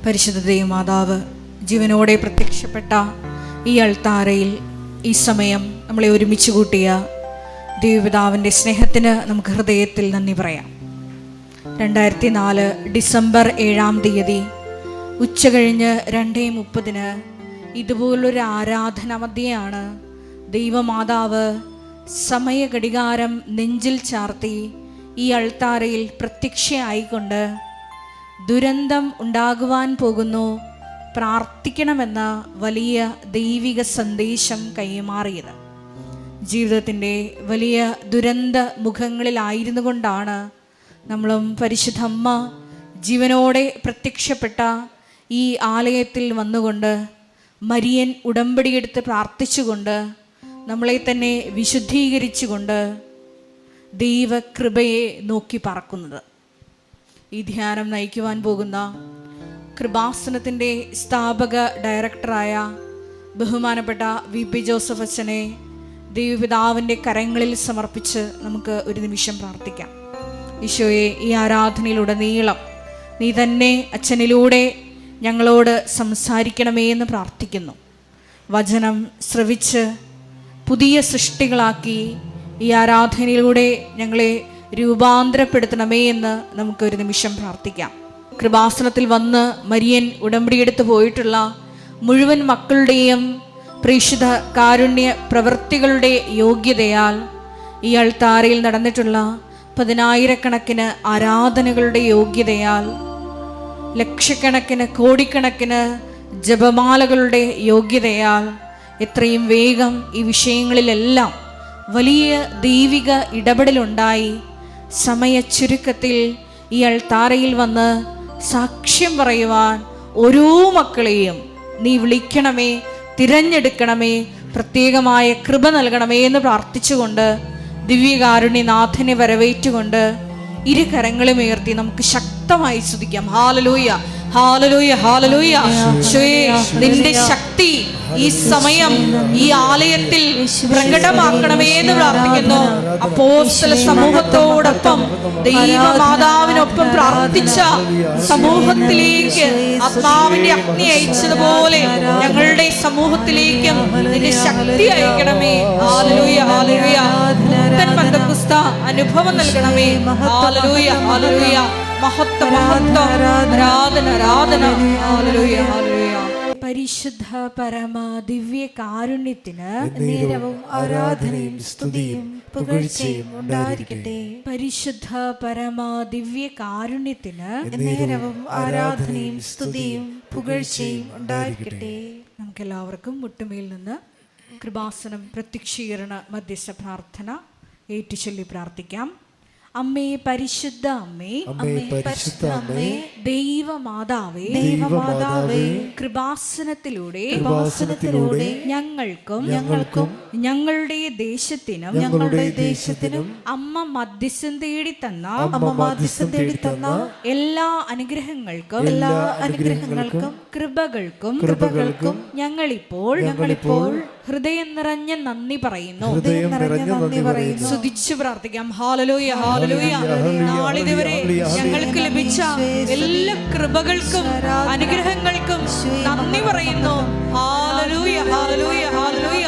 പരിശുദ്ധ ദൈവമാതാവ് ജീവനോടെ പ്രത്യക്ഷപ്പെട്ട ഈ അൾത്താരയിൽ ഈ സമയം നമ്മളെ ഒരുമിച്ച് കൂട്ടിയ ദൈവപിതാവിൻ്റെ സ്നേഹത്തിന് നമുക്ക് ഹൃദയത്തിൽ നന്ദി പറയാം. 2004 ഡിസംബർ 7-ാം തീയതി ഉച്ചകഴിഞ്ഞ് 2:30 ഇതുപോലൊരു ആരാധന മധ്യയാണ് ദൈവമാതാവ് സമയഘടികാരം നെഞ്ചിൽ ചാർത്തി ഈ അൾത്താരയിൽ പ്രത്യക്ഷയായിക്കൊണ്ട് ദുരന്തം ഉണ്ടാകുവാൻ പോകുന്നു, പ്രാർത്ഥിക്കണമെന്ന വലിയ ദൈവിക സന്ദേശം കൈമാറിയത്. ജീവിതത്തിൻ്റെ വലിയ ദുരന്ത മുഖങ്ങളിലായിരുന്നു കൊണ്ടാണ് നമ്മളും പരിശുദ്ധ അമ്മ ജീവനോടെ പ്രത്യക്ഷപ്പെട്ട ഈ ആലയത്തിൽ വന്നുകൊണ്ട് മരിയൻ ഉടമ്പടിയെടുത്ത് പ്രാർത്ഥിച്ചുകൊണ്ട് നമ്മളെ തന്നെ വിശുദ്ധീകരിച്ചുകൊണ്ട് ദൈവകൃപയെ നോക്കി പറക്കുന്നത്. ഈ ധ്യാനം നയിക്കുവാൻ പോകുന്ന കൃപാസനത്തിൻ്റെ സ്ഥാപക ഡയറക്ടറായ ബഹുമാനപ്പെട്ട VP ജോസഫ് അച്ഛനെ ദൈവപിതാവിൻ്റെ കരങ്ങളിൽ സമർപ്പിച്ച് നമുക്ക് ഒരു നിമിഷം പ്രാർത്ഥിക്കാം. ഈശോയെ, ഈ ആരാധനയിലുടനീളം നീ തന്നെ അച്ഛനിലൂടെ ഞങ്ങളോട് സംസാരിക്കണമേ എന്ന് പ്രാർത്ഥിക്കുന്നു. വചനം ശ്രവിച്ച് പുതിയ സൃഷ്ടികളാക്കി ഈ ആരാധനയിലൂടെ ഞങ്ങളെ രൂപാന്തരപ്പെടുത്തണമേ എന്ന് നമുക്കൊരു നിമിഷം പ്രാർത്ഥിക്കാം. കൃപാസനത്തിൽ വന്ന് മരിയൻ ഉടമ്പടിയെടുത്ത് പോയിട്ടുള്ള മുഴുവൻ മക്കളുടെയും പ്രേക്ഷിത കാരുണ്യ പ്രവൃത്തികളുടെ യോഗ്യതയാൽ ഈ അൾത്താരയിൽ നടന്നിട്ടുള്ള 10,000-കണക്കിന് ആരാധനകളുടെ യോഗ്യതയാൽ ലക്ഷക്കണക്കിന് കോടിക്കണക്കിന് ജപമാലകളുടെ യോഗ്യതയാൽ എത്രയും വേഗം ഈ വിഷയങ്ങളിലെല്ലാം വലിയ ദൈവിക ഇടപെടലുണ്ടായി സമയ ചുരുക്കത്തിൽ ഈ അൾത്താരയിൽ വന്ന് സാക്ഷ്യം പറയുവാൻ ഓരോ മക്കളെയും നീ വിളിക്കണമേ, തിരഞ്ഞെടുക്കണമേ, പ്രത്യേകമായ കൃപ നൽകണമേ എന്ന് പ്രാർത്ഥിച്ചുകൊണ്ട് ദിവ്യകാരുണ്യനാഥനെ വരവേറ്റുകൊണ്ട് ഇരു കരങ്ങളും ഉയർത്തി നമുക്ക് ശക്തമായി സ്തുതിക്കാം. ഹല്ലേലൂയ, ഹല്ലേലൂയ, ഹല്ലേലൂയ. നിന്റെ ശക്തി ഈ സമയം ഈ ആലയത്തിൽ പ്രകടമാക്കണമേ എന്ന് പ്രാർത്ഥിക്കുന്നു. അപ്പോസ്തല സമൂഹത്തോടൊപ്പം ദൈവമാതാവിനൊപ്പം പ്രാർത്ഥിച്ച സമൂഹത്തിലേക്ക് ആത്മാവിന്റെ അഗ്നി അയച്ചതുപോലെ ഞങ്ങളുടെ സമൂഹത്തിലേക്കും നിന്റെ ശക്തി അയക്കണമേ. Hallelujah, hallelujah. പുത്തൻ പെന്തക്കോസ്ത അനുഭവം നൽകണമേ. ഹല്ലേലൂയ, ഹല്ലേലൂയ. മഹത്വം, മഹത്വം, ആരാധന, ആരാധന. ഹല്ലേലൂയ, ഹല്ലേലൂയ. പരിശുദ്ധ പരമ ദിവ്യ കാരുണ്യത്തിന് നേരവും ആരാധനയും സ്തുതിയും പുകഴ്ചയും ഉണ്ടായിരിക്കട്ടെ. പരിശുദ്ധ പരമ ദിവ്യ കാരുണ്യത്തിന് നേരവും ആരാധനയും സ്തുതിയും പുകഴ്ചയും ഉണ്ടായിരിക്കട്ടെ. നമുക്കെല്ലാവർക്കും മുട്ടുമേൽ നിന്ന് കൃപാസനം പ്രത്യക്ഷീകരണ മധ്യസ്ഥ പ്രാർത്ഥന ഏറ്റുചൊല്ലി പ്രാർത്ഥിക്കാം. അമ്മേ, പരിശുദ്ധ അമ്മേ, പരിശുദ്ധ അമ്മേ, ദൈവമാതാവേ, കൃപാസനത്തിലൂടെ ഞങ്ങൾക്കും ഞങ്ങളുടെ ദേശത്തിനും അമ്മ മധ്യസ്ഥം തേടി തന്ന എല്ലാ അനുഗ്രഹങ്ങൾക്കും കൃപകൾക്കും ഞങ്ങളിപ്പോൾ ഹൃദയം നിറഞ്ഞ നന്ദി പറയുന്നു. സ്തുതിച്ചു പ്രാർത്ഥിക്കാം. ഹല്ലേലൂയ, ഹല്ലേലൂയ. നാളിതുവരെ ഞങ്ങൾക്ക് ലഭിച്ച എല്ലാ കൃപകൾക്കും അനുഗ്രഹങ്ങൾക്കും നന്ദി പറയുന്നു. ഹല്ലേലൂയ, ഹല്ലേലൂയ, ഹല്ലേലൂയ.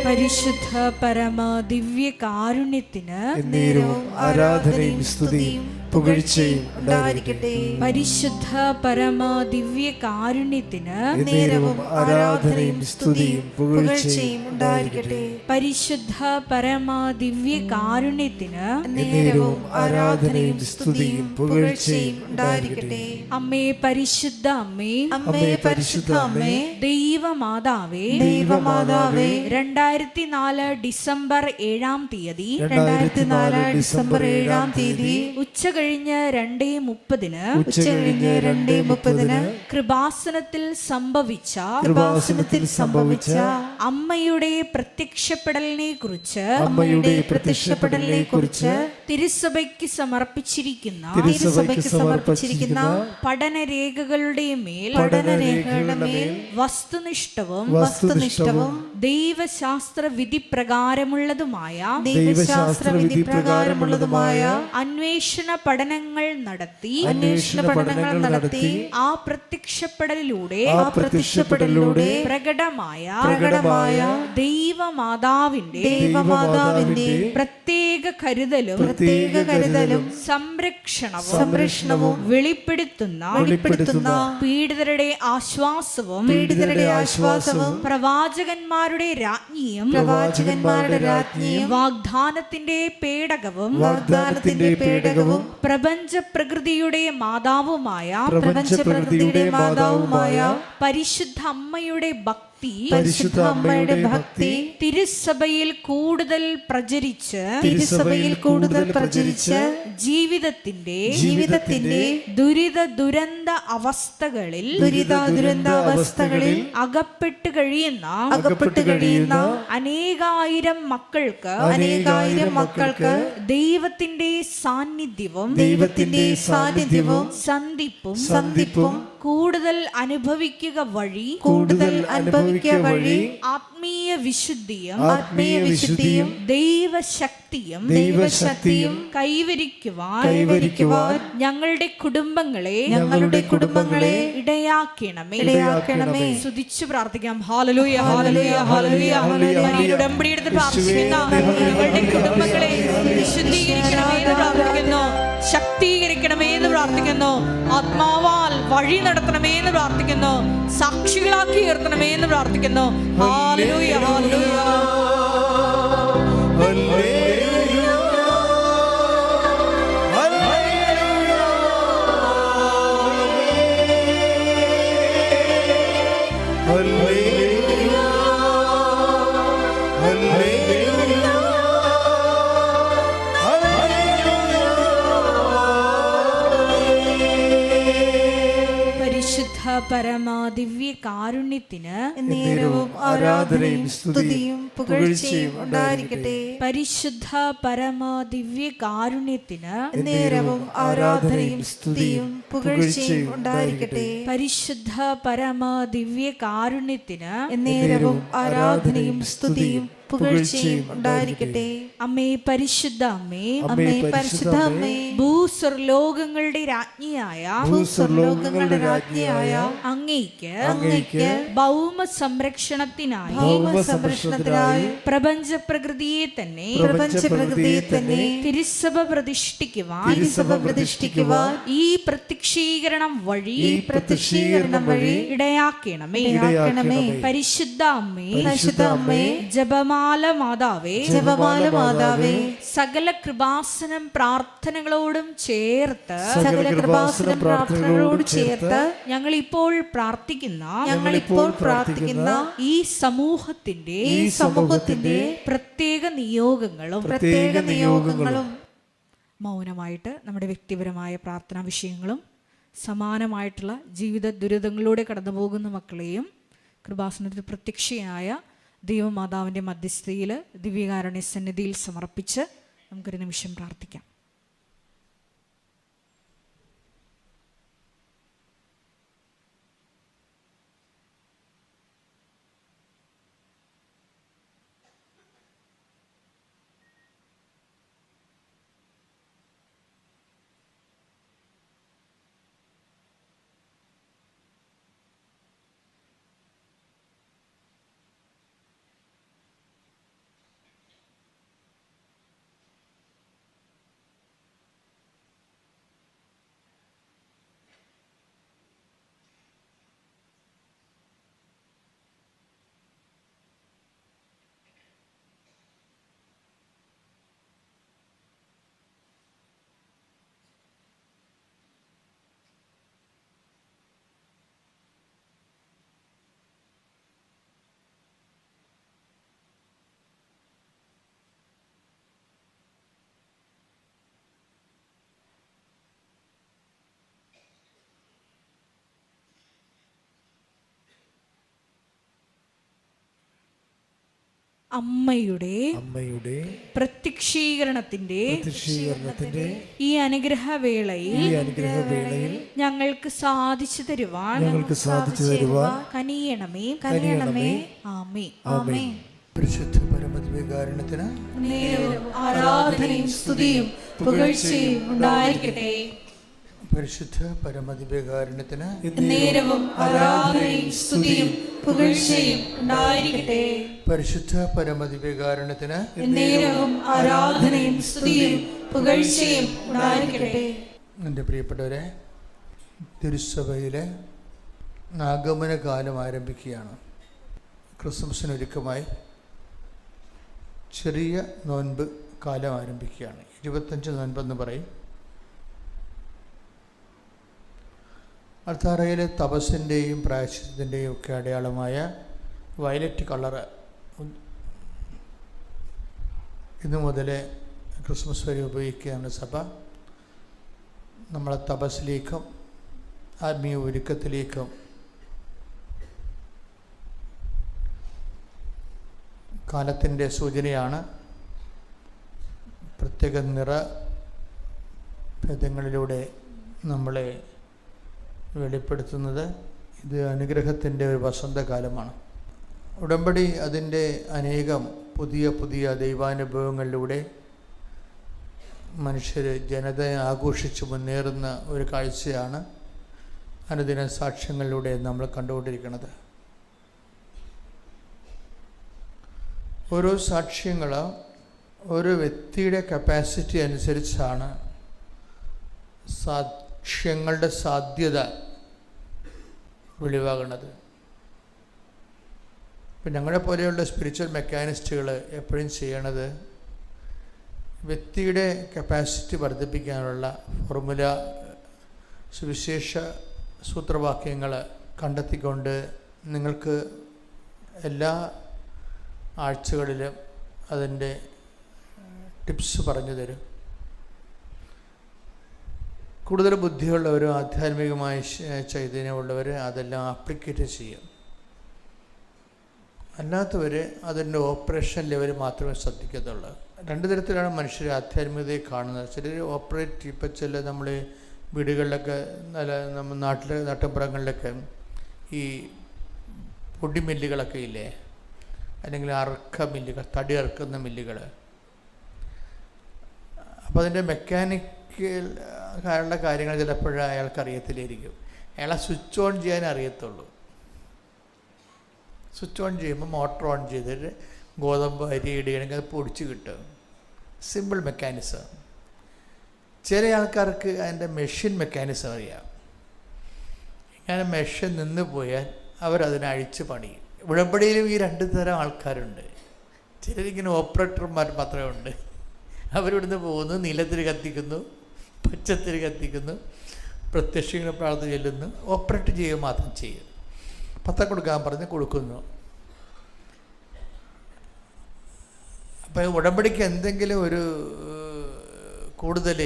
പരിശുദ്ധ പരമ ദിവ്യ കാരുണ്യത്തിന് നേരവും ആരാധനയും സ്തുതിയും പുകഴ്ചയും ഉണ്ടായിരിക്കട്ടെ. പരിശുദ്ധ പരമ ദിവ്യ കാരുണ്യത്തിന് നേരവും ആരാധനയും സ്തുതിയും പുകഴ്ചയും ഉണ്ടായിരിക്കട്ടെ. പരിശുദ്ധ പരമ ദിവ്യ കാരുണ്യത്തിന് നേരവും ആരാധനയും സ്തുതിയും പുകഴ്ചയും ഉണ്ടായിരിക്കട്ടെ. അമ്മേ, പരിശുദ്ധ അമ്മേ, പരിശുദ്ധ അമ്മേ, ദൈവമാതാവേ, 2004 ഡിസംബർ 7-ാം തീയതി ഡിസംബർ 7-ാം തീയതി ഉച്ചകഴിഞ്ഞ് കഴിഞ്ഞ് 2:30 ഉച്ചകഴിഞ്ഞ് 2:30 കൃപാസനത്തിൽ സംഭവിച്ച അമ്മയുടെ പ്രത്യക്ഷപ്പെടലിനെ കുറിച്ച് തിരുസഭയ്ക്ക് സമർപ്പിച്ചിരിക്കുന്ന പഠനരേഖകളുടെ മേൽ വസ്തുനിഷ്ഠവും ദൈവശാസ്ത്ര വിധി പ്രകാരമുള്ളതുമായ അന്വേഷണ പഠനങ്ങൾ നടത്തി ആ പ്രത്യക്ഷപ്പെടലിലൂടെ പ്രകടമായ ദൈവമാതാവിന്റെ പ്രത്യേക കരുതലും സംരക്ഷണവും വെളിപ്പെടുത്തുന്ന പീഡിതരുടെ ആശ്വാസവും പ്രവാചകന്മാരുടെ രാജ്ഞിയും വാഗ്ദാനത്തിന്റെ പേടകവും പ്രപഞ്ച പ്രകൃതിയുടെ മാതാവുമായ പരിശുദ്ധ അമ്മയുടെ ഭക്തി തിരുസഭയിൽ കൂടുതൽ പ്രചരിച്ച് ജീവിതത്തിന്റെ ദുരന്ത അവസ്ഥകളിൽ അകപ്പെട്ട് കഴിയുന്ന അനേകായിരം മക്കൾക്ക് ദൈവത്തിന്റെ സാന്നിധ്യവും സന്ധിപ്പും കൂടുതൽ അനുഭവിക്കുക വഴി ആത്മീയ വിശുദ്ധിയും ദൈവശക്തിയും കൈവരിക്കുവാൻ ഞങ്ങളുടെ കുടുംബങ്ങളെ ഇടയാക്കണമേ. സ്തുതിച്ചു പ്രാർത്ഥിക്കാം. ഹല്ലേലൂയ ഹല്ലേലൂയ ഹല്ലേലൂയ ഹല്ലേലൂയ. ഉടമ്പടിയെടുത്ത് പ്രാർത്ഥിക്കുന്ന ഞങ്ങളുടെ കുടുംബങ്ങളെ വിശുദ്ധീകരിക്കണമേ എന്ന് പ്രാർത്ഥിക്കുന്നു, ശക്തീകരിക്കണമേ എന്ന് പ്രാർത്ഥിക്കുന്നു, ആത്മാവാൽ വഴി നടത്തണമേ എന്ന് പ്രാർത്ഥിക്കുന്നു, സാക്ഷികളാക്കി ഉയർത്തണമേ എന്ന് പ്രാർത്ഥിക്കുന്നു. ഹല്ലേലൂയ ഹല്ലേലൂയ പരമാദിവ്യ കാരുണ്യത്തിന് നേരവും ആരാധനയും സ്തുതിയും പുകഴ്ചയും ഉണ്ടായിരിക്കട്ടെ. പരിശുദ്ധ പരമാദിവ്യ കാരുണ്യത്തിന് നേരവും ആരാധനയും സ്തുതിയും പുകഴ്ചയും ഉണ്ടായിരിക്കട്ടെ. പരിശുദ്ധ പരമാദിവ്യ കാരുണ്യത്തിന് നേരവും ആരാധനയും സ്തുതിയും പുകഴ്ചയും ഉണ്ടായിരിക്കട്ടെ. അമ്മേ പരിശുദ്ധ അമ്മേ, അമ്മേ ഭൂസ്വർലോകങ്ങളുടെ രാജ്ഞിയായ അങ്ങേയ്ക്ക് ഭൗമ സംരക്ഷണത്തിനായി പ്രപഞ്ച പ്രകൃതിയെ തന്നെ തിരുസഭ പ്രതിഷ്ഠിക്കുവാൻ ഈ പ്രത്യക്ഷീകരണം വഴി ഇടയാക്കണമേ. പരിശുദ്ധ അമ്മേ, ജപമാല മാതാവേ, സകല കൃപാസനം പ്രാർത്ഥനകളോടും ചേർത്ത് ഞങ്ങൾ ഇപ്പോൾ പ്രാർത്ഥിക്കുന്ന ഈ സമൂഹത്തിന്റെ പ്രത്യേക നിയോഗങ്ങളും മൗനമായിട്ട് നമ്മുടെ വ്യക്തിപരമായ പ്രാർത്ഥനാ വിഷയങ്ങളും സമാനമായിട്ടുള്ള ജീവിത ദുരിതങ്ങളിലൂടെ കടന്നു പോകുന്ന മക്കളെയും കൃപാസനത്തിൽ പ്രത്യക്ഷയായ ദൈവമാതാവിൻ്റെ മധ്യസ്ഥയിൽ ദിവ്യകാരുണ്യ സന്നിധിയിൽ സമർപ്പിച്ച് നമുക്കൊരു നിമിഷം പ്രാർത്ഥിക്കാം. അമ്മയുടെ പ്രത്യക്ഷീകരണത്തിന്റെ ഈ അനുഗ്രഹവേളയിൽ ഞങ്ങൾക്ക് സാധിച്ചു തരുവാൻ കനിയണമേ. ആമേൻ. പരിശുദ്ധ പരമദിവ്യകാരുണ്യത്തിന് ആരാധനയും സ്തുതിയും പുകഴ്ചയും ഉണ്ടായിരിക്കട്ടെ. പരിശുദ്ധ പരമദിവ്യകാരുണ്യത്തിന് നേരവും ആരാധനയും സ്തുതിയും പുകഴ്ചയും ഉണ്ടായിരിക്കട്ടെ. പരിശുദ്ധ പരമദിവ്യകാരുണ്യത്തിന് നേരവും ആരാധനയും സ്തുതിയും പുകഴ്ചയും ഉണ്ടായിരിക്കട്ടെ. എൻ്റെ പ്രിയപ്പെട്ടവരെ, തിരുസഭയിലെ ആഗമന കാലം ആരംഭിക്കുകയാണ്. ക്രിസ്മസിനൊരുക്കമായി ചെറിയ നോൻപ് കാലം ആരംഭിക്കുകയാണ്. 25 നോൻപെന്ന് പറയും. അൾത്താരയിലെ തപസ്സിൻ്റെയും പ്രായശ്ചിത്തത്തിൻ്റെയും ഒക്കെ അടയാളമായ വയലറ്റ് കളറ് ഇന്നു മുതൽ ക്രിസ്മസ് വരെ ഉപയോഗിക്കുകയാണ് സഭ. നമ്മളെ തപസ്സിലേക്കും ആത്മീയ ഒരുക്കത്തിലേക്കും കാലത്തിൻ്റെ സൂചനയാണ്. പ്രത്യേക നിറഭേദങ്ങളിലൂടെ നമ്മളെ വെളിപ്പെടുത്തുന്നത്. ഇത് അനുഗ്രഹത്തിൻ്റെ ഒരു വസന്തകാലമാണ്. ഉടമ്പടി അതിൻ്റെ അനേകം പുതിയ പുതിയ ദൈവാനുഭവങ്ങളിലൂടെ മനുഷ്യർ ജനതയെ ആഘോഷിച്ച് മുന്നേറുന്ന ഒരു കാഴ്ചയാണ് അനുദിന സാക്ഷ്യങ്ങളിലൂടെ നമ്മൾ കണ്ടുകൊണ്ടിരിക്കുന്നത്. ഓരോ സാക്ഷ്യങ്ങൾ ഓരോ വ്യക്തിയുടെ കപ്പാസിറ്റി അനുസരിച്ചാണ് സാക്ഷ്യങ്ങളുടെ സാധ്യത വെളിവാകുന്നത്. ഇപ്പം ഞങ്ങളെ പോലെയുള്ള സ്പിരിച്വൽ മെക്കാനിസ്റ്റുകൾ എപ്പോഴും ചെയ്യണത് വ്യക്തിയുടെ കപ്പാസിറ്റി വർദ്ധിപ്പിക്കാനുള്ള ഫോർമുല, സുവിശേഷ സൂത്രവാക്യങ്ങൾ കണ്ടെത്തിക്കൊണ്ട് നിങ്ങൾക്ക് എല്ലാ ആഴ്ചകളിലും അതിൻ്റെ ടിപ്സ് പറഞ്ഞു തരും. കൂടുതൽ ബുദ്ധിയുള്ളവർ, ആധ്യാത്മികമായ ചൈതന്യമുള്ളവർ അതെല്ലാം ആപ്ലിക്കേറ്റ് ചെയ്യും. അല്ലാത്തവർ അതിൻ്റെ ഓപ്പറേഷൻ ലെവൽ മാത്രമേ ശ്രദ്ധിക്കത്തുള്ളൂ. രണ്ട് തരത്തിലാണ് മനുഷ്യർ ആധ്യാത്മികതയെ കാണുന്നത്. ചിലർ ഓപ്പറേറ്റ്, ഇപ്പം ചില നമ്മൾ വീടുകളിലൊക്കെ നമ്മൾ നാട്ടിൻപുറങ്ങളിലൊക്കെ ഈ പൊടിമില്ലുകളൊക്കെ ഇല്ലേ, അല്ലെങ്കിൽ അറക്ക മില്ലുകൾ, തടി അറക്കുന്ന മില്ലുകൾ. അപ്പോൾ അതിൻ്റെ മെക്കാനിക്കൽ ആയുള്ള കാര്യങ്ങൾ ചിലപ്പോഴും അയാൾക്ക് അറിയത്തില്ലായിരിക്കും. അയാളെ സ്വിച്ച് ഓൺ ചെയ്യാൻ അറിയത്തുള്ളൂ. സ്വിച്ച് ഓൺ ചെയ്യുമ്പോൾ മോട്ടർ ഓൺ ചെയ്തിട്ട് ഗോതമ്പ് അരി ഇടുകയാണെങ്കിൽ അത് പൊടിച്ച് കിട്ടും. Simple mechanism. ചില ആൾക്കാർക്ക് അതിൻ്റെ മെഷീൻ മെക്കാനിസം അറിയാം. ഇങ്ങനെ മെഷീൻ നിന്ന് പോയാൽ അവരതിനെ അഴിച്ച് പണിയും. ഉടമ്പടിയിലും ഈ രണ്ട് തരം ആൾക്കാരുണ്ട്. ചിലരിങ്ങനെ ഓപ്പറേറ്റർമാർ മാത്രമേ ഉണ്ട്. അവരിവിടുന്ന് പോകുന്നു, നീലത്തിരി കത്തിക്കുന്നു, പച്ചത്തിരി കത്തിക്കുന്നു, പ്രത്യക്ഷീകരണ പ്രാർത്ഥന ചെല്ലുന്നു, ഓപ്പറേറ്റ് ചെയ്യുക മാത്രം ചെയ്യും. പത്രം കൊടുക്കാൻ പറഞ്ഞ് കൊടുക്കുന്നു. അപ്പോൾ ഉടമ്പടിക്ക് എന്തെങ്കിലും ഒരു കൂടുതൽ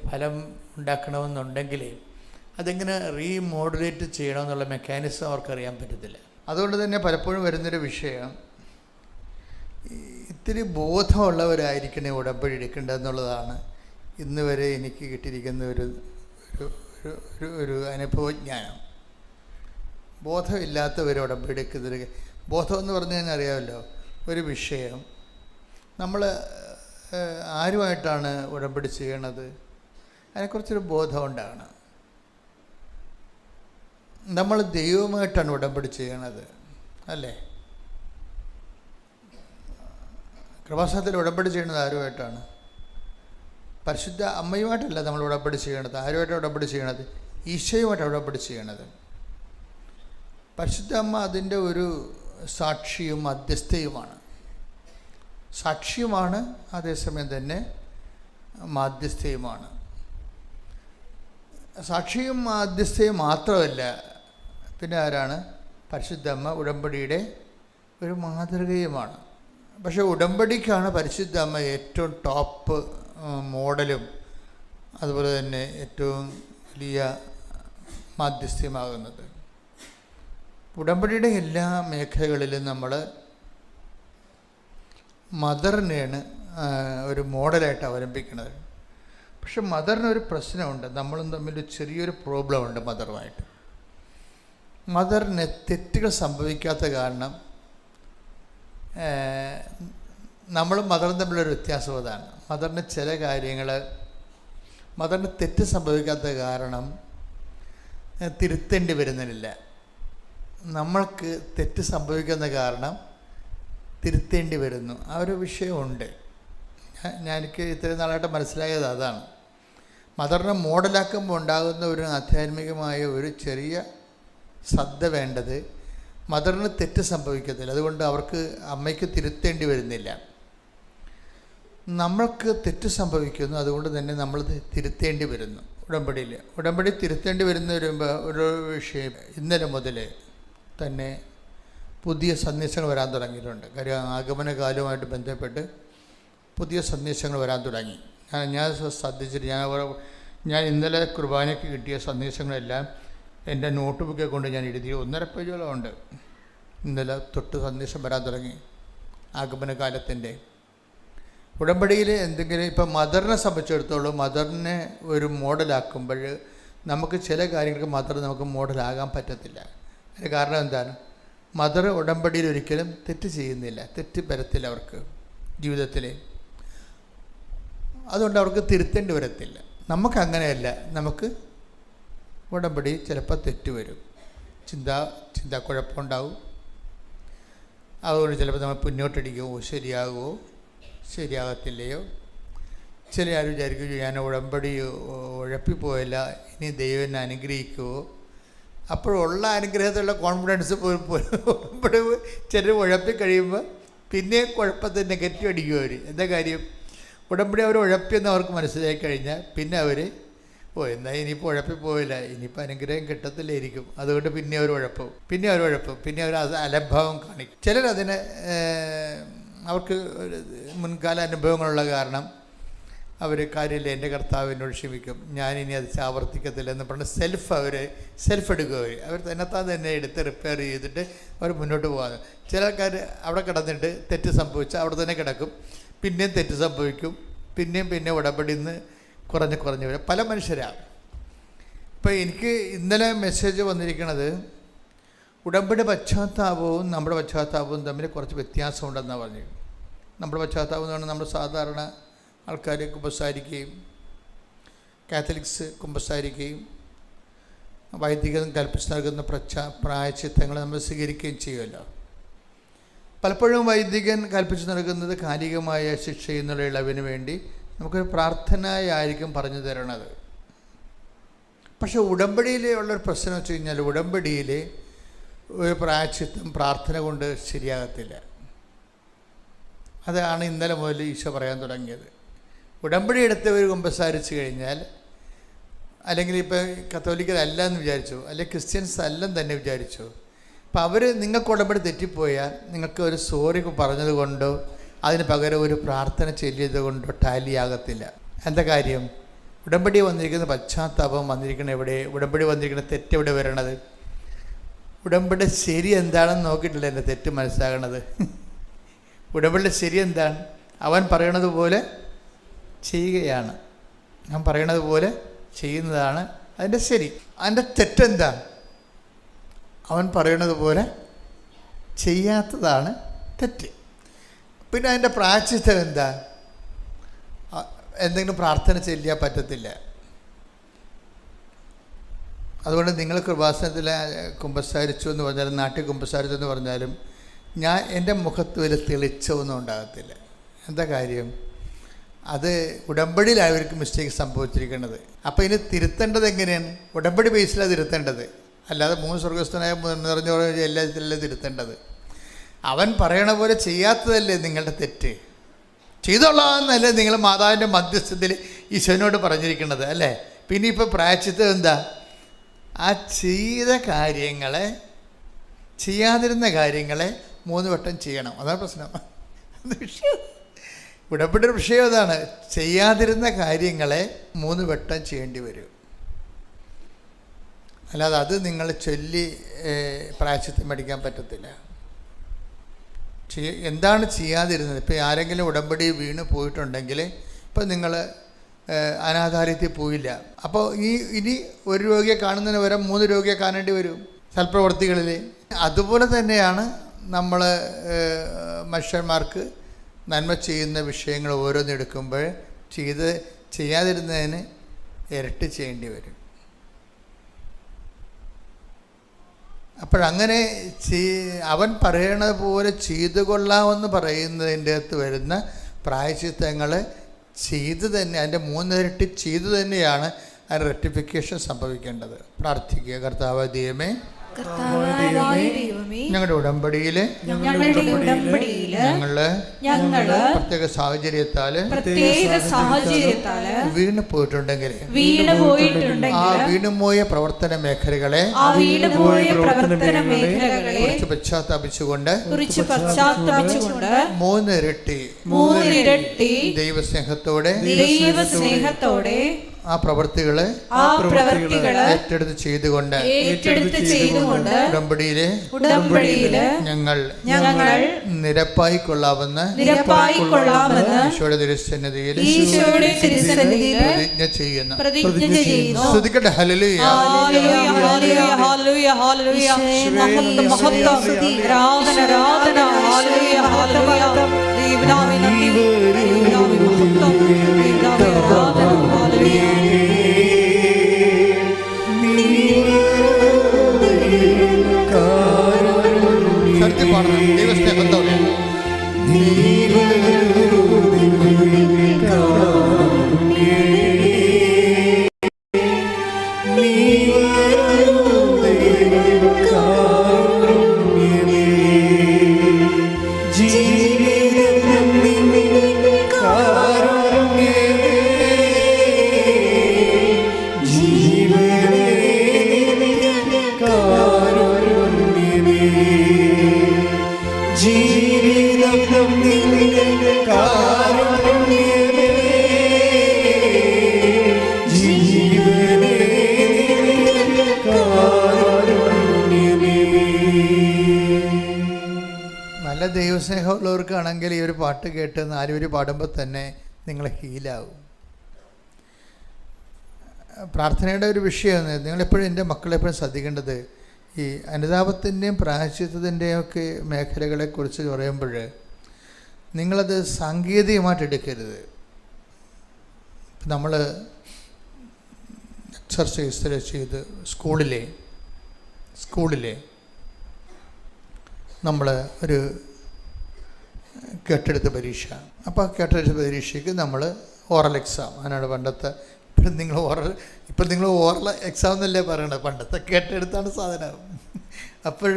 ഫലം ഉണ്ടാക്കണമെന്നുണ്ടെങ്കിൽ അതെങ്ങനെ റീമോഡുലേറ്റ് ചെയ്യണമെന്നുള്ള മെക്കാനിസം അവർക്കറിയാൻ പറ്റത്തില്ല. അതുകൊണ്ട് തന്നെ പലപ്പോഴും വരുന്നൊരു വിഷയം, ഇത്തിരി ബോധമുള്ളവരായിരിക്കണേ ഉടമ്പടി എടുക്കേണ്ടതെന്നുള്ളതാണ് ഇന്ന് വരെ എനിക്ക് കിട്ടിയിരിക്കുന്ന ഒരു അനുഭവജ്ഞാനം. ബോധമില്ലാത്തവർ ഉടമ്പടി എടുക്കുന്നത്. ബോധം എന്ന് പറഞ്ഞു കഴിഞ്ഞാൽ അറിയാമല്ലോ, ഒരു വിഷയം നമ്മൾ ആരുമായിട്ടാണ് ഉടമ്പടി ചെയ്യണത്, അതിനെക്കുറിച്ചൊരു ബോധം ഉണ്ടാകണം. നമ്മൾ ദൈവമായിട്ടാണ് ഉടമ്പടി ചെയ്യണത്, അല്ലേ? കൃപാസനത്തിൽ ഉടമ്പടി ചെയ്യുന്നത് ആരുമായിട്ടാണ്? പരിശുദ്ധ അമ്മയുമായിട്ടല്ല നമ്മൾ ഉടമ്പടി ചെയ്യണത്. ആരുമായിട്ടാണ് ഉടമ്പടി ചെയ്യണത്? ഈശോയുമായിട്ടാണ് ഉടമ്പടി ചെയ്യണത്. പരിശുദ്ധ അമ്മ അതിൻ്റെ ഒരു സാക്ഷിയും മധ്യസ്ഥയുമാണ്. സാക്ഷിയുമാണ്, അതേസമയം തന്നെ മാധ്യസ്ഥയുമാണ്. സാക്ഷിയും മാധ്യസ്ഥയും മാത്രമല്ല, പിന്നെ ആരാണ്? പരിശുദ്ധ അമ്മ ഉടമ്പടിയുടെ ഒരു മാതൃകയുമാണ്. പക്ഷേ ഉടമ്പടിക്കാണ് പരിശുദ്ധ അമ്മ ഏറ്റവും ടോപ്പ് മോഡലും അതുപോലെ തന്നെ ഏറ്റവും വലിയ മാധ്യസ്ഥ്യമാകുന്നത്. ഉടമ്പടിയുടെ എല്ലാ മേഖലകളിലും നമ്മൾ മദറിനെയാണ് ഒരു മോഡലായിട്ട് അവലംബിക്കുന്നത്. പക്ഷെ മദറിനൊരു പ്രശ്നമുണ്ട്, നമ്മളും തമ്മിൽ ചെറിയൊരു പ്രോബ്ലം ഉണ്ട് മദറുമായിട്ട്. മദറിന് തെറ്റുകൾ സംഭവിക്കാത്ത കാരണം നമ്മളും മദറും തമ്മിലൊരു വ്യത്യാസം അതാണ്. മദറിന് ചില കാര്യങ്ങൾ, മദറിന് തെറ്റ് സംഭവിക്കാത്ത കാരണം തിരുത്തേണ്ടി വരുന്നില്ല. നമ്മൾക്ക് തെറ്റ് സംഭവിക്കുന്ന കാരണം തിരുത്തേണ്ടി വരുന്നു. ആ ഒരു വിഷയമുണ്ട്. എനിക്ക് ഇത്രയും നാളായിട്ട് മനസ്സിലായത് അതാണ്. മദറിനെ മോഡലാക്കുമ്പോൾ ഉണ്ടാകുന്ന ഒരു ആധ്യാത്മികമായ ഒരു ചെറിയ ശ്രദ്ധ വേണ്ടത്, മദറിന് തെറ്റ് സംഭവിക്കത്തില്ല, അതുകൊണ്ട് അവർക്ക് അമ്മയ്ക്ക് തിരുത്തേണ്ടി വരുന്നില്ല. നമ്മൾക്ക് തെറ്റ് സംഭവിക്കുന്നു, അതുകൊണ്ട് തന്നെ നമ്മൾ തിരുത്തേണ്ടി വരുന്നു. ഉടമ്പടി തിരുത്തേണ്ടി വരുന്ന ഒരു വിഷയം ഇന്നലെ മുതൽ തന്നെ പുതിയ സന്ദേശങ്ങൾ വരാൻ തുടങ്ങിയിട്ടുണ്ട്. കാര്യം ആഗമന കാലവുമായിട്ട് ബന്ധപ്പെട്ട് പുതിയ സന്ദേശങ്ങൾ വരാൻ തുടങ്ങി. ഞാൻ ശ്രദ്ധിച്ചിട്ട് ഞാൻ ഇന്നലെ കുർബാനയ്ക്ക് കിട്ടിയ സന്ദേശങ്ങളെല്ലാം എൻ്റെ നോട്ട് ബുക്കിൽ കൊണ്ട് ഞാൻ എഴുതി 1.5 പേജോളം ഉണ്ട്. ഇന്നലെ തൊട്ട് സന്ദേശം വരാൻ തുടങ്ങി ആഗമന കാലത്തിൻ്റെ. ഉടമ്പടിയിൽ എന്തെങ്കിലും ഇപ്പം മദറിനെ സംബന്ധിച്ചിടത്തോളം മദറിനെ ഒരു മോഡലാക്കുമ്പോൾ നമുക്ക് ചില കാര്യങ്ങൾക്ക് മദർ നമുക്ക് മോഡലാകാൻ പറ്റത്തില്ല. അതിന് കാരണം എന്താണ്? മദർ ഉടമ്പടിയിൽ ഒരിക്കലും തെറ്റ് ചെയ്യുന്നില്ല, തെറ്റ് വരത്തില്ല അവർക്ക് ജീവിതത്തിൽ. അതുകൊണ്ട് അവർക്ക് തിരുത്തേണ്ടി വരത്തില്ല. നമുക്കങ്ങനെയല്ല. നമുക്ക് ഉടമ്പടി ചിലപ്പോൾ തെറ്റ് വരും, ചിന്താക്കുഴപ്പമുണ്ടാവും. അതുകൊണ്ട് ചിലപ്പോൾ നമ്മൾ മുന്നോട്ടടിക്കുമോ, ശരിയാകുമോ ശരിയാകത്തില്ലയോ. ചില ആരും വിചാരിക്കും ഞാൻ ഉടമ്പടി ഉഴപ്പിപ്പോയില്ല, ഇനി ദൈവം എന്നെ അനുഗ്രഹിക്കുമോ. അപ്പോഴുള്ള അനുഗ്രഹത്തിലുള്ള കോൺഫിഡൻസ് ഉടമ്പടി ചിലർ ഉഴപ്പിക്കഴിയുമ്പോൾ പിന്നെയും കുഴപ്പത്തിൽ നെഗറ്റീവ് അടിക്കും അവർ. എന്താ കാര്യം? ഉടമ്പടി അവർ ഉഴപ്പിയെന്ന് അവർക്ക് മനസ്സിലാക്കി കഴിഞ്ഞാൽ പിന്നെ അവർ എന്നാൽ ഇനിയിപ്പോൾ ഉഴപ്പിപ്പോയില്ല, ഇനിയിപ്പോൾ അനുഗ്രഹം കിട്ടത്തില്ലായിരിക്കും, അതുകൊണ്ട് പിന്നെ അവർ ഉഴപ്പും, പിന്നെ അവർ അത് അലംഭാവം കാണിക്കും. ചിലരതിന് അവർക്ക് മുൻകാല അനുഭവങ്ങളുള്ള കാരണം അവർ കാര്യമില്ല, എൻ്റെ കർത്താവ് എന്നോട് ക്ഷമിക്കും, ഞാനിനി അത് ആവർത്തിക്കത്തില്ല എന്ന് പറഞ്ഞ് സെൽഫ് എടുക്കും. അവർ തന്നെ എടുത്ത് റിപ്പയർ ചെയ്തിട്ട് അവർ മുന്നോട്ട് പോകാതെ. ചില ആൾക്കാർ അവിടെ കിടന്നിട്ട് തെറ്റ് സംഭവിച്ചാൽ അവിടെ തന്നെ കിടക്കും, പിന്നെയും തെറ്റ് സംഭവിക്കും, പിന്നെ ഉടമ്പടിയിൽ നിന്ന് കുറഞ്ഞ് വരും. പല മനുഷ്യരാണ്. ഇപ്പോൾ എനിക്ക് ഇന്നലെ മെസ്സേജ് വന്നിരിക്കുന്നത് ഉടമ്പടി പശ്ചാത്താപവും നമ്മുടെ പശ്ചാത്താപവും തമ്മിൽ കുറച്ച് വ്യത്യാസമുണ്ടെന്നാണ് പറഞ്ഞത്. നമ്മുടെ പശ്ചാത്താപം എന്ന് പറഞ്ഞാൽ നമ്മൾ സാധാരണ ആൾക്കാർ കുമ്പസാരിക്കുകയും കാത്തലിക്സ് കുമ്പസാരിക്കുകയും വൈദികം കൽപ്പിച്ച് നൽകുന്ന പ്രായശ്ചിത്തങ്ങൾ നമ്മൾ സ്വീകരിക്കുകയും ചെയ്യുമല്ലോ. പലപ്പോഴും വൈദികൻ കൽപ്പിച്ച് നൽകുന്നത് കാലികമായ ശിക്ഷ എന്നുള്ള ഇളവിന് വേണ്ടി നമുക്കൊരു പ്രാർത്ഥനയായിരിക്കും പറഞ്ഞു തരണത്. പക്ഷെ ഉടമ്പടിയിലെ ഉള്ളൊരു പ്രശ്നം വെച്ച് കഴിഞ്ഞാൽ ഉടമ്പടിയിൽ ഒരു പ്രായശ്ചിത്തം പ്രാർത്ഥന കൊണ്ട് ശരിയാകത്തില്ല. അതാണ് ഇന്നലെ മുതൽ ഈശോ പറയാൻ തുടങ്ങിയത്. ഉടമ്പടി എടുത്തവർ കുമ്പസാരിച്ച് കഴിഞ്ഞാൽ, അല്ലെങ്കിൽ ഇപ്പോൾ കത്തോലിക്കരല്ല എന്ന് വിചാരിച്ചു, അല്ലെങ്കിൽ ക്രിസ്ത്യൻസ് അല്ലെന്ന് തന്നെ വിചാരിച്ചു, അപ്പോൾ അവർ നിങ്ങൾക്ക് ഉടമ്പടി തെറ്റിപ്പോയാൽ നിങ്ങൾക്ക് ഒരു സോറി പറഞ്ഞത് കൊണ്ടോ അതിന് പകരം ഒരു പ്രാർത്ഥന ചൊല്ലിയത് കൊണ്ടോ ടാലിയാകത്തില്ല. എന്താ കാര്യം? ഉടമ്പടി വന്നിരിക്കുന്ന പശ്ചാത്താപം വന്നിരിക്കുന്ന എവിടെ? ഉടമ്പടി വന്നിരിക്കുന്ന തെറ്റെവിടെ വരണത്? ഉടമ്പടി ശരി എന്താണെന്ന് നോക്കിയിട്ടില്ല എൻ്റെ തെറ്റ് മനസ്സിലാകണത്. ഉടമ്പടി ശരി എന്താണ്? അവൻ പറയണത് പോലെ ചെയ്യുകയാണ്. ഞാൻ പറയണത് പോലെ ചെയ്യുന്നതാണ് അതിൻ്റെ ശരി. അതിൻ്റെ തെറ്റെന്താ? അവൻ പറയണത് പോലെ ചെയ്യാത്തതാണ് തെറ്റ്. പിന്നെ അതിൻ്റെ പ്രായശ്ചിത്തം എന്താ? എന്തെങ്കിലും പ്രാർത്ഥന ചൊല്ലിയാൽ പറ്റത്തില്ല. അതുകൊണ്ട് നിങ്ങൾ കൃപാസനത്തിൽ കുമ്പസാരിച്ചു എന്ന് പറഞ്ഞാലും നാട്ടിൽ കുമ്പസാരിച്ചു എന്ന് പറഞ്ഞാലും എൻ്റെ മുഖത്ത് വലിയ തെളിച്ചമൊന്നും ഉണ്ടാകത്തില്ല. എന്താ കാര്യം? അത് ഉടമ്പടിയിലാണ് അവർക്ക് മിസ്റ്റേക്ക് സംഭവിച്ചിരിക്കുന്നത്. അപ്പോൾ ഇനി തിരുത്തേണ്ടത് എങ്ങനെയാണ്? ഉടമ്പടി ബേസിലാണ് തിരുത്തേണ്ടത്, അല്ലാതെ 3 സ്വർഗസ്ഥനായ നിറഞ്ഞ എല്ലാത്തിലല്ലേ തിരുത്തേണ്ടത്. അവൻ പറയണ പോലെ ചെയ്യാത്തതല്ലേ നിങ്ങളുടെ തെറ്റ്. ചെയ്തോളാമെന്നല്ലേ നിങ്ങൾ മാതാവിൻ്റെ മധ്യസ്ഥത്തിൽ ഈശോനോട് പറഞ്ഞിരിക്കുന്നത് അല്ലേ? പിന്നെ ഇപ്പോൾ പ്രായശ്ചിത്തം എന്താ? ആ ചെയ്ത കാര്യങ്ങളെ, ചെയ്യാതിരുന്ന കാര്യങ്ങളെ 3 വട്ടം ചെയ്യണം. അതാണ് പ്രശ്നം. അത് വിഷയം. ഉടമ്പടി വിഷയം അതാണ്. ചെയ്യാതിരുന്ന കാര്യങ്ങളെ 3 വട്ടം ചെയ്യേണ്ടി വരും. അല്ലാതെ അത് നിങ്ങൾ ചൊല്ലി പ്രായശ്ചിത്തം മേടിക്കാൻ പറ്റത്തില്ല. എന്താണ് ചെയ്യാതിരുന്നത്? ഇപ്പോൾ ആരെങ്കിലും ഉടമ്പടി വീണ് പോയിട്ടുണ്ടെങ്കിൽ ഇപ്പം നിങ്ങൾ അനാഥാലയത്തിൽ പോയില്ല, അപ്പോൾ ഇനി ഒരു രോഗിയെ കാണുന്നതിന് പകരം 3 രോഗിയെ കാണേണ്ടി വരും സൽപ്രവർത്തികളിൽ. അതുപോലെ തന്നെയാണ് നമ്മൾ മനുഷ്യന്മാർക്ക് നന്മ ചെയ്യുന്ന വിഷയങ്ങൾ ഓരോന്നെടുക്കുമ്പോൾ ചെയ്യാതിരുന്നതിന് ഇരട്ടി ചെയ്യേണ്ടി വരും. അപ്പോഴങ്ങനെ അവൻ പറയണത് പോലെ ചെയ്തു കൊള്ളാമെന്ന് പറയുന്നതിൻ്റെ അകത്ത് വരുന്ന പ്രായശ്ചിത്തങ്ങൾ ചെയ്തു തന്നെ, അതിൻ്റെ 3 ഇരട്ടി ചെയ്തു തന്നെയാണ് അതിന് റെക്ടിഫിക്കേഷൻ സംഭവിക്കേണ്ടത്. പ്രാർത്ഥിക്കുക. കർത്താവ് ദൈവമേ, ഞങ്ങളുടെ ഉടമ്പടിയില് ഞങ്ങള് പ്രത്യേക സാഹചര്യത്താല് വീണ് പോയിട്ടുണ്ടെങ്കിൽ ആ വീണുപോയ പ്രവർത്തന മേഖലകളെ കുറിച്ച് പശ്ചാത്തപിച്ചുകൊണ്ട് 3 ഇരട്ടി ദൈവസ്നേഹത്തോടെ ആ പ്രവൃത്തികളെ ഏറ്റെടുത്ത് ചെയ്തുകൊണ്ട് ഉടമ്പടിയിലെ ഞങ്ങൾ നിരപ്പായി കൊള്ളാമെന്ന് ഈശോയുടെ തിരുസന്നിധിയിൽ പ്രതിജ്ഞ ചെയ്യുന്നു. സ്തുതിക്കട്ടെ. ഹല്ലേലൂയ. ദൈവസ്നേഹത്തോടെ നല്ല ദൈവസ്നേഹമുള്ളവർക്കാണെങ്കിൽ ഈ ഒരു പാട്ട് കേട്ട് 4 പേര് പാടുമ്പോൾ തന്നെ നിങ്ങൾ ഹീലാവും. പ്രാർത്ഥനയുടെ ഒരു വിഷയം നിങ്ങളെപ്പോഴും, എൻ്റെ മക്കളെപ്പോഴും ശ്രദ്ധിക്കേണ്ടത്, ഈ അനുതാപത്തിൻ്റെയും പ്രായശ്ചിത്തത്തിൻ്റെയും ഒക്കെ മേഖലകളെക്കുറിച്ച് പറയുമ്പോൾ നിങ്ങളത് സാങ്കേതികമായിട്ട് എടുക്കരുത്. നമ്മൾ എക്സർസൈസ് ചെയ്ത് സ്കൂളിലെ നമ്മൾ ഒരു കെട്ടെടുത്ത പരീക്ഷ, അപ്പോൾ ആ കെട്ടെടുത്ത പരീക്ഷയ്ക്ക് നമ്മൾ ഓറൽ എക്സാം, അതിനാണ് പണ്ടത്തെ. ഇപ്പം നിങ്ങൾ ഓറൽ എക്സാം എന്നല്ലേ പറയണത്, പണ്ടത്തെ കെട്ടെടുത്താണ് സാധനം. അപ്പോൾ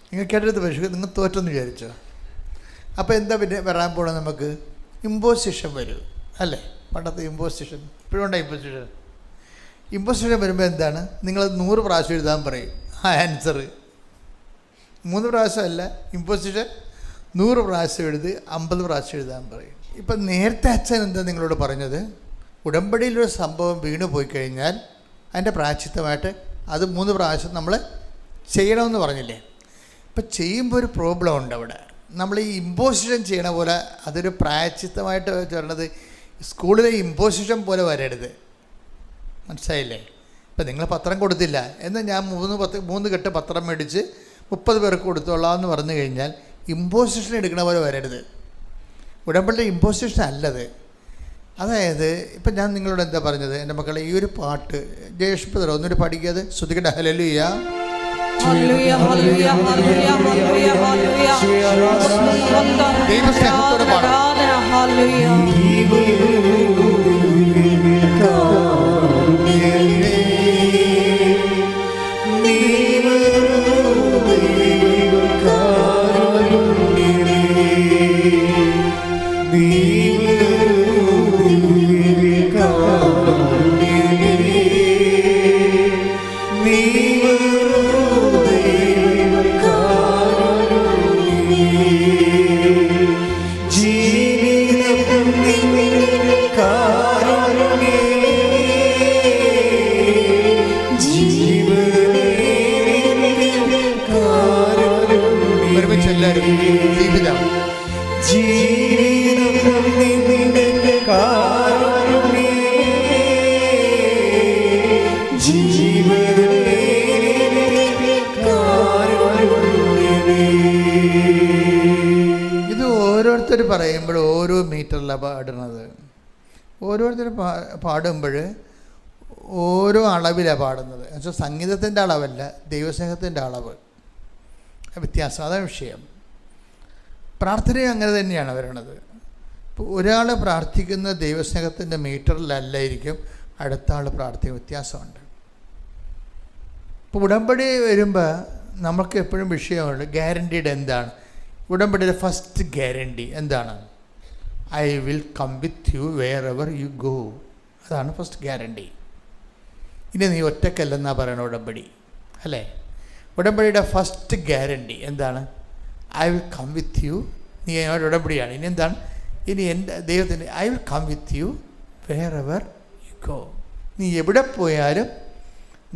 നിങ്ങൾ കെട്ടെടുത്ത പരീക്ഷയ്ക്ക് നിങ്ങൾ തോറ്റെന്ന് വിചാരിച്ചോ. അപ്പോൾ എന്താ പിന്നെ വരാൻ പോകണം? നമുക്ക് ഇമ്പോസിഷൻ വരും അല്ലേ? പണ്ടത്തെ ഇമ്പോസിഷൻ ഇപ്പോഴുണ്ടോ? ഇമ്പോസിഷൻ വരുമ്പോൾ എന്താണ്? നിങ്ങൾ 100 പ്രാവശ്യം എഴുതാൻ പറയും ആ ആൻസർ. 3 പ്രാവശ്യമല്ല, ഇമ്പോസിഷൻ 100 പ്രാവശ്യം എഴുതി 50 പ്രാവശ്യം എഴുതാൻ പറയും. ഇപ്പം നേരത്തെ അച്ഛൻ എന്താ നിങ്ങളോട് പറഞ്ഞത്? ഉടമ്പടിയിലൊരു സംഭവം വീണു പോയി കഴിഞ്ഞാൽ അതിൻ്റെ പ്രായശ്ചിത്തമായിട്ട് അത് 3 പ്രാവശ്യം നമ്മൾ ചെയ്യണമെന്ന് പറഞ്ഞില്ലേ? ഇപ്പം ചെയ്യുമ്പോൾ ഒരു പ്രോബ്ലം ഉണ്ട് അവിടെ. നമ്മൾ ഈ ഇമ്പോസിഷൻ ചെയ്യണ പോലെ അതൊരു പ്രായശ്ചിത്തമായിട്ട് വരണത് സ്കൂളിലെ ഇമ്പോസിഷൻ പോലെ വരരുത്. മനസ്സിലായില്ലേ? ഇപ്പം നിങ്ങൾ പത്രം കൊടുത്തില്ല എന്നാൽ ഞാൻ 3 കെട്ട് പത്രം മേടിച്ച് 30 പേർക്ക് കൊടുത്തോളാം എന്ന് പറഞ്ഞു കഴിഞ്ഞാൽ ഇമ്പോസിഷൻ എടുക്കണ പോലെ വരരുത്. ഉടമ്പടിയുടെ ഇമ്പോസിഷൻ അല്ലത്. അതായത് ഇപ്പം ഞാൻ നിങ്ങളോട് എന്താ പറഞ്ഞത്? എൻ്റെ മക്കളെ, ഈ ഒരു പാട്ട് ജയേഷ് ബ്രദർ ഒന്നൊരു പഠിക്കാതെ ശ്രുതിക്കട്ടെ. ഹല്ലേലൂയ. ദൈവസ്നേഹത്തോടെ പാടാം. ജീവിതം പറയുമ്പോൾ ഓരോ മീറ്ററിലാണ് പാടുന്നത്. ഓരോരുത്തർ പാടുമ്പോൾ ഓരോ അളവിലാണ് പാടുന്നത്. എന്നുവെച്ചാൽ സംഗീതത്തിൻ്റെ അളവല്ല, ദൈവസ്നേഹത്തിൻ്റെ അളവ് വ്യത്യാസം. അതാണ് വിഷയം. പ്രാർത്ഥനയും അങ്ങനെ തന്നെയാണ് വരണത്. ഇപ്പോൾ ഒരാൾ പ്രാർത്ഥിക്കുന്ന ദൈവസ്നേഹത്തിൻ്റെ മീറ്ററിലല്ലായിരിക്കും അടുത്ത ആൾ പ്രാർത്ഥിക്കുന്ന, വ്യത്യാസമുണ്ട്. ഇപ്പോൾ ഉടമ്പടി വരുമ്പോൾ നമുക്ക് എപ്പോഴും വിഷയമുണ്ട് ഗ്യാരണ്ടീഡ് എന്താണ്. ഉടമ്പടിയുടെ ഫസ്റ്റ് ഗ്യാരണ്ടി എന്താണ്? I will come with you wherever you go. അതാണ് ഫസ്റ്റ് ഗ്യാരണ്ടി. ഇനി നീ ഒറ്റക്കല്ലെന്നാണ് പറയുന്നത് ഉടമ്പടി, അല്ലേ? ഉടമ്പടിയുടെ ഫസ്റ്റ് ഗ്യാരണ്ടി എന്താണ്? I will come with you. നീ എന്നോട് ഉടമ്പടിയാണ്. ഇനി എന്താണ്? ഇനി എൻ്റെ ദൈവത്തിൻ്റെ I will come with you wherever you go. നീ എവിടെ പോയാലും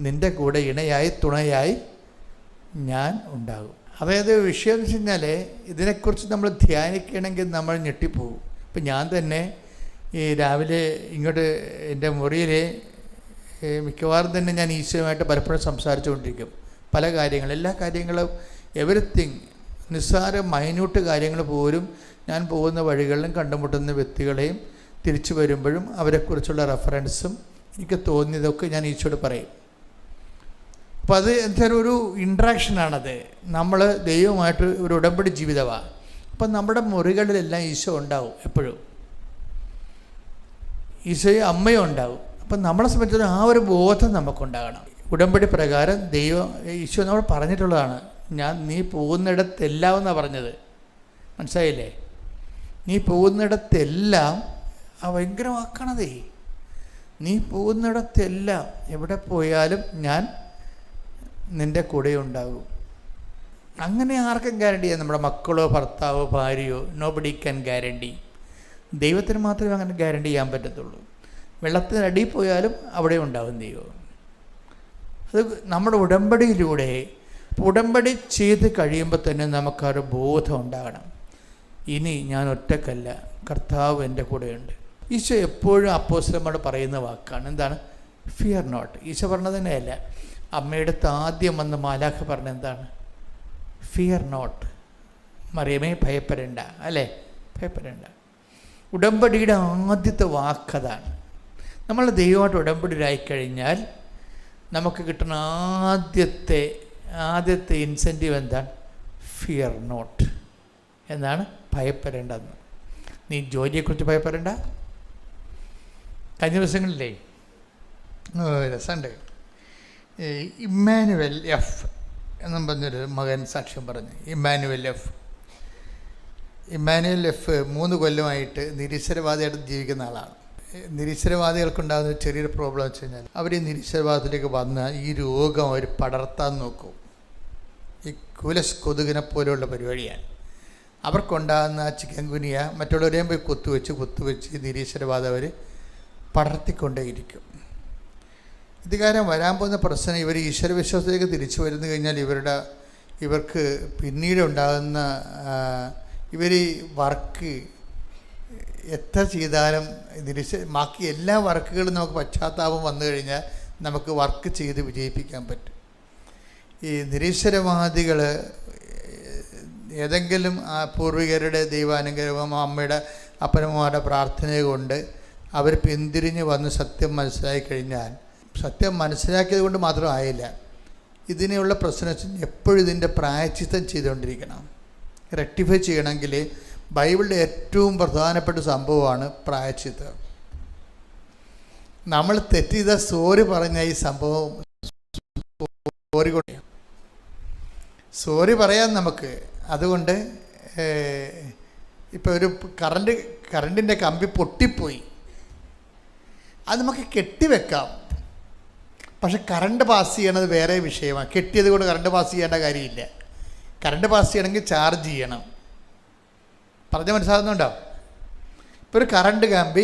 നിൻ്റെ കൂടെ ഇണയായി തുണയായി ഞാൻ ഉണ്ടാകും. അതായത് വിഷയം എന്ന് വെച്ച് കഴിഞ്ഞാൽ ഇതിനെക്കുറിച്ച് നമ്മൾ ധ്യാനിക്കണമെങ്കിൽ നമ്മൾ ഞെട്ടിപ്പോകും. ഇപ്പം ഞാൻ തന്നെ ഈ രാവിലെ ഇങ്ങോട്ട് എൻ്റെ മുറിയിൽ മിക്കവാറും തന്നെ ഞാൻ ഈശോയുമായിട്ട് പലപ്പോഴും സംസാരിച്ചുകൊണ്ടിരിക്കും. പല കാര്യങ്ങളും, എല്ലാ കാര്യങ്ങളും, എവരിത്തിങ്, നിസ്സാര മൈന്യൂട്ട് കാര്യങ്ങൾ പോലും ഞാൻ പോകുന്ന വഴികളിലും കണ്ടുമുട്ടുന്ന വ്യക്തികളെയും തിരിച്ചു വരുമ്പോഴും അവരെക്കുറിച്ചുള്ള റെഫറൻസും എനിക്ക് തോന്നിയതൊക്കെ ഞാൻ ഈശോയോട് പറയും. അപ്പോൾ അത് എന്തായാലും ഒരു ഇൻട്രാക്ഷനാണത്. നമ്മൾ ദൈവമായിട്ട് ഒരു ഉടമ്പടി ജീവിതമാണ്. അപ്പം നമ്മുടെ മുറികളിലെല്ലാം ഈശോ ഉണ്ടാവും, എപ്പോഴും ഈശോയും അമ്മയും ഉണ്ടാവും. അപ്പം നമ്മളെ സംബന്ധിച്ചിടത്തോളം ആ ഒരു ബോധം നമുക്കുണ്ടാകണം. ഉടമ്പടി പ്രകാരം ദൈവം ഈശോ നമ്മൾ പറഞ്ഞിട്ടുള്ളതാണ്, നീ പോകുന്നിടത്തെല്ലാം എന്നാണ് പറഞ്ഞത്. മനസ്സിലായില്ലേ? നീ പോകുന്നിടത്തെല്ലാം ഭയങ്കര വാക്കാണതേ. നീ പോകുന്നിടത്തെല്ലാം എവിടെ പോയാലും ഞാൻ നിൻ്റെ കൂടെ ഉണ്ടാകും. അങ്ങനെ ആർക്കും ഗ്യാരണ്ടി ചെയ്യാം? നമ്മുടെ മക്കളോ ഭർത്താവോ ഭാര്യയോ, നോബഡി ക്യാൻ ഗ്യാരണ്ടി. ദൈവത്തിന് മാത്രമേ അങ്ങനെ ഗ്യാരണ്ടി ചെയ്യാൻ പറ്റത്തുള്ളൂ. വെള്ളത്തിനടിയിൽ പോയാലും അവിടെ ഉണ്ടാകും ദൈവം. അത് നമ്മുടെ ഉടമ്പടിയിലൂടെ, ഉടമ്പടി ചെയ്ത് കഴിയുമ്പോൾ തന്നെ നമുക്കൊരു ബോധം ഉണ്ടാകണം, ഇനി ഞാൻ ഒറ്റക്കല്ല, കർത്താവ് എൻ്റെ കൂടെയുണ്ട്. ഈശോ എപ്പോഴും അപ്പോസ്തലന്മാരോട് പറയുന്ന വാക്കാണ്, എന്താണ്? Fear not. ഈശോ പറഞ്ഞത് തന്നെയല്ല, അമ്മയുടെ ആദ്യം വന്ന് മാലാഖ പറഞ്ഞ എന്താണ്? ഫിയർ നോട്ട്, മറിയമേ ഭയപ്പെടേണ്ട, അല്ലേ? ഭയപ്പെടേണ്ട. ഉടമ്പടിയുടെ ആദ്യത്തെ വാക്കതാണ്. നമ്മൾ ദൈവമായിട്ട് ഉടമ്പടിയിലായിക്കഴിഞ്ഞാൽ നമുക്ക് കിട്ടുന്ന ആദ്യത്തെ ഇൻസെൻറ്റീവ് എന്താണ്? Fear not. എന്താണ്? ഭയപ്പെടേണ്ടെന്ന്. നീ ജോലിയെക്കുറിച്ച് ഭയപ്പെടേണ്ട. കഴിഞ്ഞ ദിവസങ്ങളിലേ രസമുണ്ട്, ഇമ്മാനുവൽ എഫ് എന്നും പറഞ്ഞൊരു മകൻ സാക്ഷ്യം പറഞ്ഞു. ഇമ്മാനുവൽ എഫ് 3 കൊല്ലമായിട്ട് നിരീശ്വരവാദിയായിട്ട് ജീവിക്കുന്ന ആളാണ്. നിരീശ്വരവാദികൾക്കുണ്ടാകുന്ന ചെറിയൊരു പ്രോബ്ലം വെച്ച് കഴിഞ്ഞാൽ അവർ ഈ നിരീശ്വരവാദത്തിലേക്ക് വന്ന് ഈ രോഗം അവർ പടർത്താൻ നോക്കും. ഈ കുലസ് കൊതുകിനെ പോലെയുള്ള പരിപാടിയാണ്. അവർക്കുണ്ടാകുന്ന ചിക്കൻ ഗുനിയ മറ്റുള്ളവരെയും പോയി കുത്തുവെച്ച് ഈ നിരീശ്വരവാദം അവർ പടർത്തിക്കൊണ്ടേയിരിക്കും. ഇത് കാരണം വരാൻ പോകുന്ന പ്രശ്നം, ഇവർ ഈശ്വരവിശ്വാസത്തിലേക്ക് തിരിച്ചു വരുന്നു കഴിഞ്ഞാൽ ഇവർക്ക് പിന്നീട് ഉണ്ടാകുന്ന ഇവർ വർക്ക് എത്ര ചെയ്താലും ബാക്കി എല്ലാ വർക്കുകളും നമുക്ക് പശ്ചാത്താപം വന്നു കഴിഞ്ഞാൽ നമുക്ക് വർക്ക് ചെയ്ത് വിജയിപ്പിക്കാൻ പറ്റും. ഈ നിരീശ്വരവാദികൾ ഏതെങ്കിലും പൂർവികരുടെ ദൈവാനുഗ്രഹം, അമ്മയുടെ അപ്പനമ്മമാരുടെ പ്രാർത്ഥന കൊണ്ട് അവർ പിന്തിരിഞ്ഞ് വന്ന് സത്യം മനസ്സിലാക്കി കഴിഞ്ഞാൽ, സത്യം മനസ്സിലാക്കിയത് കൊണ്ട് മാത്രം ആയില്ല, ഇതിനുള്ള പ്രശ്നം എപ്പോഴും ഇതിൻ്റെ പ്രായശ്ചിത്തം ചെയ്തുകൊണ്ടിരിക്കണം. റെക്ടിഫൈ ചെയ്യണമെങ്കിൽ ബൈബിളിൻ്റെ ഏറ്റവും പ്രധാനപ്പെട്ട സംഭവമാണ് പ്രായശ്ചിത്തം. നമ്മൾ തെറ്റ് ചെയ്ത സോറി പറഞ്ഞ ഈ സംഭവം സോറി പറയാൻ നമുക്ക്. അതുകൊണ്ട് ഇപ്പോൾ ഒരു കറണ്ടിൻ്റെ കമ്പി പൊട്ടിപ്പോയി, അത് നമുക്ക് കെട്ടിവെക്കാം. പക്ഷെ കറണ്ട് പാസ് ചെയ്യണത് വേറെ വിഷയമാണ്. കെട്ടിയത് കൊണ്ട് കറണ്ട് പാസ് ചെയ്യേണ്ട കാര്യമില്ല. കറണ്ട് പാസ് ചെയ്യണമെങ്കിൽ ചാർജ് ചെയ്യണം. പറഞ്ഞ മനസ്സിലാകുന്നുണ്ടോ? ഇപ്പോൾ ഒരു കറണ്ട് കമ്പി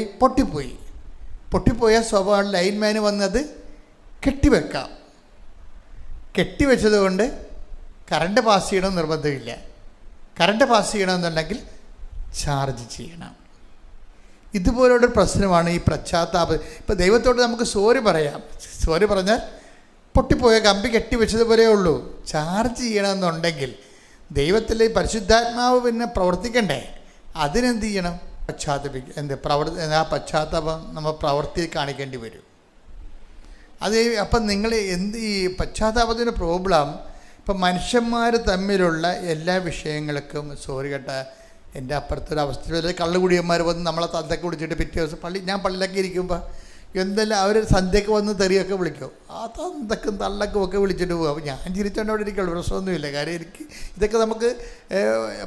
പൊട്ടിപ്പോയാൽ സ്വാഭാവിക ലൈൻമാന് വന്നത് കെട്ടിവെക്കാം. കെട്ടിവെച്ചത് കൊണ്ട് കറണ്ട് പാസ് ചെയ്യണമെന്ന് നിർബന്ധമില്ല. കറണ്ട് പാസ് ചെയ്യണമെന്നുണ്ടെങ്കിൽ ചാർജ് ചെയ്യണം. ഇതുപോലുള്ളൊരു പ്രശ്നമാണ് ഈ പശ്ചാത്താപം. ഇപ്പോൾ ദൈവത്തോട് നമുക്ക് സോറി പറയാം. സോറി പറഞ്ഞാൽ പൊട്ടിപ്പോയ കമ്പി കെട്ടിവെച്ചതുപോലെ ഉള്ളൂ. ചാർജ് ചെയ്യണമെന്നുണ്ടെങ്കിൽ ദൈവത്തിലെ പരിശുദ്ധാത്മാവ് പിന്നെ പ്രവർത്തിക്കണ്ടേ? അതിനെന്ത് ചെയ്യണം? ആ പശ്ചാത്താപം നമ്മൾ പ്രവൃത്തിയിൽ കാണിക്കേണ്ടി വരും. അത് അപ്പം നിങ്ങൾ ഈ പശ്ചാത്താപത്തിൻ്റെ പ്രോബ്ലം ഇപ്പം മനുഷ്യന്മാർ തമ്മിലുള്ള എല്ലാ വിഷയങ്ങൾക്കും സോറി കേട്ടാ, എൻ്റെ അപ്പുറത്തൊരു അവസ്ഥയിൽ കള്ളുകുടിയന്മാർ വന്ന് നമ്മളെ തന്തയ്ക്ക് വിളിച്ചിട്ട് പിറ്റേ ദിവസം ഞാൻ പള്ളിയിലൊക്കെ ഇരിക്കുമ്പോൾ എന്തെല്ലാം അവർ സന്ധ്യയ്ക്ക് വന്ന് തെറിയൊക്കെ വിളിക്കും. ആ തന്തക്കും തള്ളക്കും ഒക്കെ വിളിച്ചിട്ട് പോകും. അപ്പോൾ ഞാൻ ചിരിച്ചോണ്ട് അവിടെ ഇരിക്കുള്ളൂ, പ്രശ്നമൊന്നുമില്ല. കാര്യം എനിക്ക് ഇതൊക്കെ നമുക്ക്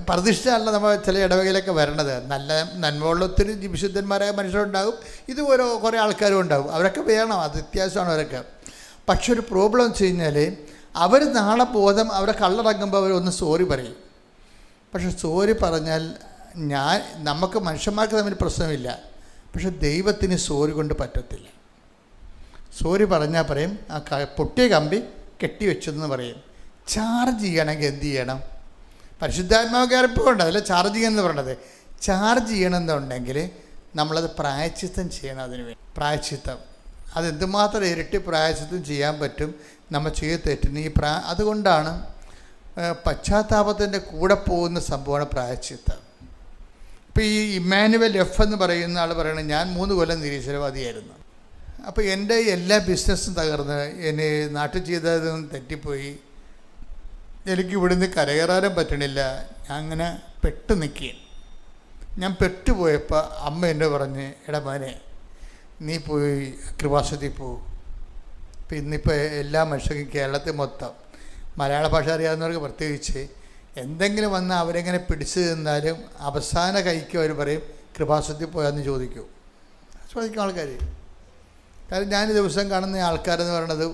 പ്രതിഷ്ഠയല്ല നമ്മൾ ചില ഇടവകയിലൊക്കെ വരണത്. നല്ല നന്മയുള്ള ഒത്തിരി വിശുദ്ധന്മാരായ മനുഷ്യരുണ്ടാകും, ഇതുപോലെ കുറേ ആൾക്കാരും ഉണ്ടാകും. അവരൊക്കെ വേണം, അത് വ്യത്യാസമാണ് അവരൊക്കെ. പക്ഷെ ഒരു പ്രോബ്ലം വെച്ച് കഴിഞ്ഞാൽ അവർ നാളെ ബോധം അവരെ കള്ളടങ്ങുമ്പോൾ അവരൊന്ന് സോറി പറയും. പക്ഷെ സോറി പറഞ്ഞാൽ നമുക്ക് മനുഷ്യന്മാർക്ക് തമ്മിൽ പ്രശ്നമില്ല, പക്ഷെ ദൈവത്തിന് സോറി കൊണ്ട് പറ്റത്തില്ല. സോറി പറഞ്ഞാൽ പറയും ആ പൊട്ടിയ കമ്പി കെട്ടിവെച്ചെന്ന് പറയും. ചാർജ് ചെയ്യണമെങ്കിൽ എന്ത് ചെയ്യണം? പരിശുദ്ധാത്മാവ് കയറിപ്പോണ്ട് അതിൽ ചാർജ് ചെയ്യുമെന്ന് പറയണത്. ചാർജ് ചെയ്യണമെന്നുണ്ടെങ്കിൽ നമ്മളത് പ്രായശ്ചിത്തം ചെയ്യണം. അതിന് വേണ്ടി പ്രായശ്ചിത്തം, അതെന്തുമാത്രം ഇരട്ടി പ്രായശ്ചിത്തം ചെയ്യാൻ പറ്റും നമ്മൾ ചെയ്ത് തെറ്റിന്. അതുകൊണ്ടാണ് പശ്ചാത്താപത്തിൻ്റെ കൂടെ പോകുന്ന സംഭവമാണ് പ്രായശ്ചിത്തം. ഇപ്പോൾ ഈ ഇമ്മാനുവൽ എഫ് എന്ന് പറയുന്ന ആൾ പറയണത്, ഞാൻ 3 കൊല്ലം നിരീശ്വരവാദിയായിരുന്നു. അപ്പോൾ എൻ്റെ എല്ലാ ബിസിനസ്സും തകർന്ന്, എന്നെ നാട്ടിൽ ചെയ്തതും തെറ്റിപ്പോയി, എനിക്ക് ഇവിടുന്ന് കരകയറാനും പറ്റണില്ല, ഞാൻ അങ്ങനെ പെട്ട് നിൽക്കുകയാണ്. ഞാൻ പെട്ടുപോയപ്പോൾ അമ്മ എന്നെ പറഞ്ഞ്, എടാ മോനെ നീ പോയി കൃപാസനത്തിൽ പോകും. ഇപ്പം ഇന്നിപ്പോൾ എല്ലാ മനുഷ്യർക്കും കേരളത്തിൽ മൊത്തം മലയാള ഭാഷ അറിയാവുന്നവർക്ക് പ്രത്യേകിച്ച് എന്തെങ്കിലും വന്നാൽ അവരെങ്ങനെ പിടിച്ചു നിന്നാലും അവസാന കൈക്ക് അവർ പറയും കൃപാസനത്തിൽ പോയാന്ന് ചോദിക്കും ആൾക്കാർ. കാരണം ഞാൻ ദിവസം കാണുന്ന ആൾക്കാരെന്ന് പറയുന്നത്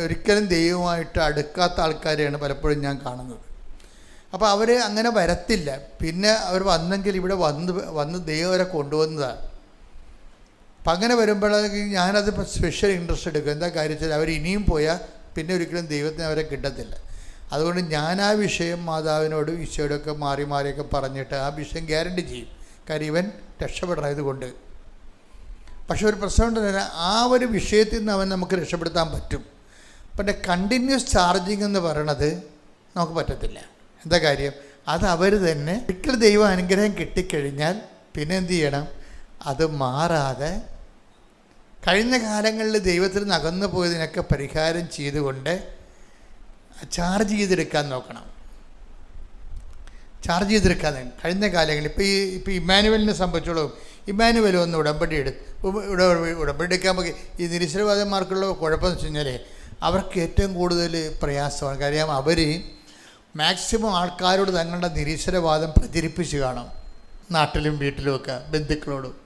ഒരിക്കലും ദൈവമായിട്ട് അടുക്കാത്ത ആൾക്കാരെയാണ് പലപ്പോഴും ഞാൻ കാണുന്നത്. അപ്പോൾ അവർ അങ്ങനെ വരത്തില്ല. പിന്നെ അവർ വന്നെങ്കിൽ ഇവിടെ വന്ന് ദൈവം അവരെ കൊണ്ടുവന്നതാണ്. അപ്പം അങ്ങനെ വരുമ്പോഴേക്ക് ഞാനത് സ്പെഷ്യൽ ഇൻട്രസ്റ്റ് എടുക്കും. എന്താ കാര്യത്തിൽ അവർ ഇനിയും പോയാൽ പിന്നെ ഒരിക്കലും ദൈവത്തിന് അവരെ കിട്ടത്തില്ല. അതുകൊണ്ട് ഞാൻ ആ വിഷയം മാതാവിനോടും ഈശോയോടൊക്കെ മാറിയൊക്കെ പറഞ്ഞിട്ട് ആ വിഷയം ഗ്യാരണ്ടി ചെയ്യും. കാര്യം ഇവൻ രക്ഷപ്പെടണം ഇതുകൊണ്ട്. പക്ഷെ ഒരു പ്രശ്നം ഉണ്ടെങ്കിൽ ആ ഒരു വിഷയത്തിൽ നിന്ന് അവൻ നമുക്ക് രക്ഷപ്പെടുത്താൻ പറ്റും. പിന്നെ കണ്ടിന്യൂസ് ചാർജിങ് എന്ന് പറയണത് നമുക്ക് പറ്റത്തില്ല. എന്താ കാര്യം? അത് അവർ തന്നെ ഒരിക്കലും ദൈവ അനുഗ്രഹം കിട്ടിക്കഴിഞ്ഞാൽ പിന്നെ എന്ത് ചെയ്യണം? അത് മാറാതെ കഴിഞ്ഞ കാലങ്ങളിൽ ദൈവത്തിൽ നിന്ന് അകന്നു പോയതിനൊക്കെ പരിഹാരം ചെയ്തുകൊണ്ട് ചാർജ് ചെയ്തെടുക്കാൻ നോക്കണം. ചാർജ് ചെയ്തെടുക്കാൻ കഴിഞ്ഞ കാലങ്ങളിൽ ഇപ്പോൾ ഇമ്മാനുവലിനെ സംബന്ധിച്ചോളം ഇമ്മാനുവൽ ഒന്ന് ഉടമ്പടി എടുക്കാൻ ഈ നിരീശ്വരവാദന്മാർക്കുള്ള കുഴപ്പമെന്ന് വെച്ച് കഴിഞ്ഞാൽ അവർക്ക് ഏറ്റവും കൂടുതൽ പ്രയാസമാണ്. കാര്യം അവർ മാക്സിമം ആൾക്കാരോട് തങ്ങളുടെ നിരീശ്വരവാദം പ്രചരിപ്പിച്ച് കാണും, നാട്ടിലും വീട്ടിലുമൊക്കെ ബന്ധുക്കളോടും.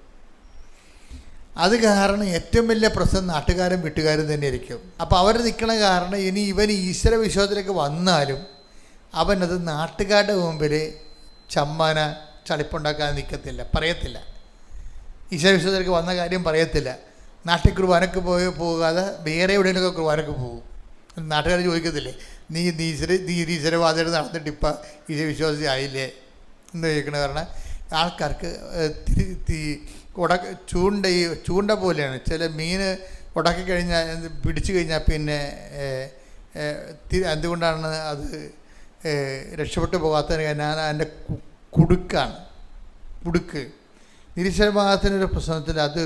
അത് കാരണം ഏറ്റവും വലിയ പ്രശ്നം നാട്ടുകാരും വീട്ടുകാരും തന്നെ ആയിരിക്കും. അപ്പോൾ അവർ നിൽക്കണ കാരണം ഇനി ഇവൻ ഈശ്വര വിശ്വാസത്തിലേക്ക് വന്നാലും അവനത് നാട്ടുകാരുടെ മുമ്പിൽ ചമ്മാന ചളിപ്പുണ്ടാക്കാൻ നിൽക്കത്തില്ല, പറയത്തില്ല. ഈശ്വര വിശ്വാസത്തിലേക്ക് വന്ന കാര്യം പറയത്തില്ല. നാട്ടിൽ കുർബാനക്ക് പോകാതെ വേറെ എവിടെയെങ്കിലുമൊക്കെ കുർബാനക്ക് പോകും. നാട്ടുകാർ ചോദിക്കത്തില്ലേ, നീ ഈശ്വരവാദികൾ നടന്നിട്ട് ഇപ്പം ഈശ്വര വിശ്വാസി ആയില്ലേ എന്ന് ചോദിക്കണ കാരണം ആൾക്കാർക്ക് ചൂണ്ട പോലെയാണ്. ചില മീൻ ഉടക്കി കഴിഞ്ഞാൽ പിടിച്ചു കഴിഞ്ഞാൽ പിന്നെ എന്തുകൊണ്ടാണ് അത് രക്ഷപ്പെട്ടു പോകാത്തതിന് ഞാൻ അതിൻ്റെ കുടുക്ക് നിരീശ്വരവാദത്തിനൊരു പ്രശ്നത്തിൽ അത്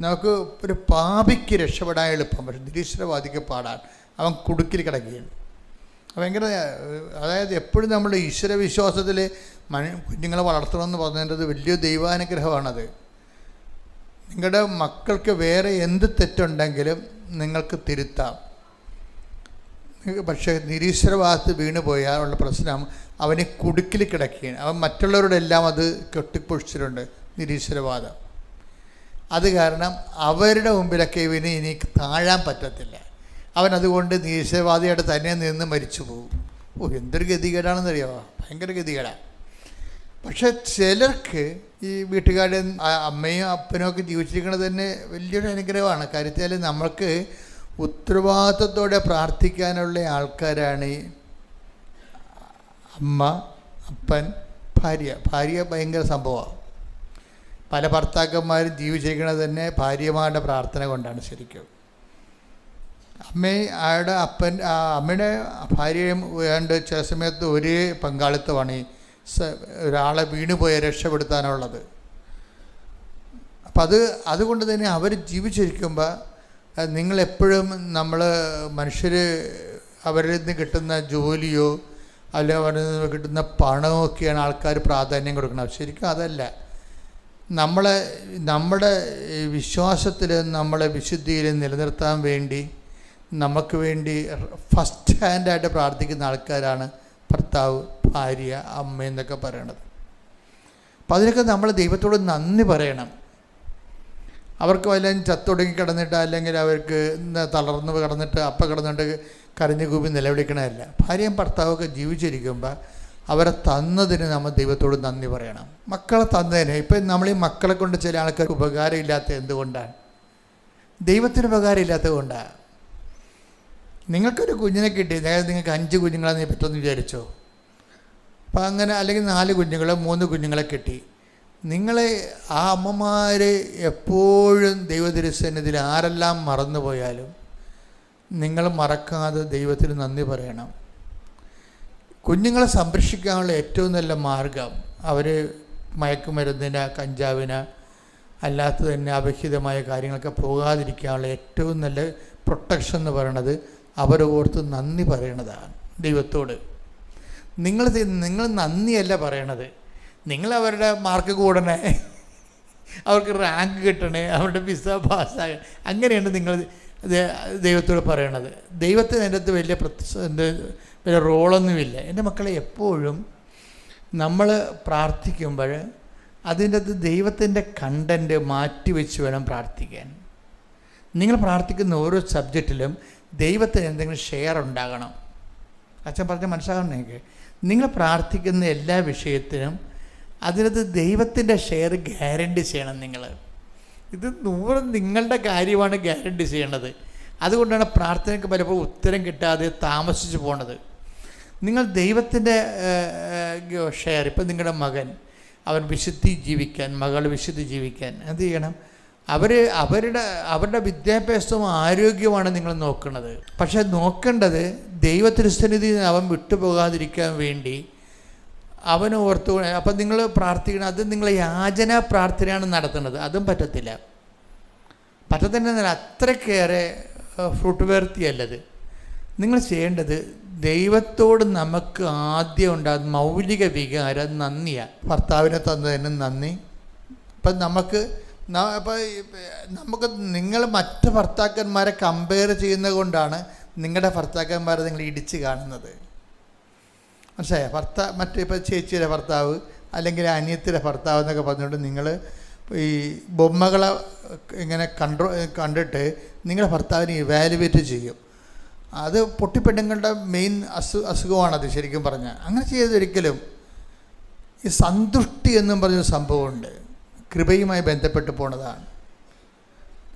നമുക്ക് ഒരു പാപിക്ക് രക്ഷപ്പെടാൻ എളുപ്പം, പക്ഷെ നിരീശ്വരവാദിക്ക് പാടാൻ അവൻ കുടുക്കിൽ കിടക്കുകയാണ്. ഭയങ്കര അതായത് എപ്പോഴും നമ്മൾ ഈശ്വര വിശ്വാസത്തിൽ കുഞ്ഞുങ്ങളെ വളർത്തണമെന്ന് പറഞ്ഞത് വലിയ ദൈവാനുഗ്രഹമാണത്. നിങ്ങളുടെ മക്കൾക്ക് വേറെ എന്ത് തെറ്റുണ്ടെങ്കിലും നിങ്ങൾക്ക് തിരുത്താം. പക്ഷേ നിരീശ്വരവാദത്തിൽ വീണ് പോയാൽ ഉള്ള പ്രശ്നം അവന് കുടുക്കിൽ കിടക്കുകയാണ്. അവൻ മറ്റുള്ളവരോടെല്ലാം അത് കെട്ടിപ്പൊഴിച്ചിട്ടുണ്ട് നിരീശ്വരവാദം. അത് കാരണം അവരുടെ മുമ്പിലൊക്കെ ഇവന് ഇനി താഴാൻ പറ്റത്തില്ല. അവൻ അതുകൊണ്ട് നിരീശ്വരവാദിയായിട്ട് തന്നെ നിന്ന് മരിച്ചു പോകും. എന്തൊരു ഗതികേടാണെന്നറിയാമോ? ഭയങ്കര ഗതികേടാണ്. പക്ഷെ ചിലർക്ക് ഈ വീട്ടുകാരുടെ അമ്മയും അപ്പനും ഒക്കെ ജീവിച്ചിരിക്കുന്നത് തന്നെ വലിയൊരു അനുഗ്രഹമാണ്. കാര്യത്തിൽ നമ്മൾക്ക് ഉത്തരവാദിത്വത്തോടെ പ്രാർത്ഥിക്കാനുള്ള ആൾക്കാരാണ് ഈ അമ്മ, അപ്പൻ, ഭാര്യ ഭയങ്കര സംഭവമാണ്. പല ഭർത്താക്കന്മാരും ജീവിച്ചിരിക്കുന്നത് തന്നെ ഭാര്യമാരുടെ പ്രാർത്ഥന കൊണ്ടാണ് ശരിക്കും. അമ്മയുടെ ഭാര്യയും വേണ്ട ചില സമയത്ത് ഒരേ പങ്കാളിത്തമാണ് ഈ ഒരാളെ വീണുപോയി രക്ഷപ്പെടുത്താനുള്ളത്. അപ്പം അതുകൊണ്ട് തന്നെ അവർ ജീവിച്ചിരിക്കുമ്പോൾ നിങ്ങളെപ്പോഴും നമ്മൾ മനുഷ്യർ അവരിൽ നിന്ന് കിട്ടുന്ന ജോലിയോ അല്ലെങ്കിൽ അവരിൽ നിന്ന് കിട്ടുന്ന പണമോ ഒക്കെയാണ് ആൾക്കാർ പ്രാധാന്യം കൊടുക്കുന്നത്. ശരിക്കും അതല്ല. നമ്മുടെ വിശ്വാസത്തിൽ നമ്മളെ വിശുദ്ധിയിൽ നിലനിർത്താൻ വേണ്ടി നമുക്ക് വേണ്ടി ഫസ്റ്റ് ഹാൻഡായിട്ട് പ്രാർത്ഥിക്കുന്ന ആൾക്കാരാണ് ഭർത്താവ്, ഭാര്യ, അമ്മ എന്നൊക്കെ പറയണത്. അപ്പം അതിനൊക്കെ നമ്മൾ ദൈവത്തോട് നന്ദി പറയണം. അവർക്ക് വല്ലതും ചത്തൊടുങ്ങി കിടന്നിട്ട് അല്ലെങ്കിൽ അവർക്ക് തളർന്ന് കിടന്നിട്ട് കിടന്നിട്ട് കരഞ്ഞു കൂപ്പി നിലവിളിക്കണമല്ല. ഭാര്യയും ഭർത്താവൊക്കെ ജീവിച്ചിരിക്കുമ്പോൾ അവരെ തന്നതിന് നമ്മൾ ദൈവത്തോട് നന്ദി പറയണം. മക്കളെ തന്നതിന് ഇപ്പം നമ്മൾ ഈ മക്കളെ കൊണ്ട് ചില ആൾക്കാർക്ക് ഉപകാരമില്ലാത്ത എന്തുകൊണ്ടാണ്? ദൈവത്തിന് ഉപകാരമില്ലാത്തത് കൊണ്ടാണ്. നിങ്ങൾക്കൊരു കുഞ്ഞിനെ കിട്ടി, അതായത് നിങ്ങൾക്ക് 5 കുഞ്ഞുങ്ങളെ പറ്റുമെന്ന് വിചാരിച്ചോ? അപ്പം അങ്ങനെ അല്ലെങ്കിൽ 4 കുഞ്ഞുങ്ങളോ 3 കുഞ്ഞുങ്ങളെ കിട്ടി. നിങ്ങളെ ആ അമ്മമാർ എപ്പോഴും ദൈവതിരുസന്നിധിയിൽ ആരെല്ലാം മറന്നുപോയാലും നിങ്ങൾ മറക്കാതെ ദൈവത്തിന് നന്ദി പറയണം. കുഞ്ഞുങ്ങളെ സംരക്ഷിക്കാനുള്ള ഏറ്റവും നല്ല മാർഗം അവർ മയക്കുമരുന്നിന്, കഞ്ചാവിന്, അല്ലാത്ത തന്നെ അവിഹിതമായ കാര്യങ്ങളൊക്കെ പോകാതിരിക്കാനുള്ള ഏറ്റവും നല്ല പ്രൊട്ടക്ഷൻ എന്ന് പറയണത് അവരെ ഓർത്ത് നന്ദി പറയണതാണ് ദൈവത്തോട്. നിങ്ങൾ നന്ദിയല്ല പറയണത്. നിങ്ങൾ അവരുടെ മാർക്ക് കൂടണേ, അവർക്ക് റാങ്ക് കിട്ടണേ, അവരുടെ വിസ പാസ്സാകണം, അങ്ങനെയാണ് നിങ്ങൾ ദൈവത്തോട് പറയണത്. ദൈവത്തിന് അതിൻ്റെ അകത്ത് വലിയ റോളൊന്നുമില്ല. എൻ്റെ മക്കളെ എപ്പോഴും നമ്മൾ പ്രാർത്ഥിക്കുമ്പോൾ അതിൻ്റെ അകത്ത് ദൈവത്തിൻ്റെ കണ്ടൻറ്റ് മാറ്റി വെച്ച് വേണം പ്രാർത്ഥിക്കാൻ. നിങ്ങൾ പ്രാർത്ഥിക്കുന്ന ഓരോ സബ്ജക്റ്റിലും ദൈവത്തിന് എന്തെങ്കിലും ഷെയർ ഉണ്ടാകണം. അച്ഛൻ പറഞ്ഞാൽ മനസ്സിലാകണം. നിങ്ങൾ പ്രാർത്ഥിക്കുന്ന എല്ലാ വിഷയത്തിനും അതിനകത്ത് ദൈവത്തിൻ്റെ ഷെയർ ഗ്യാരണ്ടി ചെയ്യണം. ഇത് 100 നിങ്ങളുടെ കാര്യമാണ് ഗ്യാരണ്ടി ചെയ്യണത്. അതുകൊണ്ടാണ് പ്രാർത്ഥനയ്ക്ക് പലപ്പോഴും ഉത്തരം കിട്ടാതെ താമസിച്ച് പോണത്. നിങ്ങൾ ദൈവത്തിൻ്റെ ഷെയർ, ഇപ്പം നിങ്ങളുടെ മകൻ അവൻ വിശുദ്ധി ജീവിക്കാൻ, മകൾ വിശുദ്ധി ജീവിക്കാൻ എന്ത് ചെയ്യണം? അവരുടെ വിദ്യാഭ്യാസവും ആരോഗ്യവുമാണ് നിങ്ങൾ നോക്കുന്നത്. പക്ഷെ നോക്കേണ്ടത് ദൈവത്തിരുസന്നിധി അവൻ വിട്ടുപോകാതിരിക്കാൻ വേണ്ടി അവന് ഓർത്തു. അപ്പം നിങ്ങൾ പ്രാർത്ഥിക്കണം. അത് നിങ്ങൾ യാചന പ്രാർത്ഥനയാണ് നടത്തുന്നത്. അതും പറ്റത്തില്ല. അത്രയ്ക്കേറെ ഫ്രൂട്ട് വേർത്തിയല്ലത്. നിങ്ങൾ ചെയ്യേണ്ടത് ദൈവത്തോട് നമുക്ക് ആദ്യം ഉണ്ടാകുന്ന മൗലിക വികാരം നന്ദിയാണ്. ഭർത്താവിനെ തന്നതിന് നന്ദി. ഇപ്പം നമുക്ക് നിങ്ങൾ മറ്റ് ഭർത്താക്കന്മാരെ കമ്പയർ ചെയ്യുന്നത് കൊണ്ടാണ് നിങ്ങളുടെ ഭർത്താക്കന്മാരെ നിങ്ങൾ ഇടിച്ച് കാണുന്നത്. മനസ്സിലായോ? ഇപ്പോൾ ചേച്ചിയുടെ ഭർത്താവ് അല്ലെങ്കിൽ അനിയത്തിയുടെ ഭർത്താവ് എന്നൊക്കെ പറഞ്ഞുകൊണ്ട് നിങ്ങൾ ഈ ബൊമ്മകളെ ഇങ്ങനെ കണ്ടിട്ട് നിങ്ങളുടെ ഭർത്താവിനെ ഇവാലുവേറ്റ് ചെയ്യും. അത് പൊട്ടിപ്പെണ്ണുങ്ങളുടെ മെയിൻ അസുഖമാണത് ശരിക്കും പറഞ്ഞാൽ. അങ്ങനെ ചെയ്തൊരിക്കലും ഈ സന്തുഷ്ടി എന്നും പറഞ്ഞൊരു സംഭവമുണ്ട്. കൃപയുമായി ബന്ധപ്പെട്ട് പോണതാണ്.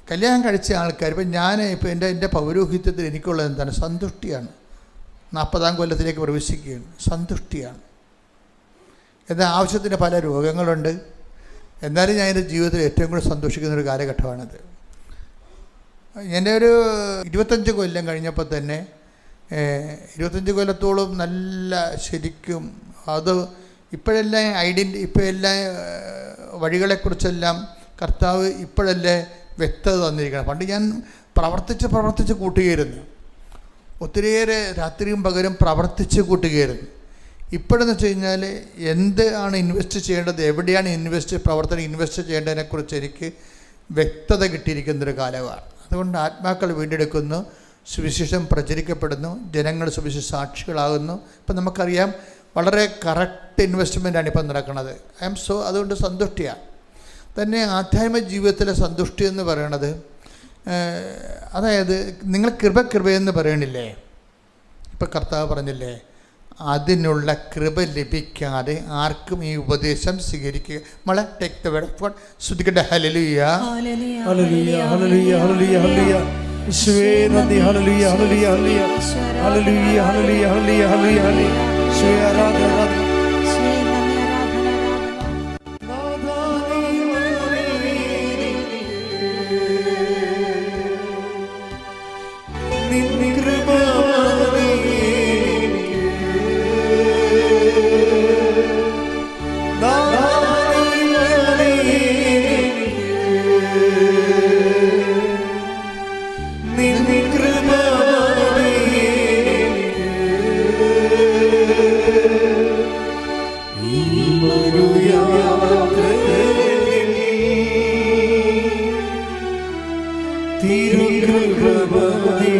കല്യാണം കഴിച്ച ആൾക്കാർ ഇപ്പോൾ എൻ്റെ പൗരോഹിത്യത്തിൽ എനിക്കുള്ളത് എന്താണ്? സന്തുഷ്ടിയാണ്. 40-ാം കൊല്ലത്തിലേക്ക് പ്രവേശിക്കുകയാണ്. സന്തുഷ്ടിയാണ്. എന്നാൽ ആവശ്യത്തിന് പല രോഗങ്ങളുണ്ട്. എന്നാലും ഞാൻ എൻ്റെ ജീവിതത്തിൽ ഏറ്റവും കൂടുതൽ സന്തോഷിക്കുന്നൊരു കാലഘട്ടമാണിത്. എൻ്റെ ഒരു 25 കൊല്ലം കഴിഞ്ഞപ്പോൾ തന്നെ 25 കൊല്ലത്തോളം നല്ല ശരിക്കും അത് ഇപ്പോഴെല്ലാം ഇപ്പോഴെല്ലാം വഴികളെക്കുറിച്ചെല്ലാം കർത്താവ് ഇപ്പോഴല്ലേ വ്യക്തത തന്നിരിക്കണം. പണ്ട് ഞാൻ പ്രവർത്തിച്ച് കൂട്ടുകയായിരുന്നു. ഒത്തിരിയേറെ രാത്രിയും പകരം പ്രവർത്തിച്ച് കൂട്ടുകയായിരുന്നു. ഇപ്പോഴെന്ന് വെച്ച് കഴിഞ്ഞാൽ എന്താണ് ഇൻവെസ്റ്റ് ചെയ്യേണ്ടത്, എവിടെയാണ് പ്രവർത്തനം ഇൻവെസ്റ്റ് ചെയ്യേണ്ടതിനെക്കുറിച്ച് എനിക്ക് വ്യക്തത കിട്ടിയിരിക്കുന്നൊരു കാലമാണ്. അതുകൊണ്ട് ആത്മാക്കൾ വീണ്ടെടുക്കുന്നു, സുവിശേഷം പ്രചരിക്കപ്പെടുന്നു, ജനങ്ങൾ സുവിശേഷ സാക്ഷികളാകുന്നു. ഇപ്പം നമുക്കറിയാം വളരെ കറക്റ്റ് ഇൻവെസ്റ്റ്മെൻറ്റാണ് ഇപ്പം നടക്കുന്നത്. അതുകൊണ്ട് സന്തുഷ്ടിയാണ്. തന്നെ ആധ്യാത്മിക ജീവിതത്തിലെ സന്തുഷ്ടി എന്ന് പറയണത്, അതായത് നിങ്ങൾ കൃപയെന്ന് പറയണില്ലേ? ഇപ്പം കർത്താവ് പറഞ്ഞില്ലേ, അതിനുള്ള കൃപ ലഭിക്കാതെ ആർക്കും ഈ ഉപദേശം സ്വീകരിക്കുക. നമ്മളെ take the word of God. ശ്രുതിക്കട്ടെ. ഹല്ലേലൂയ, ഹല്ലേലൂയ, ഹല്ലേലൂയ, ഹല്ലേലൂയ, ഹല്ലേലൂയ. യേശുവേ നന്ദി. ഹല്ലേലൂയ, ഹല്ലേലൂയ, ഹല്ലേലൂയ, ഹല്ലേലൂയ, ഹല്ലേലൂയ, ഹല്ലേലൂയ, ഹല്ലേലൂയ. യേശുവേ ആരാധന, ആരാധന. തിരുകൃപമതി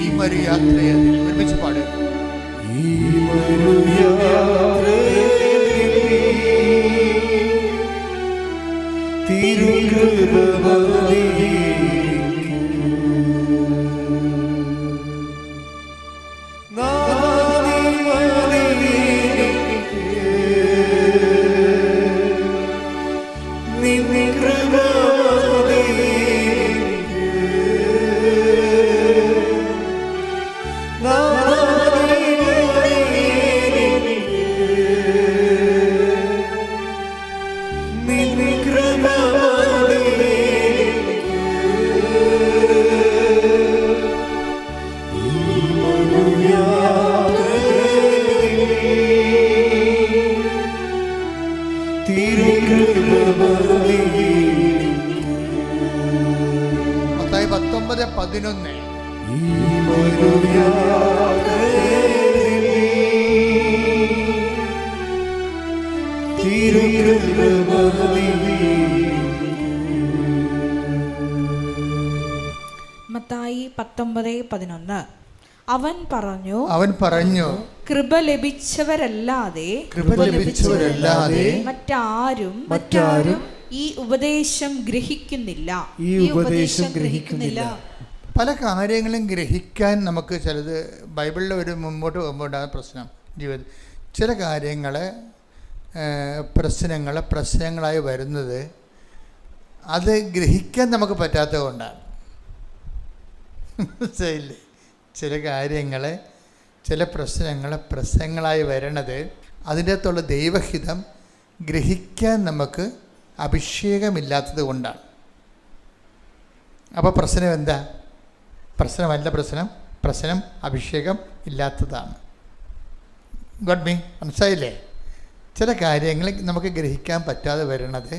ഈ മരുയാത്രയിൽ ഒരുമിച്ച് പാടുക. ഈ മരുയാത്രയിൽ തിരുകൃപമതി മത്തായി 19:11. മത്തായി 19:11. അവൻ പറഞ്ഞു കൃപ ലഭിച്ചവരല്ലാതെ മറ്റാരും ഈ ഉപദേശം ഗ്രഹിക്കുന്നില്ല. പല കാര്യങ്ങളും ഗ്രഹിക്കാൻ നമുക്ക് ചിലത് ബൈബിളിൽ ഒരു മുമ്പോട്ട് പോകുമ്പോൾ ഉണ്ടാകുന്ന പ്രശ്നം ജീവിതം ചില കാര്യങ്ങൾ പ്രശ്നങ്ങളായി വരുന്നത് അത് ഗ്രഹിക്കാൻ നമുക്ക് പറ്റാത്തത് കൊണ്ടാണ്. മനസ്സിലായില്ലേ? ചില കാര്യങ്ങൾ ചില പ്രശ്നങ്ങളായി വരണത് അതിൻ്റെ അകത്തുള്ള ദൈവഹിതം ഗ്രഹിക്കാൻ നമുക്ക് അഭിഷേകമില്ലാത്തത് കൊണ്ടാണ്. അപ്പോൾ പ്രശ്നം എന്താ? പ്രശ്നമല്ല പ്രശ്നം അഭിഷേകം ഇല്ലാത്തതാണ്. Got me? മനസ്സിലായില്ലേ? ചില കാര്യങ്ങൾ നമുക്ക് ഗ്രഹിക്കാൻ പറ്റാതെ വരണത്.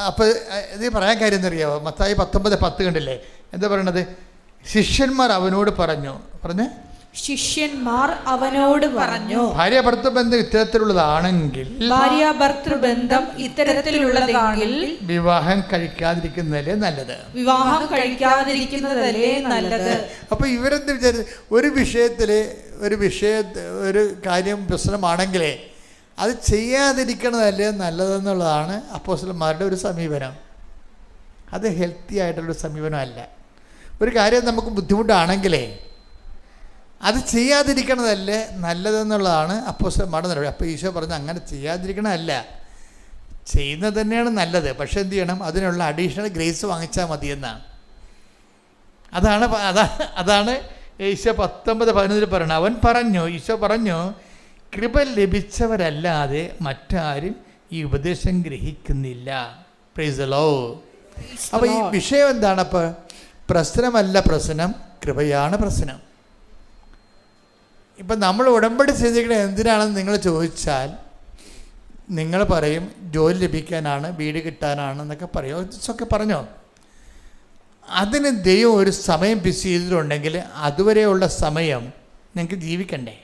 അപ്പോൾ ഇത് പറയാൻ കാര്യം എന്നറിയാമോ? മത്തായി 19:10 കണ്ടില്ലേ? എന്താ പറയണത്? ശിഷ്യന്മാർ അവനോട് പറഞ്ഞു ഭാര്യാഭർത്തൃബന്ധം ഇത്തരത്തിലുള്ളതാണെങ്കിൽ വിവാഹം കഴിക്കാതിരിക്കുന്നതല്ലേ നല്ലത്. അപ്പൊ ഇവരെന്ത് വിചാരിച്ചു? ഒരു കാര്യം പ്രശ്നമാണെങ്കിലേ അത് ചെയ്യാതിരിക്കണതല്ലേ നല്ലതെന്നുള്ളതാണ് അപ്പോസ്തലന്മാരുടെ ഒരു സമീപനം. അത് ഹെൽത്തി ആയിട്ടുള്ളൊരു സമീപനമല്ല. ഒരു കാര്യം നമുക്ക് ബുദ്ധിമുട്ടാണെങ്കിലേ അത് ചെയ്യാതിരിക്കണതല്ലേ നല്ലതെന്നുള്ളതാണ് അപ്പോസ്തലന്മാരുടെ നടപടി. അപ്പോൾ ഈശോ പറഞ്ഞു അങ്ങനെ ചെയ്യാതിരിക്കണമല്ല, ചെയ്യുന്നത് തന്നെയാണ് നല്ലത്. പക്ഷെ എന്ത് ചെയ്യണം? അതിനുള്ള അഡീഷണൽ ഗ്രേസ് വാങ്ങിച്ചാൽ മതിയെന്നാണ്. അതാണ് ഈശോ 19:11 പറയണം. ഈശോ പറഞ്ഞു കൃപ ലഭിച്ചവരല്ലാതെ മറ്റാരും ഈ ഉപദേശം ഗ്രഹിക്കുന്നില്ല. Praise the Lord. അപ്പോൾ ഈ വിഷയം എന്താണ്? അപ്പോൾ പ്രശ്നമല്ല പ്രശ്നം, കൃപയാണ് പ്രശ്നം. ഇപ്പം നമ്മൾ ഉടമ്പടി ചെയ്തിരിക്കുന്നത് എന്തിനാണെന്ന് നിങ്ങൾ ചോദിച്ചാൽ നിങ്ങൾ പറയും ജോലി ലഭിക്കാനാണ്, വീട് കിട്ടാനാണ് എന്നൊക്കെ പറയും. ഇതൊക്കെ പറഞ്ഞോ? അതിന് ദൈവം ഒരു സമയം ഫിക്സ് ചെയ്തിട്ടുണ്ടെങ്കിൽ അതുവരെയുള്ള സമയം നിങ്ങൾക്ക് ജീവിക്കണ്ടേ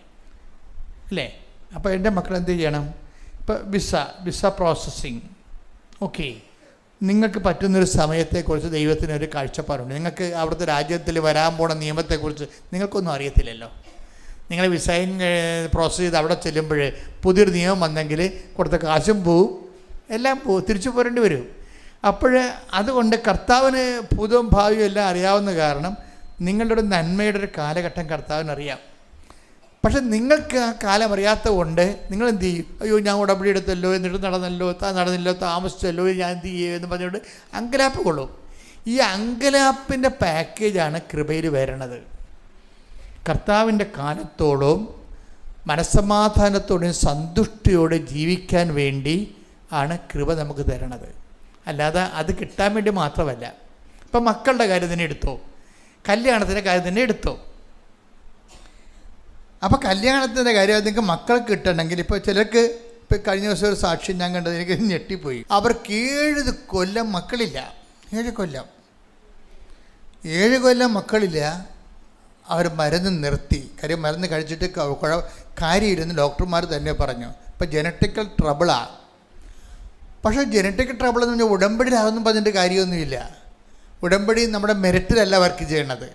അല്ലേ? അപ്പോൾ എൻ്റെ മക്കൾ എന്ത് ചെയ്യണം? ഇപ്പോൾ വിസ പ്രോസസ്സിങ്, ഓക്കെ, നിങ്ങൾക്ക് പറ്റുന്നൊരു സമയത്തെക്കുറിച്ച് ദൈവത്തിനൊരു കാഴ്ചപ്പാടുണ്ട്. നിങ്ങൾക്ക് അവിടുത്തെ രാജ്യത്തിൽ വരാൻ പോണ നിയമത്തെക്കുറിച്ച് നിങ്ങൾക്കൊന്നും അറിയത്തില്ലല്ലോ. നിങ്ങൾ വിസയും പ്രോസസ്സ് ചെയ്ത് അവിടെ ചെല്ലുമ്പോൾ പുതിയൊരു നിയമം വന്നെങ്കിൽ കൊടുത്ത കാശും പോവും, എല്ലാം പോവും, തിരിച്ചു പോരേണ്ടി വരും. അപ്പോൾ അതുകൊണ്ട് കർത്താവിന് ഭൂതവും ഭാവിയും എല്ലാം അറിയാവുന്ന കാരണം നിങ്ങളുടെ ഒരു നന്മയുടെ ഒരു കാലഘട്ടം കർത്താവിനറിയാം. പക്ഷെ നിങ്ങൾക്ക് ആ കാലം അറിയാത്തത് കൊണ്ട് നിങ്ങൾ എന്ത് ചെയ്യും? അയ്യോ ഞാൻ ഉടമ്പടി എടുത്തല്ലോ, എന്നിട്ട് നടന്നില്ലോ, താമസിച്ചല്ലോ, ഞാൻ എന്ത് ചെയ്യും എന്ന് പറഞ്ഞുകൊണ്ട് അങ്കലാപ്പ് കൊള്ളും. ഈ അങ്കലാപ്പിൻ്റെ പാക്കേജാണ് കൃപയിൽ വരണത്. കർത്താവിൻ്റെ കാലത്തോടും മനസ്സമാധാനത്തോടും സന്തുഷ്ടിയോടെ ജീവിക്കാൻ വേണ്ടി ആണ് കൃപ നമുക്ക് തരണത്. അല്ലാതെ അത് കിട്ടാൻ വേണ്ടി മാത്രമല്ല. ഇപ്പം മക്കളുടെ കാര്യം തന്നെ എടുത്തോ, കല്യാണത്തിൻ്റെ കാര്യം തന്നെ എടുത്തോ. അപ്പോൾ കല്യാണത്തിൻ്റെ കാര്യം നിങ്ങൾക്ക് മക്കളെ കിട്ടണമെങ്കിൽ ഇപ്പോൾ ചിലർക്ക് ഇപ്പോൾ കഴിഞ്ഞ ദിവസം ഒരു സാക്ഷ്യം ഞാൻ കണ്ടത് എനിക്ക് ഞെട്ടിപ്പോയി. അവർക്ക് 7 കൊല്ലം മക്കളില്ല. 7 കൊല്ലം മക്കളില്ല. അവർ മരുന്ന് നിർത്തി. കാര്യം മരുന്ന് കഴിച്ചിട്ട് കാര്യമില്ലെന്ന് ഡോക്ടർമാർ തന്നെ പറഞ്ഞു. ഇപ്പം ജനറ്റിക്കൽ ട്രബിളാണ്. പക്ഷേ ജനറ്റിക്കൽ ട്രബിൾ എന്ന് പറഞ്ഞാൽ ഉടമ്പടിയിലാകുന്നു പറഞ്ഞിട്ട് കാര്യമൊന്നുമില്ല. ഉടമ്പടി നമ്മുടെ മെറിറ്റിലല്ല വർക്ക് ചെയ്യണത്,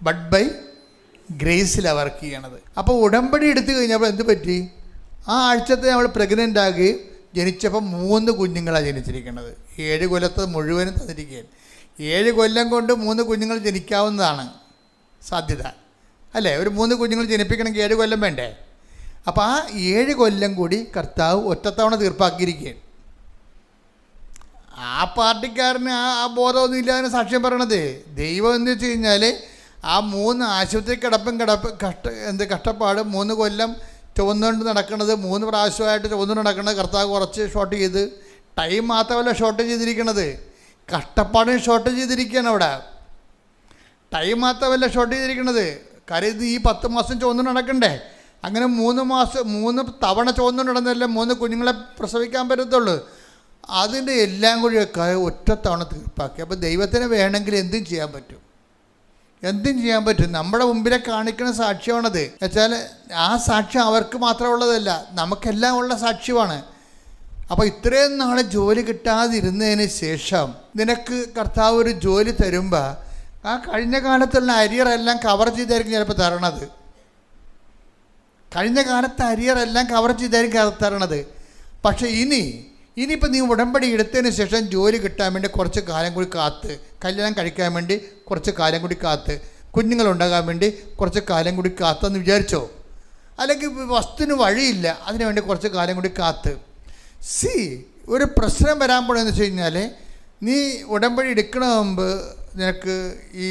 ബട്ട് ബൈ ഗ്രേസിലാണ് വർക്ക് ചെയ്യണത്. അപ്പോൾ ഉടമ്പടി എടുത്തു കഴിഞ്ഞപ്പോൾ എന്ത് പറ്റി? ആ ആഴ്ചത്തെ നമ്മൾ പ്രഗ്നൻ്റ് ആകുകയും ജനിച്ചപ്പോൾ 3 കുഞ്ഞുങ്ങളാണ് ജനിച്ചിരിക്കുന്നത്. 7 കൊല്ലത്ത് മുഴുവനും തന്നിരിക്കുകയാണ്. 7 കൊല്ലം കൊണ്ട് 3 കുഞ്ഞുങ്ങൾ ജനിക്കാവുന്നതാണ് സാധ്യത, അല്ലേ? ഒരു 3 കുഞ്ഞുങ്ങൾ ജനിപ്പിക്കണമെങ്കിൽ 7 കൊല്ലം വേണ്ടേ? അപ്പോൾ ആ 7 കൊല്ലം കൂടി കർത്താവ് ഒറ്റത്തവണ തീർപ്പാക്കിയിരിക്കുകയാണ്. ആ പാർട്ടിക്കാരന് ആ ബോധമൊന്നും ഇല്ലാതെ സാക്ഷ്യം പറയണത്. ദൈവം എന്ന് വെച്ച് കഴിഞ്ഞാൽ ആ 3 ആശുപത്രി കഷ്ടപ്പാട് 3 കൊല്ലം ചുവന്നുകൊണ്ട് നടക്കുന്നത്, 3 പ്രാവശ്യമായിട്ട് ചുവന്നുകൊണ്ട് നടക്കുന്നത് കർത്താവ് കുറച്ച് ഷോർട്ട് ചെയ്ത്, ടൈം മാത്രമല്ല ഷോർട്ട് ചെയ്തിരിക്കണത്, കഷ്ടപ്പാടും ഷോർട്ട് ചെയ്തിരിക്കുകയാണ് അവിടെ. ടൈം മാത്രമല്ല ഷോർട്ട് ചെയ്തിരിക്കണത്, കാര്യം ഇത് ഈ 10 മാസം ചുവന്നുകൊണ്ട് നടക്കണ്ടേ. അങ്ങനെ 3 തവണ ചുവന്നുകൊണ്ട് നടന്നല്ലേ 3 കുഞ്ഞുങ്ങളെ പ്രസവിക്കാൻ പറ്റത്തുള്ളൂ. അതിൻ്റെ എല്ലാം കൂടി ഒറ്റ തവണ തീർപ്പാക്കി. അപ്പോൾ ദൈവത്തിന് വേണമെങ്കിൽ എന്തും ചെയ്യാൻ പറ്റും, എന്തും ചെയ്യാൻ പറ്റും. നമ്മുടെ മുമ്പിലെ കാണിക്കുന്ന സാക്ഷ്യമാണത്. വെച്ചാൽ ആ സാക്ഷ്യം അവർക്ക് മാത്രമുള്ളതല്ല, നമുക്കെല്ലാം ഉള്ള സാക്ഷ്യമാണ്. അപ്പോൾ ഇത്രയും നാൾ ജോലി കിട്ടാതിരുന്നതിന് ശേഷം നിനക്ക് കർത്താവ് ഒരു ജോലി തരുമ്പോൾ ആ കഴിഞ്ഞ കാലത്തുള്ള അരിയറെല്ലാം കവർ ചെയ്തായിരിക്കും ചിലപ്പോൾ തരണത്. കഴിഞ്ഞ കാലത്തെ അരിയറെല്ലാം കവർ ചെയ്തായിരിക്കും തരണത്. പക്ഷേ ഇനിയിപ്പോൾ നീ ഉടമ്പടി എടുത്തതിന് ശേഷം ജോലി കിട്ടാൻ വേണ്ടി കുറച്ച് കാലം കൂടി കാത്ത്, കല്യാണം കഴിക്കാൻ വേണ്ടി കുറച്ച് കാലം കൂടി കാത്ത്, കുഞ്ഞുങ്ങളുണ്ടാകാൻ വേണ്ടി കുറച്ച് കാലം കൂടി കാത്തെന്ന് വിചാരിച്ചോ? അല്ലെങ്കിൽ വസ്തുവിന് വഴിയില്ല, അതിനു വേണ്ടി കുറച്ച് കാലം കൂടി കാത്ത്. ഒരു പ്രശ്നം വരാൻ പോണെന്ന് വെച്ച് കഴിഞ്ഞാൽ, നീ ഉടമ്പടി എടുക്കണ മുമ്പ് നിനക്ക് ഈ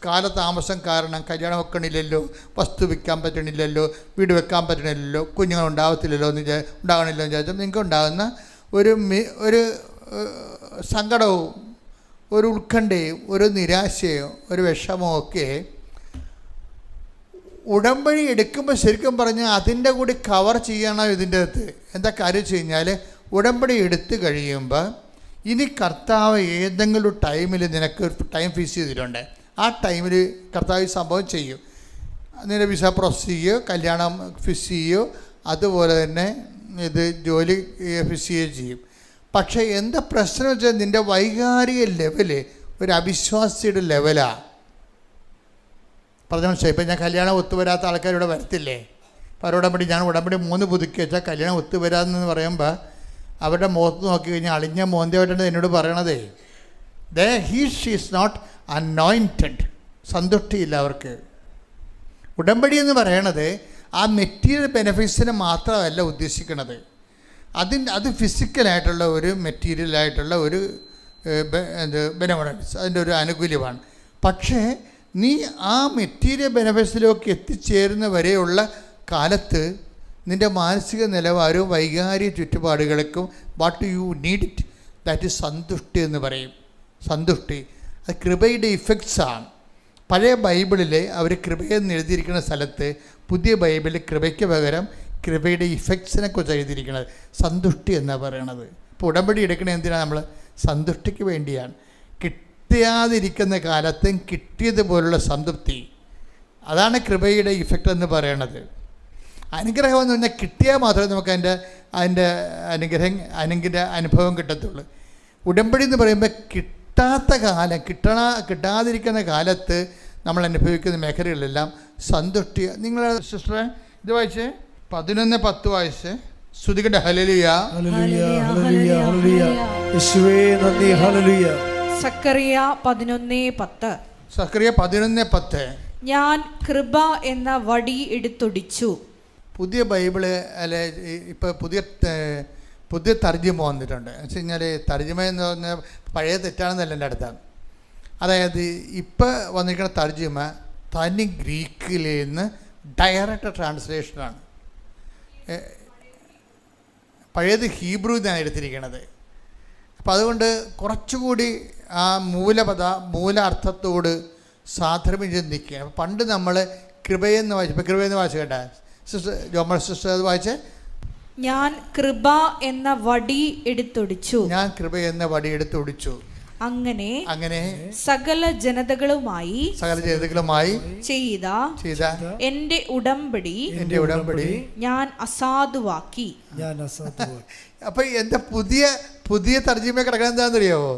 കാലതാമസം കാരണം കല്യാണം വെക്കണില്ലല്ലോ, വസ്തു വിൽക്കാൻ പറ്റണില്ലല്ലോ, വീട് വെക്കാൻ പറ്റണില്ലല്ലോ, കുഞ്ഞുങ്ങൾ ഉണ്ടാകണില്ലല്ലോ എന്ന് വിചാരിച്ചാൽ നിങ്ങൾക്ക് ഉണ്ടാകുന്ന ഒരു സങ്കടവും ഒരു ഉത്കണ്ഠയും ഒരു നിരാശയും ഒരു വിഷമവും ഒക്കെ ഉടമ്പടി എടുക്കുമ്പോൾ ശരിക്കും പറഞ്ഞാൽ അതിൻ്റെ കൂടി കവർ ചെയ്യണം ഇതിൻ്റെ അകത്ത്. എന്താ കാര്യം വെച്ച് കഴിഞ്ഞാൽ, ഉടമ്പടി എടുത്തു കഴിയുമ്പോൾ ഇനി കർത്താവ് ഏതെങ്കിലും ടൈമിൽ നിനക്ക് ടൈം ഫിക്സ് ചെയ്തിട്ടുണ്ട്. ആ ടൈമിൽ കർത്താവ് സംഭവം ചെയ്യും. നിന്റെ വിസ പ്രോസസ് ചെയ്യുകയോ കല്യാണം ഫിക്സ് ചെയ്യുകയോ അതുപോലെ തന്നെ ഇത് ജോലി ഫിക്സ് ചെയ്യുകയോ ചെയ്യും. പക്ഷേ എന്താ പ്രശ്നം വെച്ചാൽ നിൻ്റെ വൈകാരിക ലെവല് ഒരു അവിശ്വാസിയുടെ ലെവലാണ്. പറഞ്ഞ മനസ്സിലായി. ഇപ്പം ഞാൻ കല്യാണം ഒത്തുവരാത്ത ആൾക്കാരിവിടെ വരത്തില്ലേ? അപ്പോൾ അവരോടമ്പടി ഞാൻ ഉടമ്പടി 3 പുതുക്കി വെച്ചാൽ കല്യാണം ഒത്തുവരാമെന്ന് പറയുമ്പോൾ അവരുടെ മുഖത്ത് നോക്കി കഴിഞ്ഞാൽ അളിഞ്ഞ മോന്തയായിട്ടാണ് എന്നോട് പറയണതേ. She's not anointed. സന്തുഷ്ടിയില്ല അവർക്ക്. ഉടമ്പടി എന്ന് പറയണത് ആ മെറ്റീരിയൽ ബെനിഫിറ്റ്സിനെ മാത്രമല്ല ഉദ്ദേശിക്കുന്നത്. അത് ഫിസിക്കലായിട്ടുള്ള ഒരു മെറ്റീരിയലായിട്ടുള്ള ഒരു ബെനഫിറ്റ്സ്, അതിൻ്റെ ഒരു ആനുകൂല്യമാണ്. പക്ഷേ നീ ആ മെറ്റീരിയൽ ബെനിഫിറ്റ്സിലേക്ക് എത്തിച്ചേരുന്ന വരെയുള്ള കാലത്ത് നിൻ്റെ മാനസിക നിലവാരവും വൈകാരിക ചുറ്റുപാടുകൾക്കും what you need it, that is സന്തുഷ്ടി എന്ന് പറയും. സന്തുഷ്ടി അത് കൃപയുടെ ഇഫക്ട്സാണ്. പഴയ ബൈബിളിൽ അവർ കൃപയെന്ന് എഴുതിയിരിക്കുന്ന സ്ഥലത്ത് പുതിയ ബൈബിളിൽ കൃപയ്ക്ക് പകരം കൃപയുടെ ഇഫക്ട്സിനെ കുറിച്ച് എഴുതിയിരിക്കുന്നത്. സന്തുഷ്ടി എന്നാണ് പറയണത്. ഇപ്പോൾ ഉടമ്പടി എടുക്കണത് എന്തിനാണ്? നമ്മൾ സന്തുഷ്ടിക്ക് വേണ്ടിയാണ്. കിട്ടാതിരിക്കുന്ന കാലത്തും കിട്ടിയതുപോലുള്ള സംതൃപ്തി, അതാണ് കൃപയുടെ ഇഫക്റ്റ് എന്ന് പറയണത്. അനുഗ്രഹം എന്ന് പറഞ്ഞാൽ കിട്ടിയാൽ മാത്രമേ നമുക്ക് അതിൻ്റെ അനുഭവം കിട്ടത്തുള്ളൂ. ഉടമ്പടി എന്ന് പറയുമ്പോൾ കിട്ടാതിരിക്കുന്ന കാലത്ത് നമ്മൾ അനുഭവിക്കുന്ന മേഖലകളിലെല്ലാം സന്തുഷ്ടി. നിങ്ങൾ സിസ്റ്ററെ ഇത് വായിച്ചേ, 11:10 വായിച്ചേ. സ്തുതിക്കട്ടെ. ഹല്ലേലൂയ, ഹല്ലേലൂയ, ഹല്ലേലൂയ, ഹല്ലേലൂയ. യേശുവേ നന്ദി. ഹല്ലേലൂയ. സക്കറിയ 11:10. സക്കറിയ 11:10. ഞാൻ കൃപ എന്ന വടി എടുത്തൊടിച്ചു. പുതിയ ബൈബിള് അല്ലെ, ഇപ്പോൾ പുതിയ തർജ്ജിമ വന്നിട്ടുണ്ട്. എന്ന് വെച്ച് കഴിഞ്ഞാൽ തർജ്ജിമ എന്ന് പറഞ്ഞാൽ പഴയ തെറ്റാണെന്നല്ല എൻ്റെ അടുത്താണ്. അതായത് ഇപ്പോൾ വന്നിരിക്കുന്ന തർജ്ജിമ തനി ഗ്രീക്കിൽ നിന്ന് ഡയറക്റ്റ് ട്രാൻസ്ലേഷനാണ്. പഴയത് ഹീബ്രു എന്നാണ് എടുത്തിരിക്കുന്നത്. അപ്പം അതുകൊണ്ട് കുറച്ചുകൂടി ആ മൂലാർത്ഥത്തോട് സാധർമ്യം ചിന്തിക്കുകയാണ്. പണ്ട് നമ്മൾ കൃപയെന്ന് വായിച്ചു. ഇപ്പോൾ കൃപയെന്ന് വായിച്ചു കേട്ടാ സിസ്റ്റർ ജോമൽ സിസ്റ്റർ അത് വായിച്ചേ. ഞാൻ കൃപ എന്ന വടി എടുത്തൊടിച്ചു. ഞാൻ കൃപ എന്ന വടി എടുത്തൊടിച്ചു. അങ്ങനെ സകല ജനതകളുമായി ചെയ്ത എന്റെ ഉടമ്പടി ഞാൻ അസാധുവാക്കി. അപ്പൊ എന്റെ പുതിയ തർജ്ജിമ കിടക്കാൻ എന്താണെന്നറിയാവോ?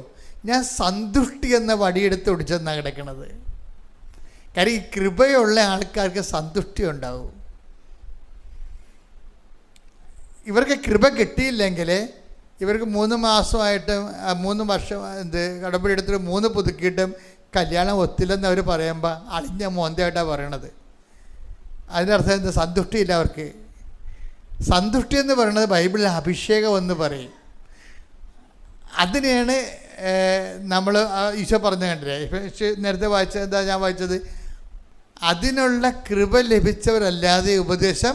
ഞാൻ സന്തുഷ്ടി എന്ന വടിയെടുത്ത് ഒടിച്ചെന്നാണ് കിടക്കുന്നത്. കാര്യം ഈ കൃപയുള്ള ആൾക്കാർക്ക് സന്തുഷ്ടി ഉണ്ടാവും. ഇവർക്ക് കൃപ കിട്ടിയില്ലെങ്കിൽ ഇവർക്ക് 3 മാസമായിട്ട് 3 വർഷം കടമ്പടി എടുത്തിട്ട് 3 പുതുക്കിയിട്ടും കല്യാണം ഒത്തില്ലെന്ന് അവർ പറയുമ്പോൾ അളിഞ്ഞ മോന്തയായിട്ടാണ് പറയണത്. അതിൻ്റെ അർത്ഥം എന്താ? സന്തുഷ്ടിയില്ല അവർക്ക്. സന്തുഷ്ടി എന്ന് പറയുന്നത് ബൈബിളിൽ അഭിഷേകം എന്ന് പറയും. അതിനെയാണ് നമ്മൾ ഈശോ പറഞ്ഞു കണ്ടില്ലേ? നേരത്തെ വായിച്ചത് എന്താ ഞാൻ വായിച്ചത്? അതിനുള്ള കൃപ ലഭിച്ചവരല്ലാതെ ഉപദേശം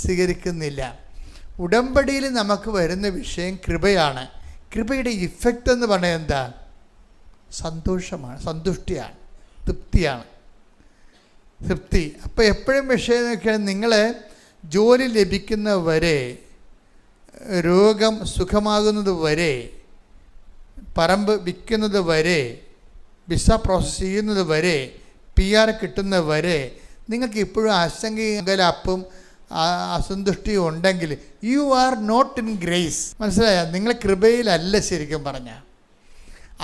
സ്വീകരിക്കുന്നില്ല. ഉടമ്പടിയിൽ നമുക്ക് വരുന്ന വിഷയം കൃപയാണ്. കൃപയുടെ ഇഫക്റ്റ് എന്ന് പറഞ്ഞാൽ എന്താ? സന്തോഷമാണ്, സന്തുഷ്ടിയാണ്, തൃപ്തിയാണ്. തൃപ്തി. അപ്പോൾ എപ്പോഴും വിഷയം നോക്കിയാൽ നിങ്ങൾ ജോലി ലഭിക്കുന്നവരെ, രോഗം സുഖമാകുന്നത് വരെ, പറമ്പ് വിൽക്കുന്നത് വരെ, വിസ പ്രോസസ് ചെയ്യുന്നത് വരെ, PR കിട്ടുന്നത് വരെ നിങ്ങൾക്ക് ഇപ്പോഴും ആശങ്കയും അസന്തുഷ്ടിയും ഉണ്ടെങ്കിൽ you are not in grace. മനസ്സിലായ? നിങ്ങൾ കൃപയിലല്ല ശരിക്കും പറഞ്ഞാൽ.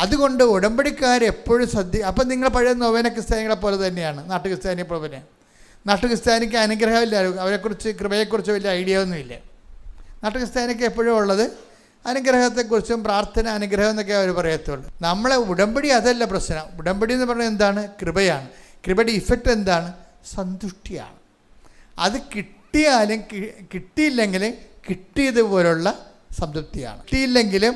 അതുകൊണ്ട് ഉടമ്പടിക്കാരെപ്പോഴും അപ്പം നിങ്ങൾ പഴയ നൊവേന ക്രിസ്ത്യാനികളെ പോലെ തന്നെയാണ്, നാട്ടു ക്രിസ്ത്യാനിയെ പോലെ തന്നെയാണ്. നാട്ടു ക്രിസ്ത്യാനിക്ക് അനുഗ്രഹമില്ല, അവരെക്കുറിച്ച് കൃപയെക്കുറിച്ച് വലിയ ഐഡിയ ഒന്നുമില്ല. നാട്ടു ക്രിസ്ത്യാനിക്ക് എപ്പോഴും ഉള്ളത് അനുഗ്രഹത്തെക്കുറിച്ചും പ്രാർത്ഥന, അനുഗ്രഹം എന്നൊക്കെ അവർ പറയത്തുള്ളൂ. നമ്മളെ ഉടമ്പടി അതല്ല പ്രശ്നം. ഉടമ്പടി എന്ന് പറഞ്ഞാൽ എന്താണ്? കൃപയാണ്. കൃപയുടെ ഇഫക്റ്റ് എന്താണ്? സന്തുഷ്ടിയാണ്. അത് കിട്ടിയാലും കിട്ടിയില്ലെങ്കിലും കിട്ടിയതുപോലുള്ള സംതൃപ്തിയാണ്. കിട്ടിയില്ലെങ്കിലും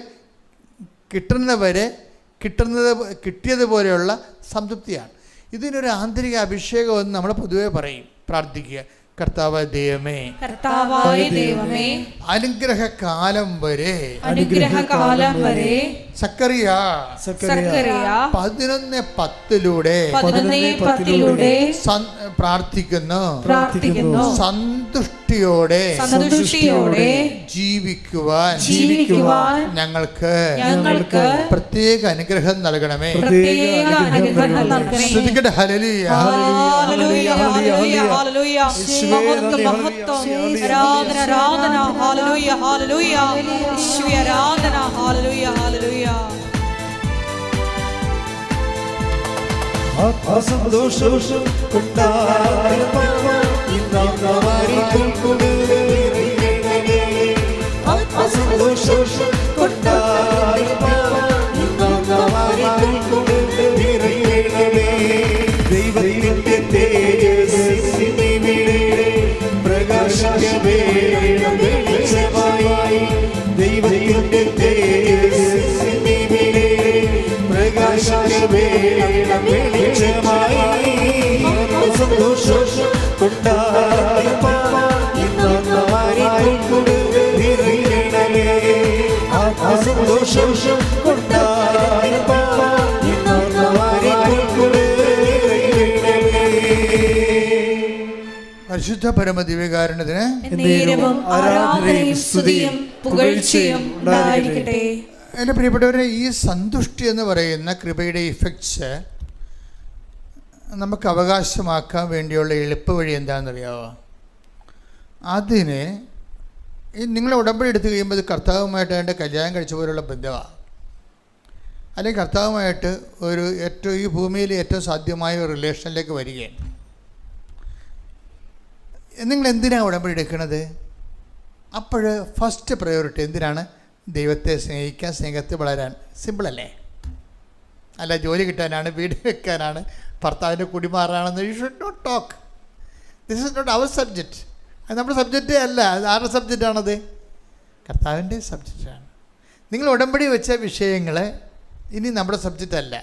കിട്ടിയതുപോലെയുള്ള സംതൃപ്തിയാണ്. ഇതിനൊരു ആന്തരിക അഭിഷേകമെന്ന് നമ്മൾ പൊതുവെ പറയും. പ്രാർത്ഥിക്കുക, കർത്താവായ ദൈവമേ, അനുഗ്രഹകാലം വരെ സക്കറിയ 11:10 പ്രാർത്ഥിക്കുന്നു. സന്തുഷ്ടിയോടെ ജീവിക്കുവാൻ ഞങ്ങൾക്ക് പ്രത്യേക അനുഗ്രഹം നൽകണമേ. ശ്രദ്ധിക്കട്ടെ. ഹല്ലേലൂയ, ഹല്ലേലൂയ, ഹല്ലേലൂയ, ഹല്ലേലൂയ. മഹത്വം, ആരാധന, ആരാധന. ഹല്ലേലൂയ, ഹല്ലേലൂയ. യേശുവേ ആരാധന. ഹല്ലേലൂയ, ഹല്ലേലൂയ. സന്തോഷം ദൈവത്തിന്റെ തേജസ്സിനിവിടെ പ്രകാശിക്കവേ വെളിച്ചമായി. ദൈവത്തിന്റെ തേജസ്സിനിവിടെ പ്രകാശിക്കവേ വെളിച്ചമായി. സന്തോഷം സന്തോഷം പരിശുദ്ധ പരമദിവ്യകാരുണ്യത്തിന് ആരാധനയും സ്തുതിയും പുകഴ്ചയും ഉണ്ടായിരിക്കട്ടെ. എൻ്റെ പ്രിയപ്പെട്ടവരെ, ഈ സന്തുഷ്ടി എന്ന് പറയുന്ന കൃപയുടെ ഇഫക്ട്സ് നമുക്ക് അവകാശമാക്കാൻ വേണ്ടിയുള്ള എളുപ്പ വഴി എന്താണെന്നറിയാമോ? അതിന് നിങ്ങൾ ഉടമ്പടി എടുത്തു കഴിയുമ്പോൾ ഇത് കർത്താവുമായിട്ട് അതിൻ്റെ കല്യാണം കഴിച്ച പോലുള്ള ബന്ധമാണ്. അല്ലെങ്കിൽ കർത്താവുമായിട്ട് ഈ ഭൂമിയിൽ ഏറ്റവും സാധ്യമായ ഒരു റിലേഷനിലേക്ക് വരികയാണ്. നിങ്ങൾ എന്തിനാണ് ഉടമ്പടി എടുക്കുന്നത്? അപ്പോൾ ഫസ്റ്റ് പ്രയോറിറ്റി എന്തിനാണ്? ദൈവത്തെ സ്നേഹിക്കാൻ, സ്നേഹത്തിൽ വളരാൻ. സിമ്പിളല്ലേ? അല്ല ജോലി കിട്ടാനാണ്, വീട് വെക്കാനാണ്, ഭർത്താവിൻ്റെ കുടിമാറാണെന്ന്. You should not talk. This is not our subject. അത് നമ്മുടെ സബ്ജക്റ്റേ അല്ല. അത് ആരുടെ സബ്ജക്റ്റാണത്? കർത്താവിൻ്റെ സബ്ജക്റ്റാണ്. നിങ്ങൾ ഉടമ്പടി വെച്ച വിഷയങ്ങൾ ഇനി നമ്മുടെ സബ്ജക്റ്റ് അല്ല.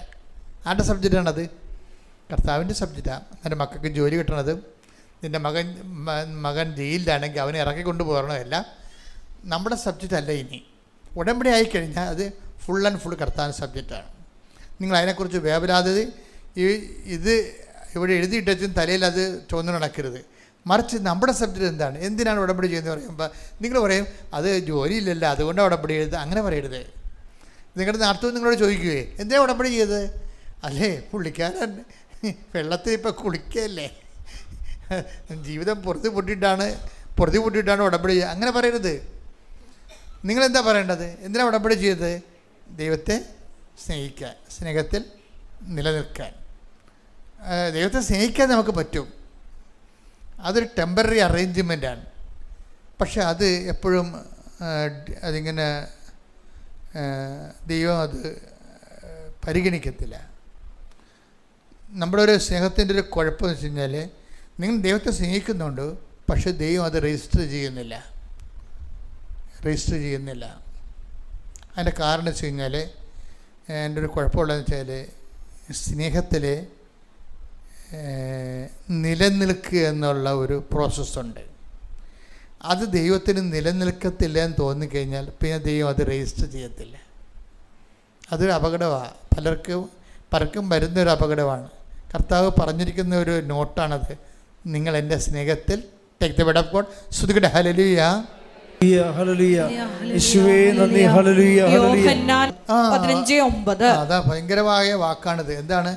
ആരുടെ സബ്ജക്റ്റാണത്? കർത്താവിൻ്റെ സബ്ജക്റ്റാണ്. എൻ്റെ മക്കൾക്ക് ജോലി കിട്ടണത്, നിൻ്റെ മകൻ ജയിലിലാണെങ്കിൽ അവനെ ഇറക്കിക്കൊണ്ട് പോകണമല്ല നമ്മുടെ സബ്ജക്റ്റ് അല്ല. ഇനി ഉടമ്പടി ആയിക്കഴിഞ്ഞാൽ അത് ഫുൾ ആൻഡ് ഫുൾ കർത്താവിൻ്റെ സബ്ജക്റ്റാണ്. നിങ്ങൾ അതിനെക്കുറിച്ച് വേവലാതെ ഇത് ഇവിടെ എഴുതിയിട്ടും തലയിൽ അത് ചുവന്നു നടക്കരുത്. മറിച്ച് നമ്മുടെ സബ്ജക്റ്റ് എന്താണ്? എന്തിനാണ് ഉടമ്പടി ചെയ്യുന്നത് പറയുമ്പോൾ നിങ്ങൾ പറയും അത് ജോലിയില്ലല്ലോ അതുകൊണ്ടാണ് ഉടമ്പടി ചെയ്തത്. അങ്ങനെ പറയരുത്. നിങ്ങളുടെ നാട്ടിൽ നിങ്ങളോട് ചോദിക്കുകയെ എന്തിനാണ് ഉടമ്പടി ചെയ്തത്? അല്ലേ പുള്ളിക്കാരൻ വെള്ളത്തിൽ ഇപ്പോൾ കുളിക്കല്ലേ, ജീവിതം പൊറുതി പൊട്ടിയിട്ടാണ് ഉടമ്പടി ചെയ്യുക. അങ്ങനെ പറയരുത്. നിങ്ങളെന്താ പറയേണ്ടത്? എന്തിനാണ് ഉടമ്പടി ചെയ്തത്? ദൈവത്തെ സ്നേഹിക്കാൻ, സ്നേഹത്തിൽ നിലനിൽക്കാൻ. ദൈവത്തെ സ്നേഹിക്കാൻ നമുക്ക് പറ്റും. അതൊരു ടെമ്പററി അറേഞ്ച്മെൻറ്റാണ്. പക്ഷെ അത് എപ്പോഴും അതിങ്ങനെ ദൈവം അത് പരിഗണിക്കത്തില്ല. നമ്മുടെ ഒരു സ്നേഹത്തിൻ്റെ ഒരു കുഴപ്പമെന്ന് വെച്ച് കഴിഞ്ഞാൽ, നിങ്ങൾ ദൈവത്തെ സ്നേഹിക്കുന്നുണ്ട്, പക്ഷെ ദൈവം അത് രജിസ്റ്റർ ചെയ്യുന്നില്ല. അതിൻ്റെ കാരണം വെച്ച് കഴിഞ്ഞാൽ, എൻ്റെ ഒരു കുഴപ്പമുള്ളതെന്ന് വെച്ചാൽ, സ്നേഹത്തിൽ നിലനിൽക്കുക എന്നുള്ള ഒരു പ്രോസസ്സുണ്ട്. അത് ദൈവത്തിന് നിലനിൽക്കത്തില്ല എന്ന് തോന്നിക്കഴിഞ്ഞാൽ പിന്നെ ദൈവം അത് രജിസ്റ്റർ ചെയ്യത്തില്ല. അതൊരു അപകടമാണ്. പലർക്കും വരുന്നൊരു അപകടമാണ്. കർത്താവ് പറഞ്ഞിരിക്കുന്ന ഒരു നോട്ടാണത്. നിങ്ങൾ എൻ്റെ സ്നേഹത്തിൽ take the word of God. സ്തുതിക്കട്ടെ. ഹല്ലേലൂയ, ഹല്ലേലൂയ, യേശുവേ നന്ദി. ഹല്ലേലൂയ, യോഹന്നാൻ 15:9. അതാ ഭയങ്കരമായ വാക്കാണിത്. എന്താണ്?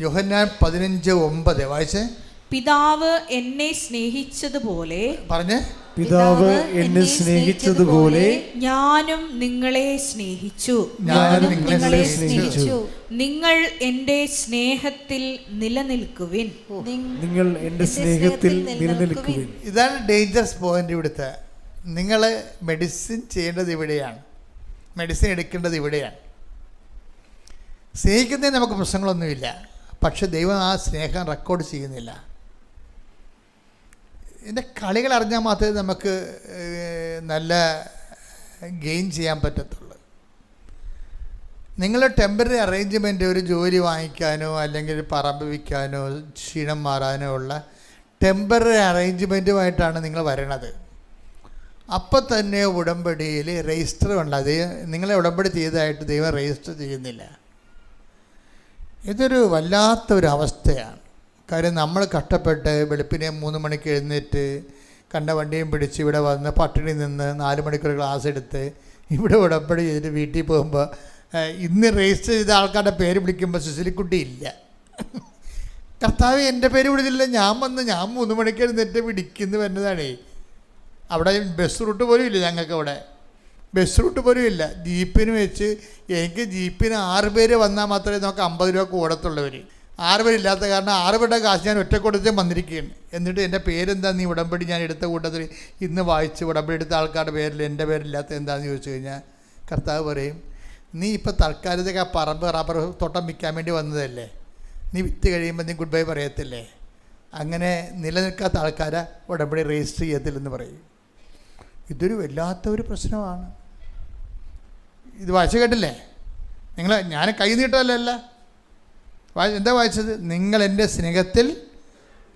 യോഹന്നാൻ 15:9 വായിച്ചേ. പിതാവ് എന്നെ സ്നേഹിച്ചതുപോലെ, പറഞ്ഞേ, പിതാവ് എന്നെ സ്നേഹിച്ചതുപോലെ ഞാനും നിങ്ങളെ സ്നേഹിച്ചു. നിങ്ങൾ എൻ്റെ സ്നേഹത്തിൽ നിലനിൽക്കുവിൻ. നിങ്ങൾ എൻ്റെ സ്നേഹത്തിൽ നിലനിൽക്കുവിൻ. ഇതാണ് ഡേഞ്ചറസ് പോയിന്റ്. ഇവിടുത്തെ നിങ്ങൾ മെഡിസിൻ ചെയ്യേണ്ടത് ഇവിടെയാണ്. മെഡിസിൻ എടുക്കേണ്ടത് ഇവിടെയാണ്. സ്നേഹിക്കുന്നതിന് നമുക്ക് പ്രശ്നങ്ങളൊന്നുമില്ല. പക്ഷെ ദൈവം ആ സ്നേഹം റെക്കോർഡ് ചെയ്യുന്നില്ല. ഇതിൻ്റെ കളികൾ അറിഞ്ഞാൽ മാത്രമേ നമുക്ക് നല്ല ഗെയിൻ ചെയ്യാൻ പറ്റത്തുള്ളൂ. നിങ്ങൾ ടെമ്പററി അറേഞ്ച്മെൻറ്റ്, ഒരു ജോലി വാങ്ങിക്കാനോ അല്ലെങ്കിൽ പറമ്പ് വിൽക്കാനോ ക്ഷീണം മാറാനോ ഉള്ള ടെമ്പററി അറേഞ്ച്മെൻറ്റുമായിട്ടാണ് നിങ്ങൾ വരണത്. അപ്പം തന്നെ ഉടമ്പടിയിൽ രജിസ്റ്റർ ഉണ്ട്. അത് നിങ്ങളെ ഉടമ്പടി ചെയ്തതായിട്ട് ദൈവം രജിസ്റ്റർ ചെയ്യുന്നില്ല. ഇതൊരു വല്ലാത്തൊരു അവസ്ഥയാണ്. കാര്യം നമ്മൾ കഷ്ടപ്പെട്ട് വെളുപ്പിനെ 3 മണിക്ക് എഴുന്നേറ്റ് കണ്ട വണ്ടിയും പിടിച്ച് ഇവിടെ വന്ന് പട്ടിണി നിന്ന് 4 മണിക്കൂർ ക്ലാസ് എടുത്ത് ഇവിടെ ഉടമ്പടി ചെയ്തിട്ട് വീട്ടിൽ പോകുമ്പോൾ ഇന്ന് രജിസ്റ്റർ ചെയ്ത ആൾക്കാരുടെ പേര് വിളിക്കുമ്പോൾ സുശീലിക്കുട്ടി ഇല്ല. കർത്താവ് എൻ്റെ പേര് വിളിച്ചില്ല. ഞാൻ 3 മണിക്ക് എഴുന്നേറ്റ് പിടിക്കുന്നു വരുന്നതാണേ. അവിടെ ബസ് റൂട്ട് പോലും ഇല്ല. ഞങ്ങൾക്ക് അവിടെ ബസ് റൂട്ട് പോലും ഇല്ല. ജീപ്പിന് വെച്ച് എനിക്ക് ജീപ്പിന് 6 പേര് വന്നാൽ മാത്രമേ നമുക്ക് 50 രൂപ കൂടത്തുള്ളവർ. 6 പേരില്ലാത്ത കാരണം 6 പേരുടെ കാശ് ഞാൻ ഒറ്റ കൊടുത്തേ വന്നിരിക്കുകയാണ്. എന്നിട്ട് എൻ്റെ പേരെന്താ നീ ഉടമ്പടി ഞാൻ എടുത്ത കൂട്ടത്തിൽ ഇന്ന് വായിച്ച് ഉടമ്പടി എടുത്ത ആൾക്കാരുടെ പേരിൽ എൻ്റെ പേരില്ലാത്ത എന്താണെന്ന് ചോദിച്ചു കഴിഞ്ഞാൽ കർത്താവ് പറയും, നീ ഇപ്പോൾ തൽക്കാലത്തേക്ക് ആ പറമ്പ് റബ്ബർ തോട്ടം വിൽക്കാൻ വേണ്ടി വന്നതല്ലേ, നീ വിറ്റ് കഴിയുമ്പോൾ നീ ഗുഡ് ബൈ പറയത്തില്ലേ. അങ്ങനെ നിലനിൽക്കാത്ത ആൾക്കാരെ ഉടമ്പടി രജിസ്റ്റർ ചെയ്യത്തില്ലെന്ന് പറയും. ഇതൊരു വല്ലാത്ത ഒരു പ്രശ്നമാണ്. ഇത് വായിച്ചു കേട്ടില്ലേ നിങ്ങൾ? ഞാൻ കൈ നീട്ടമല്ല. എന്താ വായിച്ചത്? നിങ്ങൾ എൻ്റെ സ്നേഹത്തിൽ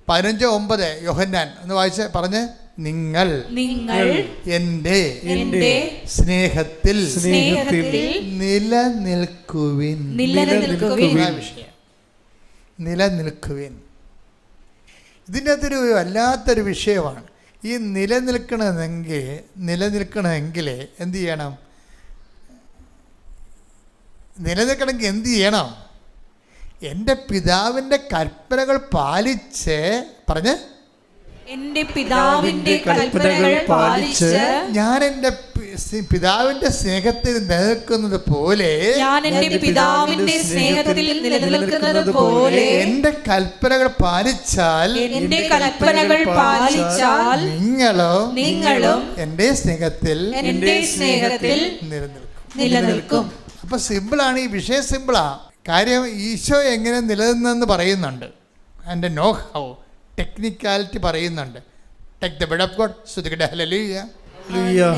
15:9 യോഹന്നാൻ ഒന്ന് വായിച്ച് പറഞ്ഞ്. നിങ്ങൾ എൻ്റെ സ്നേഹത്തിൽ നിലനിൽക്കുവിൻ. നിലനിൽക്കുവിൻ. ഇതിൻ്റെ അകത്തൊരു വല്ലാത്തൊരു വിഷയമാണ്. ഈ നിലനിൽക്കണമെങ്കിൽ എന്ത് ചെയ്യണം? നിലനിൽക്കണമെങ്കിൽ എന്ത് ചെയ്യണം? എൻ്റെ പിതാവിൻ്റെ കൽപ്പനകൾ പാലിച്ച് പറഞ്ഞ്. എൻ്റെ പിതാവിൻ്റെ കൽപ്പനകൾ പാലിച്ച് ഞാൻ എൻ്റെ പിതാവിൻ്റെ സ്നേഹത്തിൽ നിലനിൽക്കുന്നത് പോലെ, ഞാൻ എൻ്റെ പിതാവിൻ്റെ സ്നേഹത്തിൽ നിലനിൽക്കുന്നത് പോലെ എൻ്റെ കൽപ്പനകൾ പാലിച്ചാൽ നിങ്ങളും എൻ്റെ സ്നേഹത്തിൽ നിലനിൽക്കും. അപ്പൊ സിമ്പിളാണ്. ഈ വിഷയം സിമ്പിളാണ്. കാര്യം ഈശോ എങ്ങനെ നിലനിന്നെന്ന് പറയുന്നുണ്ട്. അതിൻ്റെ നോ ഹൗ ടെക്നിക്കാലിറ്റി പറയുന്നുണ്ട്. Take the word of God. സ്തുതിക്കട്ടെ. ഹല്ലേലൂയ,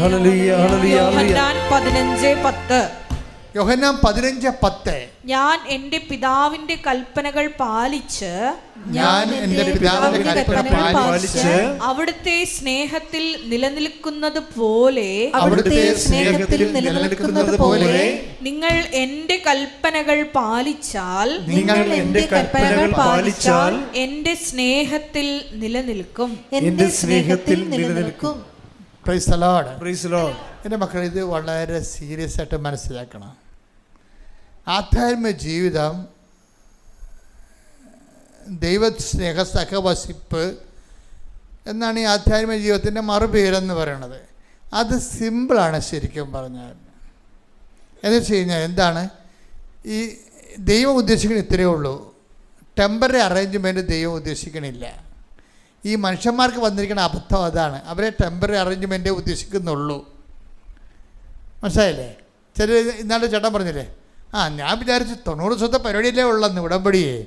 ഹല്ലേലൂയ, ഹല്ലേലൂയ. യോഹന്നാൻ 15:10. യോഹന്നാൻ 15:10. ഞാൻ എൻ്റെ പിതാവിൻ്റെ കൽപ്പനകൾ പാലിച്ച് അവിടുത്തെ സ്നേഹത്തിൽ നിലനിൽക്കുന്നത് പോലെ നിങ്ങൾ എൻ്റെ കൽപ്പനകൾ പാലിച്ചാൽ എൻ്റെ സ്നേഹത്തിൽ നിലനിൽക്കും. Praise the Lord. Praise the Lord. എൻ്റെ മക്കൾ, ഇത് വളരെ സീരിയസ് ആയിട്ട് മനസ്സിലാക്കണം. ആധ്യാത്മിക ജീവിതം, ദൈവസ്നേഹ സഹവസിപ്പ് എന്നാണ് ഈ ആധ്യാത്മിക ജീവിതത്തിൻ്റെ മറുപേരെന്ന് പറയണത്. അത് സിമ്പിളാണ് ശരിക്കും പറഞ്ഞാൽ. എന്ന് വെച്ച് കഴിഞ്ഞാൽ എന്താണ്? ഈ ദൈവം ഉദ്ദേശിക്കുന്നത് ഇത്രയേ ഉള്ളൂ. ടെമ്പററി അറേഞ്ച്മെൻറ്റ് ദൈവം ഉദ്ദേശിക്കണില്ല. ഈ മനുഷ്യന്മാർക്ക് വന്നിരിക്കുന്ന അബദ്ധം അതാണ്. അവരെ ടെമ്പററി അറേഞ്ച്മെൻറ്റേ ഉദ്ദേശിക്കുന്നുള്ളൂ. മനസ്സിലായില്ലേ? ചില ഇന്നാളുടെ ചേട്ടൻ പറഞ്ഞില്ലേ, ഞാൻ വിചാരിച്ചു 90% പരിപാടിയല്ലേ ഉള്ളെന്ന്, ഉടമ്പടിയേ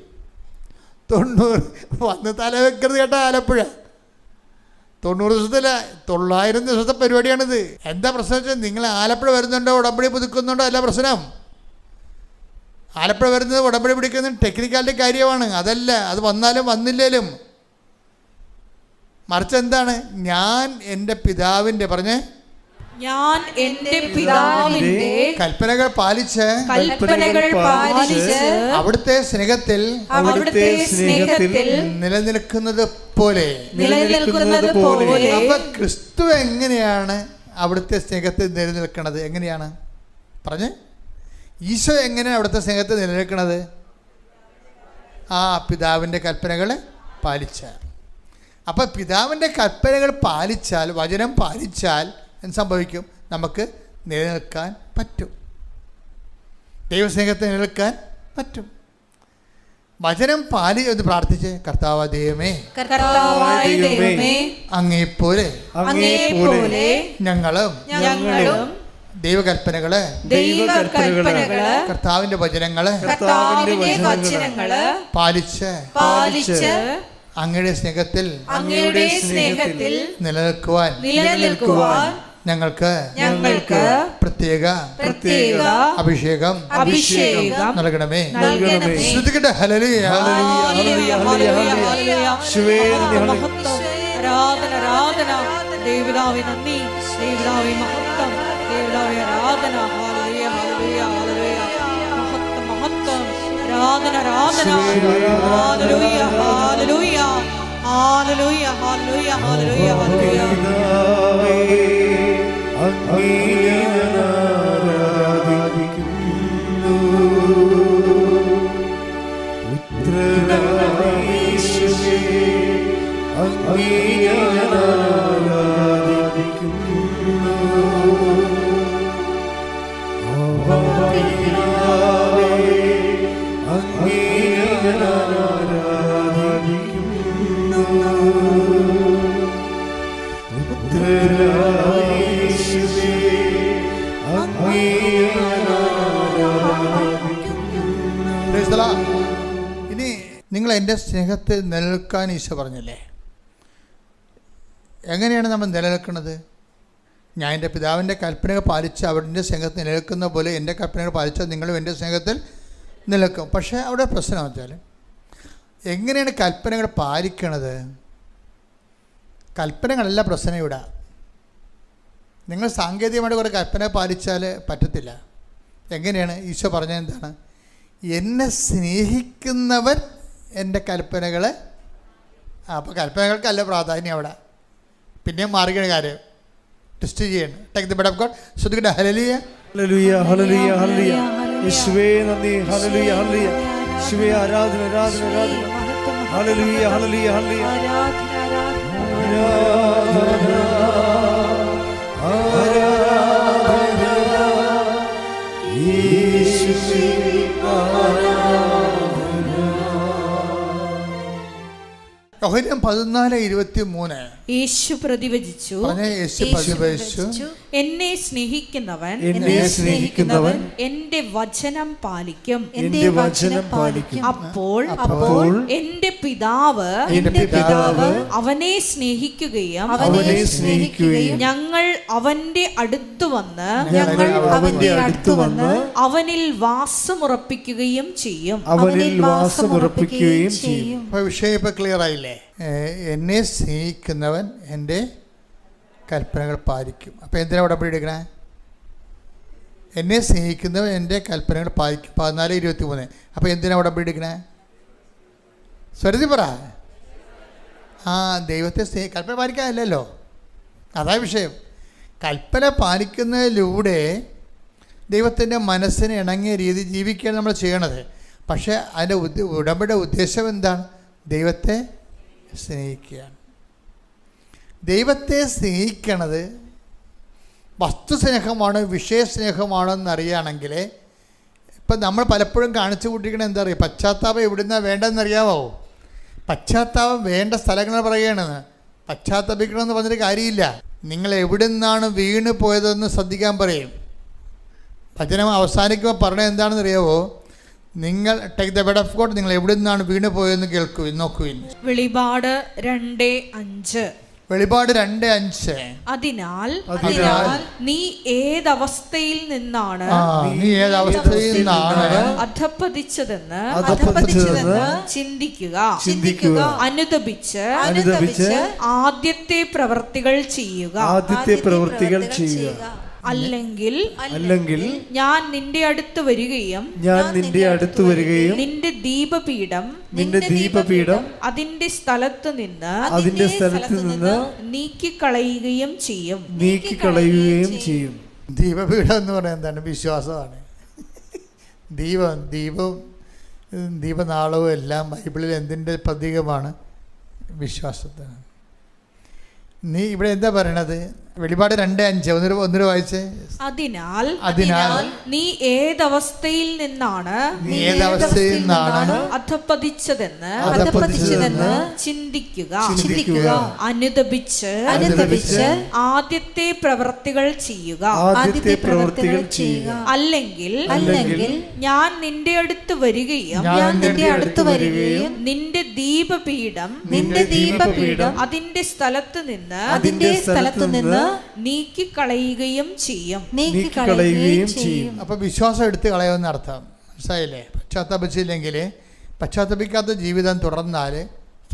90 വന്ന് തല വെക്കരുത് കേട്ടോ. ആലപ്പുഴ 90 900 പരിപാടിയാണിത്. എന്താ പ്രശ്നം വെച്ചാൽ നിങ്ങൾ ആലപ്പുഴ വരുന്നുണ്ടോ, ഉടമ്പടി പുതുക്കുന്നുണ്ടോ, അല്ല പ്രശ്നം. ആലപ്പുഴ വരുന്നത് ഉടമ്പടി പിടിക്കുന്നത് ടെക്നിക്കാലിറ്റി കാര്യമാണ്. അതല്ല, അത് വന്നാലും വന്നില്ലേലും. മറിച്ച് എന്താണ്? ഞാൻ എൻ്റെ പിതാവിൻ്റെ ഞാൻ എൻ്റെ പിതാവിന്റെ കൽപ്പനകൾ പാലിച്ച് അവിടുത്തെ സ്നേഹത്തിൽ നിലനിൽക്കുന്നത് പോലെ. അപ്പൊ ക്രിസ്തു എങ്ങനെയാണ് അവിടുത്തെ സ്നേഹത്തിൽ നിലനിൽക്കുന്നത്? എങ്ങനെയാണ് പറഞ്ഞ്? ഈശോ എങ്ങനെയാണ് അവിടുത്തെ സ്നേഹത്തിൽ നിലനിൽക്കുന്നത്? പിതാവിൻ്റെ കൽപ്പനകൾ പാലിച്ച. അപ്പം പിതാവിൻ്റെ കൽപ്പനകൾ പാലിച്ചാൽ, വചനം പാലിച്ചാൽ എന്ത് സംഭവിക്കും? നമുക്ക് നിലനിൽക്കാൻ പറ്റും. ദൈവസ്നേഹത്തെ നിലനിൽക്കാൻ പറ്റും. വചനം ഒന്ന് പ്രാർത്ഥിച്ച്, കർത്താവായ ദൈവമേ, അങ്ങേപ്പോലെ ഞങ്ങളും ദൈവകൽപ്പനകള്, കർത്താവിന്റെ വചനങ്ങള് പാലിച്ച് അങ്ങയുടെ സ്നേഹത്തിൽ നിലനിൽക്കുവാൻ ഞങ്ങൾക്ക് പ്രത്യേക അഭിഷേകം നൽകണമേ. ശ്രുതികട്ടെ. ഹല്ലേലൂയ. ദൈവപിതാവേ നന്ദി, ദൈവപിതാവേ മഹത്വം, ദൈവപിതാവേ ആരാധന. ഹല്ലേലൂയ, ഹല്ലേലൂയ, ഹല്ലേലൂയ. മഹത്വം, മഹത്വം, ആരാധന, ആരാധന. ഹല്ലേലൂയ, ഹല്ലേലൂയ, ഹല്ലേലൂയ, ഹല്ലേലൂയ, ഹല്ലേലൂയ, ഹല്ലേലൂയ. ഇനി നിങ്ങൾ എൻ്റെ സ്നേഹത്തിൽ നിലനിൽക്കാൻ ഈശോ പറഞ്ഞല്ലേ? എങ്ങനെയാണ് നമ്മൾ നിലനിൽക്കുന്നത്? ഞാൻ എൻ്റെ പിതാവിൻ്റെ കൽപ്പനകൾ പാലിച്ച് അവരുടെ സ്നേഹത്തിൽ നിലനിൽക്കുന്ന പോലെ എൻ്റെ കൽപ്പനകൾ പാലിച്ചാൽ നിങ്ങളും എൻ്റെ സ്നേഹത്തിൽ നിലനിൽക്കും. പക്ഷേ അവിടെ പ്രശ്നം വെച്ചാൽ എങ്ങനെയാണ് കൽപ്പനകൾ പാലിക്കണത്? കൽപ്പനകളല്ല പ്രശ്നം ഇവിടെ. നിങ്ങൾ സാങ്കേതികമായിട്ട് കുറേ കൽപ്പന പാലിച്ചാൽ പറ്റത്തില്ല. എങ്ങനെയാണ്? ഈശോ പറഞ്ഞത് എന്താണ്? എന്നെ സ്നേഹിക്കുന്നവർ എൻ്റെ കൽപ്പനകൾ. അപ്പോൾ കൽപ്പനകൾക്കല്ല പ്രാധാന്യം അവിടെ. പിന്നെയും മാറിക്കണ കാര്യം ടെസ്റ്റ് ചെയ്യണം. Take the bed of God. ശ്രദ്ധിക്കട്ടെ. ഹല്ലേലൂയ, ഹല്ലേലൂയ, ഹല്ലേലൂയ, ഹല്ലേലൂയ. യേശുവേ നന്ദി. ഹല്ലേലൂയ, ഹല്ലേലൂയ. യേശുവേ ആരാധന, ആരാധന, ആരാധന. ഹല്ലേലൂയ, ഹല്ലേലൂയ, ഹല്ലേലൂയ. യോഹന്നാൻ 14:23 യേശു പ്രതിവചിച്ചു, എന്നെ സ്നേഹിക്കുന്നവൻ എന്റെ വചനം പാലിക്കും. അപ്പോൾ എന്റെ പിതാവ് അവനെ സ്നേഹിക്കുകയും ഞങ്ങൾ അവന്റെ അടുത്തു വന്ന് അവനിൽ വാസമുറപ്പിക്കുകയും ചെയ്യും. വിഷയം ഇപ്പൊ ക്ലിയർ ആയില്ലേ? എന്നെ സ്നേഹിക്കുന്നവൻ എൻ്റെ കൽപ്പനകൾ പാലിക്കും. അപ്പോൾ എന്തിനാണ് ഉടമ്പടി എടുക്കണേ? എന്നെ സ്നേഹിക്കുന്നവൻ എൻ്റെ കൽപ്പനകൾ പാലിക്കും. 14:23. അപ്പോൾ എന്തിനാണ് ഉടമ്പടി എടുക്കണേ? സ്വരത്തിൽ പറ. ദൈവത്തെ കൽപ്പന പാലിക്കാനല്ലല്ലോ. അതാ വിഷയം. കൽപ്പന പാലിക്കുന്നതിലൂടെ ദൈവത്തിൻ്റെ മനസ്സിന് ഇണങ്ങിയ രീതി ജീവിക്കുകയാണ് നമ്മൾ ചെയ്യണത്. പക്ഷേ അതിൻ്റെ ഉടമ്പടിയുടെ ഉദ്ദേശം എന്താണ്? ദൈവത്തെ സ്നേഹിക്കുകയാണ്. ദൈവത്തെ സ്നേഹിക്കണത് വസ്തുസ്നേഹമാണോ വിഷയസ്നേഹമാണോ എന്നറിയുകയാണെങ്കിൽ, ഇപ്പം നമ്മൾ പലപ്പോഴും കാണിച്ചു കൂട്ടിയിരിക്കണത് എന്താ പറയുക, പശ്ചാത്താപം എവിടുന്നാണ് വേണ്ടതെന്നറിയാമോ? പശ്ചാത്താപം വേണ്ട സ്ഥലങ്ങൾ പറയുകയാണെന്ന്. പശ്ചാത്തപിക്കണമെന്ന് പറഞ്ഞിട്ട് കാര്യമില്ല. നിങ്ങൾ എവിടെ നിന്നാണ് വീണ് പോയതെന്ന് ശ്രദ്ധിക്കാൻ പറയും. വചനം അവസാനിക്കുമ്പോൾ പറഞ്ഞത് എന്താണെന്ന് അറിയാവോ? നിങ്ങൾ take the word of God, നിങ്ങൾ എവിടെ നിന്നാണ് വീണ് പോയതെന്ന് കേൾക്കുവിൻ, നോക്കുവിൻ. വെളിപാട് 2:5. വെളിപാട് 2:5. അതിനാൽ നീ ഏതവസ്ഥയിൽ നിന്നാണ് നീ ഏതവസ്ഥയിൽ നിന്നാണ് അധപ്പതിച്ചതെന്ന് ചിന്തിക്കുക. അനുതപിച്ച് ആദ്യത്തെ പ്രവൃത്തികൾ ചെയ്യുക. അല്ലെങ്കിൽ ഞാൻ നിന്റെ അടുത്ത് വരികയും നിന്റെ ദീപപീഠം അതിന്റെ സ്ഥലത്ത് നിന്ന് നീക്കിക്കളയുകയും ചെയ്യും. ദീപപീഠം എന്ന് പറയുന്നത് എന്താണ്? വിശ്വാസമാണ്. ദീപനാളവും എല്ലാം ബൈബിളിൽ എന്തിൻ്റെ പ്രതീകമാണ്? വിശ്വാസത്തിന്. നീ ഇവിടെ എന്താ പറയണത്? വെളിപാട് 2:5 ഒന്നര വായിച്ചേ. അതിനാൽ നീ ഏതവസ്ഥയിൽ നിന്നാണ് അധപ്പതിച്ചതെന്ന് ചിന്തിക്കുക. അനുതപിച്ച് ആദ്യത്തെ പ്രവൃത്തികൾ ചെയ്യുക. അല്ലെങ്കിൽ ഞാൻ നിന്റെ അടുത്ത് വരികയും നിന്റെ ദീപപീഠം അതിന്റെ സ്ഥലത്ത് നിന്ന് നീക്കിക്കളയുകയും ചെയ്യും. അപ്പൊ വിശ്വാസം എടുത്ത് കളയുമെന്ന് അർത്ഥം. മനസ്സിലായില്ലേ? പശ്ചാത്തപിച്ചില്ലെങ്കിൽ, പശ്ചാത്തപിക്കാത്ത ജീവിതം തുടർന്നാൽ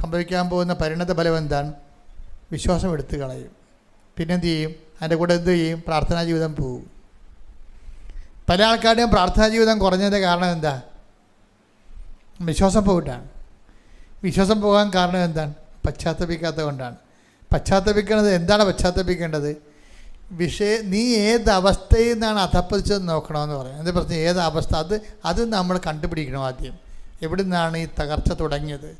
സംഭവിക്കാൻ പോകുന്ന പരിണത ഫലം എന്താണ്? വിശ്വാസം എടുത്ത് കളയും. പിന്നെന്ത് ചെയ്യും? അതിൻ്റെ കൂടെ എന്ത് ചെയ്യും? പ്രാർത്ഥനാ ജീവിതം പോകും. പല ആൾക്കാരുടെയും പ്രാർത്ഥനാ ജീവിതം കുറഞ്ഞതിൻ്റെ കാരണം എന്താ? വിശ്വാസം പോയിട്ടാണ്. വിശ്വാസം പോകാൻ കാരണം എന്താണ്? പശ്ചാത്തപിക്കാത്തത് കൊണ്ടാണ്. പശ്ചാത്തപിക്കേണ്ടത് എന്താണ്? പശ്ചാത്തപിക്കേണ്ടത് നീ ഏത് അവസ്ഥയിൽ നിന്നാണ് അധപ്പതിച്ചതെന്ന് നോക്കണമെന്ന് പറയും. എന്താ പ്രശ്നം? ഏത് അവസ്ഥ? അത് നമ്മൾ കണ്ടുപിടിക്കണം ആദ്യം. എവിടെ നിന്നാണ് ഈ തകർച്ച തുടങ്ങിയത്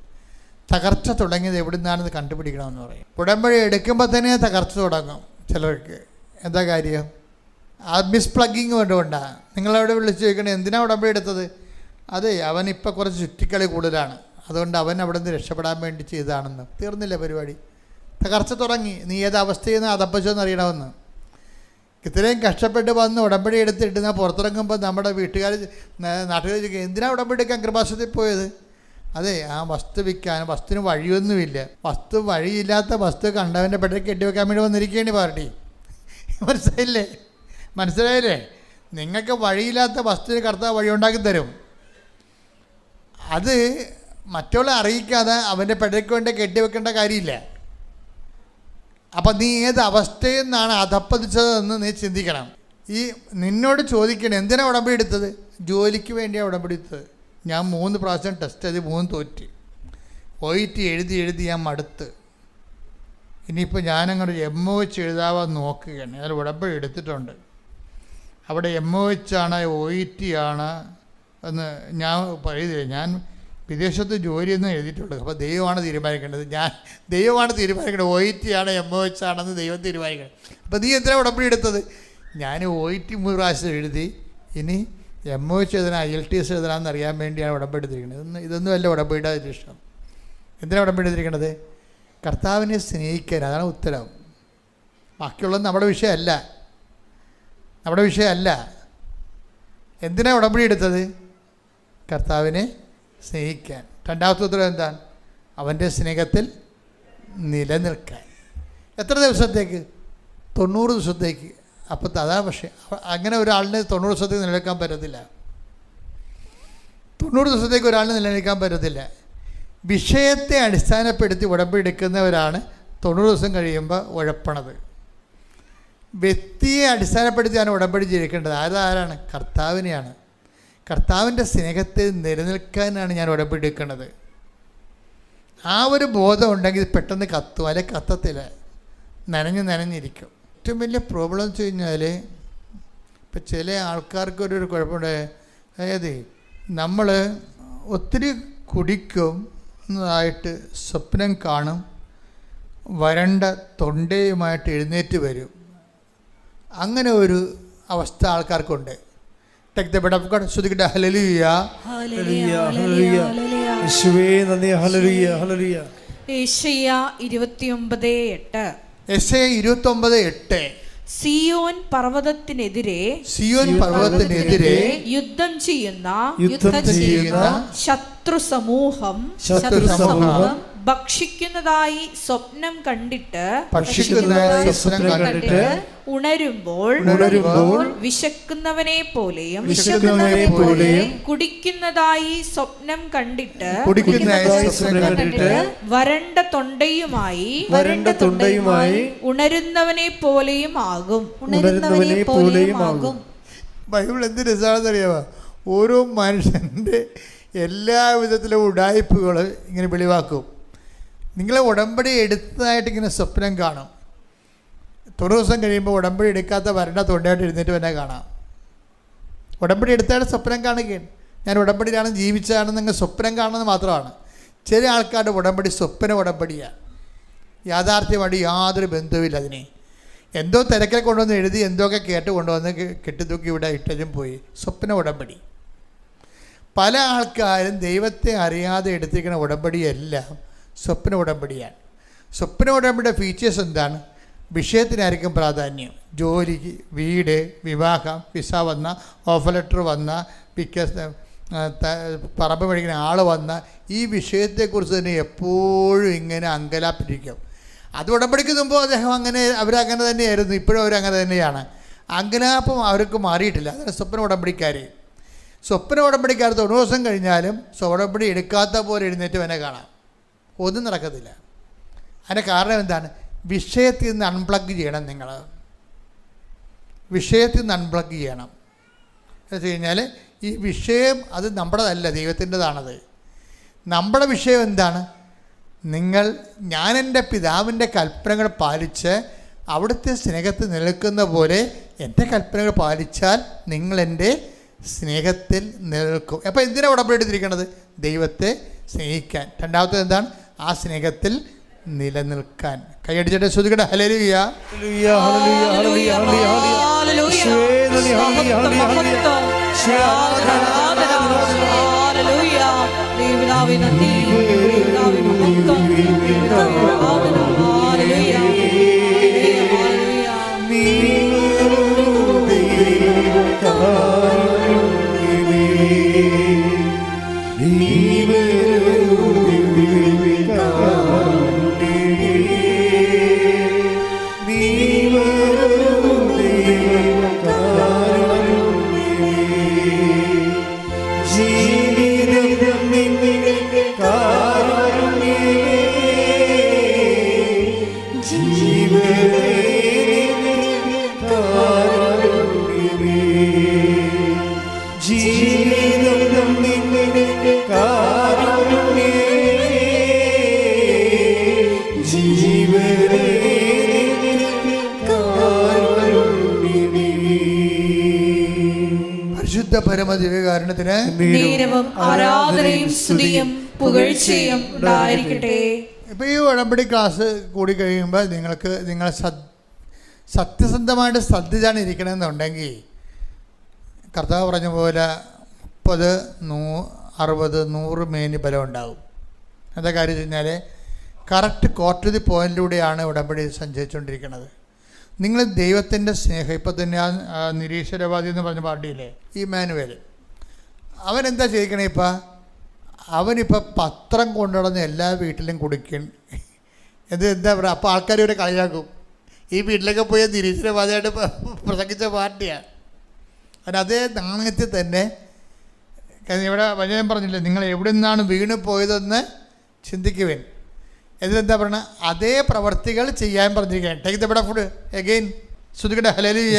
എവിടെ നിന്നാണെന്ന് കണ്ടുപിടിക്കണമെന്ന് പറയും. ഉടമ്പടി എടുക്കുമ്പോൾ തന്നെ തകർച്ച തുടങ്ങും ചിലർക്ക്. എന്താ കാര്യം? ആ മിസ്പ്ലഗിങ് കൊണ്ടുകൊണ്ടാണ്. നിങ്ങളവിടെ വിളിച്ച് ചോദിക്കണേ, എന്തിനാണ് ഉടമ്പടി എടുത്തത്? അതെ, അവനിപ്പോൾ കുറച്ച് ചുറ്റിക്കളി കൂടുതലാണ്, അതുകൊണ്ട് അവൻ അവിടെ നിന്ന് രക്ഷപ്പെടാൻ വേണ്ടി ചെയ്തതാണെന്ന്. തീർന്നില്ല പരിപാടി. തകർച്ച തുടങ്ങി. നീ ഏത് അവസ്ഥയിൽ നിന്ന് അതപ്പച്ചെന്ന് അറിയണമെന്ന്. ഇത്രയും കഷ്ടപ്പെട്ട് വന്ന് ഉടമ്പടി എടുത്തിട്ട് ഞാൻ പുറത്തിറങ്ങുമ്പോൾ നമ്മുടെ വീട്ടുകാർ നാട്ടുകാർ ചോദിക്കുക, എന്തിനാണ് ഉടമ്പടി എടുക്കാൻ കൃപാസനത്തിൽ പോയത്? അതെ, ആ വസ്തു വിൽക്കാൻ. വസ്തുവിന് വഴിയൊന്നുമില്ല. വഴിയില്ലാത്ത വസ്തു കണ്ടവൻ്റെ പെട്ടെന്ന് കെട്ടിവെക്കാൻ വേണ്ടി വന്നിരിക്കുകയാണ് പാർട്ടി. മനസ്സിലായില്ലേ? നിങ്ങൾക്ക് വഴിയില്ലാത്ത വസ്തുവിന് കർത്താവ് വഴി ഉണ്ടാക്കി തരും. അത് മറ്റുള്ള അറിയിക്കാതെ അവൻ്റെ പെടയ്ക്ക് വേണ്ടി കെട്ടിവെക്കേണ്ട കാര്യമില്ല. അപ്പം നീ ഏത് അവസ്ഥയിൽ നിന്നാണ് അധപ്പതിച്ചതെന്ന് നീ ചിന്തിക്കണം. നിന്നോട് ചോദിക്കണം, എന്തിനാണ് ഉടമ്പടി എടുത്തത്? ജോലിക്ക് വേണ്ടിയാണ് ഉടമ്പടി എടുത്തത്. ഞാൻ 3 പ്രാവശ്യം ടെസ്റ്റ് ചെയ്ത് 3 തോറ്റ്. പോയിട്ട് എഴുതി ഞാൻ മടുത്ത്. ഇനിയിപ്പോൾ ഞാനങ്ങോട്ട് MOH എഴുതാവാൻ നോക്കുകയാണ്. ഞാൻ ഉടമ്പടി എടുത്തിട്ടുണ്ട്. അവിടെ MOH ആണ് OET ആണ് എന്ന് ഞാൻ പറയുന്നില്ല. ഞാൻ വിദേശത്ത് ജോലിയൊന്നും എഴുതിയിട്ടുള്ളൂ. അപ്പോൾ ദൈവമാണ് തീരുമാനിക്കേണ്ടത്. ദൈവമാണ് തീരുമാനിക്കേണ്ടത്. OET ആണ് MOH ആണെന്ന് ദൈവം തീരുമാനിക്കണം. അപ്പോൾ നീ എന്തിനാണ് ഉടമ്പടി എടുത്തത്? ഞാൻ OET 3 പ്രാവശ്യം എഴുതി, ഇനി MOH എഴുതണം, IELTS എഴുതണമെന്ന് അറിയാൻ വേണ്ടിയാണ് ഉടമ്പടി എടുത്തിരിക്കുന്നത്. ഇതൊന്നും അല്ല ഉടമ്പടിയുടെ ഇഷ്ടം. എന്തിനാണ് ഉടമ്പടി എടുത്തിരിക്കുന്നത്? കർത്താവിനെ സ്നേഹിക്കാൻ. അതാണ് ഉത്തരം. ബാക്കിയുള്ളത് നമ്മുടെ വിഷയമല്ല. എന്തിനാണ് ഉടമ്പടി എടുത്തത്? കർത്താവിനെ സ്നേഹിക്കാൻ. രണ്ടാമത്തെ ഉത്തരം എന്താണ്? അവൻ്റെ സ്നേഹത്തിൽ നിലനിൽക്കാൻ. എത്ര ദിവസത്തേക്ക്? 90 ദിവസത്തേക്ക്. അപ്പോൾ അതാ. പക്ഷേ അങ്ങനെ ഒരാളിന് 90 ദിവസത്തേക്ക് നിലനിൽക്കാൻ പറ്റത്തില്ല. 90 ദിവസത്തേക്ക് ഒരാളിന് നിലനിൽക്കാൻ പറ്റത്തില്ല. വിഷയത്തെ അടിസ്ഥാനപ്പെടുത്തി ഉടമ്പടി എടുക്കുന്നവരാണ് 90 ദിവസം കഴിയുമ്പോൾ ഉഴപ്പണത്. വ്യക്തിയെ അടിസ്ഥാനപ്പെടുത്തിയാണ് ഉടമ്പടി ജീവിക്കേണ്ടത്. ആരാണ്? കർത്താവിനെയാണ്. കർത്താവിൻ്റെ സ്നേഹത്തിൽ നിലനിൽക്കാനാണ് ഞാൻ ഉടമ്പടി എടുക്കുന്നത്. ആ ഒരു ബോധം ഉണ്ടെങ്കിൽ പെട്ടെന്ന് കത്തും. അല്ലെങ്കിൽ കത്തത്തില്ല, നനഞ്ഞിരിക്കും. ഏറ്റവും വലിയ പ്രോബ്ലം എന്ന് വെച്ച് കഴിഞ്ഞാൽ, ഇപ്പം ചില ആൾക്കാർക്കൊരു കുഴപ്പമുണ്ട്. അതായത് നമ്മൾ ഒത്തിരി കുടിക്കും എന്നതായിട്ട് സ്വപ്നം കാണും, വരണ്ട തൊണ്ടയുമായിട്ട് എഴുന്നേറ്റ് വരും. അങ്ങനെ ഒരു അവസ്ഥ ആൾക്കാർക്കുണ്ട്. Take the bed of God. ശ്രുതിക്കട്ടെ ഹല്ലേലൂയ. ഹല്ലേലൂയ ഹല്ലേലൂയ യേശുവേ നന്ദി ഹല്ലേലൂയ ഹല്ലേലൂയ. യെശയ്യാ 29:8 യെശയ്യാ 29:8 സിയോൻ പർവ്വതത്തിനെതിരെ യുദ്ധം ചെയ്യുന്ന ശത്രു സമൂഹം ഭക്ഷിക്കുന്നതായി സ്വപ്നം കണ്ടിട്ട് ഉണരുമ്പോൾ വിശക്കുന്നവനെ പോലെയും കുടിക്കുന്നതായി സ്വപ്നം കണ്ടിട്ട് വരണ്ട തൊണ്ടയുമായി ഉണരുന്നവനെ പോലെയും ആകും. ബൈബിൾ എന്ത് രസമാണെന്നറിയാമോ? ഓരോ മനുഷ്യൻ്റെ എല്ലാ വിധത്തിലും ഉഡായിപ്പുകൾ ഇങ്ങനെ വെളിവാക്കും. നിങ്ങളെ ഉടമ്പടി എടുത്തതായിട്ട് ഇങ്ങനെ സ്വപ്നം കാണും. 90 ദിവസം കഴിയുമ്പോൾ ഉടമ്പടി എടുക്കാത്ത വരണ്ട തൊണ്ടയായിട്ട് എഴുന്നേറ്റ് തന്നെ കാണാം. ഉടമ്പടി എടുത്തായിട്ട് സ്വപ്നം കാണുകയാണ്. ഞാൻ ഉടമ്പടിയിലാണ് ജീവിച്ചതാണെന്ന് നിങ്ങൾ സ്വപ്നം കാണുന്നത് മാത്രമാണ്. ചില ആൾക്കാരുടെ ഉടമ്പടി സ്വപ്ന ഉടമ്പടിയാണ്. യാഥാർത്ഥ്യമായിട്ട് യാതൊരു ബന്ധവുമില്ല. അതിനെ എന്തോ തിരക്കിൽ കൊണ്ടുവന്ന് എഴുതി എന്തൊക്കെ കേട്ട് കൊണ്ടുവന്ന് കെട്ടിത്തൂക്കി ഇവിടെ ഇട്ടും പോയി. സ്വപ്ന ഉടമ്പടി. പല ആൾക്കാരും ദൈവത്തെ അറിയാതെ എടുത്തിരിക്കുന്ന ഉടമ്പടിയെല്ലാം സ്വപ്ന ഉടമ്പടിയാണ്. സ്വപ്ന ഉടമ്പടിയുടെ ഫീച്ചേഴ്സ് എന്താണ്? വിഷയത്തിനായിരിക്കും പ്രാധാന്യം. ജോലിക്ക്, വീട്, വിവാഹം, വിസ വന്ന, ഓഫർ ലെറ്റർ വന്ന, പറമ്പ് മേടിക്കുന്ന ആൾ വന്ന, ഈ വിഷയത്തെക്കുറിച്ച് തന്നെ എപ്പോഴും ഇങ്ങനെ അങ്കലാപ്പിരിക്കും. അത് ഉടമ്പടിക്ക് മുമ്പ് അവരങ്ങനെ തന്നെയായിരുന്നു, ഇപ്പോഴും അവരങ്ങനെ തന്നെയാണ്. അങ്കലാപ്പം അവർക്ക് മാറിയിട്ടില്ല. അതാണ് സ്വപ്ന ഉടമ്പടിക്കാർ. സ്വപ്ന ഉടമ്പടിക്കാർ 90 ദിവസം കഴിഞ്ഞാലും ഉടമ്പടി എടുക്കാത്ത പോലെ എഴുന്നേറ്റ് തന്നെ കാണാം. ഒന്നും നടക്കത്തില്ല. അതിൻ്റെ കാരണം എന്താണ്? വിഷയത്തിൽ നിന്ന് അൺപ്ലഗ് ചെയ്യണം. നിങ്ങൾ വിഷയത്തിൽ നിന്ന് അൺപ്ലഗ് ചെയ്യണം. എന്ന് വെച്ച് കഴിഞ്ഞാൽ ഈ വിഷയം അത് നമ്മുടേതല്ല, ദൈവത്തിൻ്റെതാണത്. നമ്മുടെ വിഷയം എന്താണ്? ഞാൻ എൻ്റെ പിതാവിൻ്റെ കൽപ്പനകൾ പാലിച്ച് അവിടുത്തെ സ്നേഹത്തിൽ നിലനിൽക്കുന്ന പോലെ എൻ്റെ കൽപ്പനകൾ പാലിച്ചാൽ നിങ്ങളെൻ്റെ സ്നേഹത്തിൽ നിലനിൽക്കും. അപ്പോൾ എന്തിനാണ് ഉടമ്പടി എടുത്തിരിക്കുന്നത്? ദൈവത്തെ സ്നേഹിക്കാൻ. രണ്ടാമത്തേത് എന്താണ്? ആ സ്നേഹത്തിൽ നിലനിൽക്കാൻ. കൈയടിച്ചിട്ട് ശ്രുതിക്കട്ടെ ഹല്ലേലൂയ. പരമദിവ്യകാരുണ്യത്തിന് നേരവും ആരാധനയും സ്തുതിയും പുകഴ്ചയും ഉണ്ടായിരിക്കട്ടെ. ഇപ്പോൾ ഈ ഉടമ്പടി ക്ലാസ് കൂടി കഴിയുമ്പോൾ നിങ്ങൾ സത്യസന്ധമായിട്ട് ശ്രദ്ധിച്ചാണ് ഇരിക്കണമെന്നുണ്ടെങ്കിൽ കർത്താവ് പറഞ്ഞ പോലെ 30, 60, 100 മേനി ബലം ഉണ്ടാകും. എന്താ കാര്യം വെച്ച് കഴിഞ്ഞാൽ കറക്റ്റ് കോർട്ട് ദി പോയിന്റിലൂടെയാണ് ഉടമ്പടി സഞ്ചരിച്ചുകൊണ്ടിരിക്കുന്നത്. നിങ്ങൾ ദൈവത്തിൻ്റെ സ്നേഹം, ഇപ്പം തന്നെ ആ നിരീശ്വരവാദി എന്ന് പറഞ്ഞ പാർട്ടിയില്ലേ, ഈ മാനുവൽ, അവനെന്താ ചെയ്യിക്കണേ? അവനിപ്പോൾ പത്രം കൊണ്ടുനടന്ന് എല്ലാ വീട്ടിലും കൊടുക്കും. എന്താ പറയുക? അപ്പോൾ ആൾക്കാർ ഇവരെ കളിയാക്കും. ഈ വീട്ടിലൊക്കെ പോയി നിരീശ്വരവാദിയായിട്ട് പ്രസംഗിച്ച പാർട്ടിയാണ്. അതേ നാണയത്തിൽ തന്നെ ഇവിടെ വചനം പറഞ്ഞില്ലേ, നിങ്ങൾ എവിടെ നിന്നാണ് വീണ് പോയതെന്ന് ചിന്തിക്കുവേൻ. എന്നിട്ടെന്താ പറയുക? അതേ പ്രവർത്തികൾ ചെയ്യാൻ പറഞ്ഞിരിക്കുകയാണ്. Take the bread of food again. ശ്രുതിക്കട്ടെ ഹല്ലേലൂയ.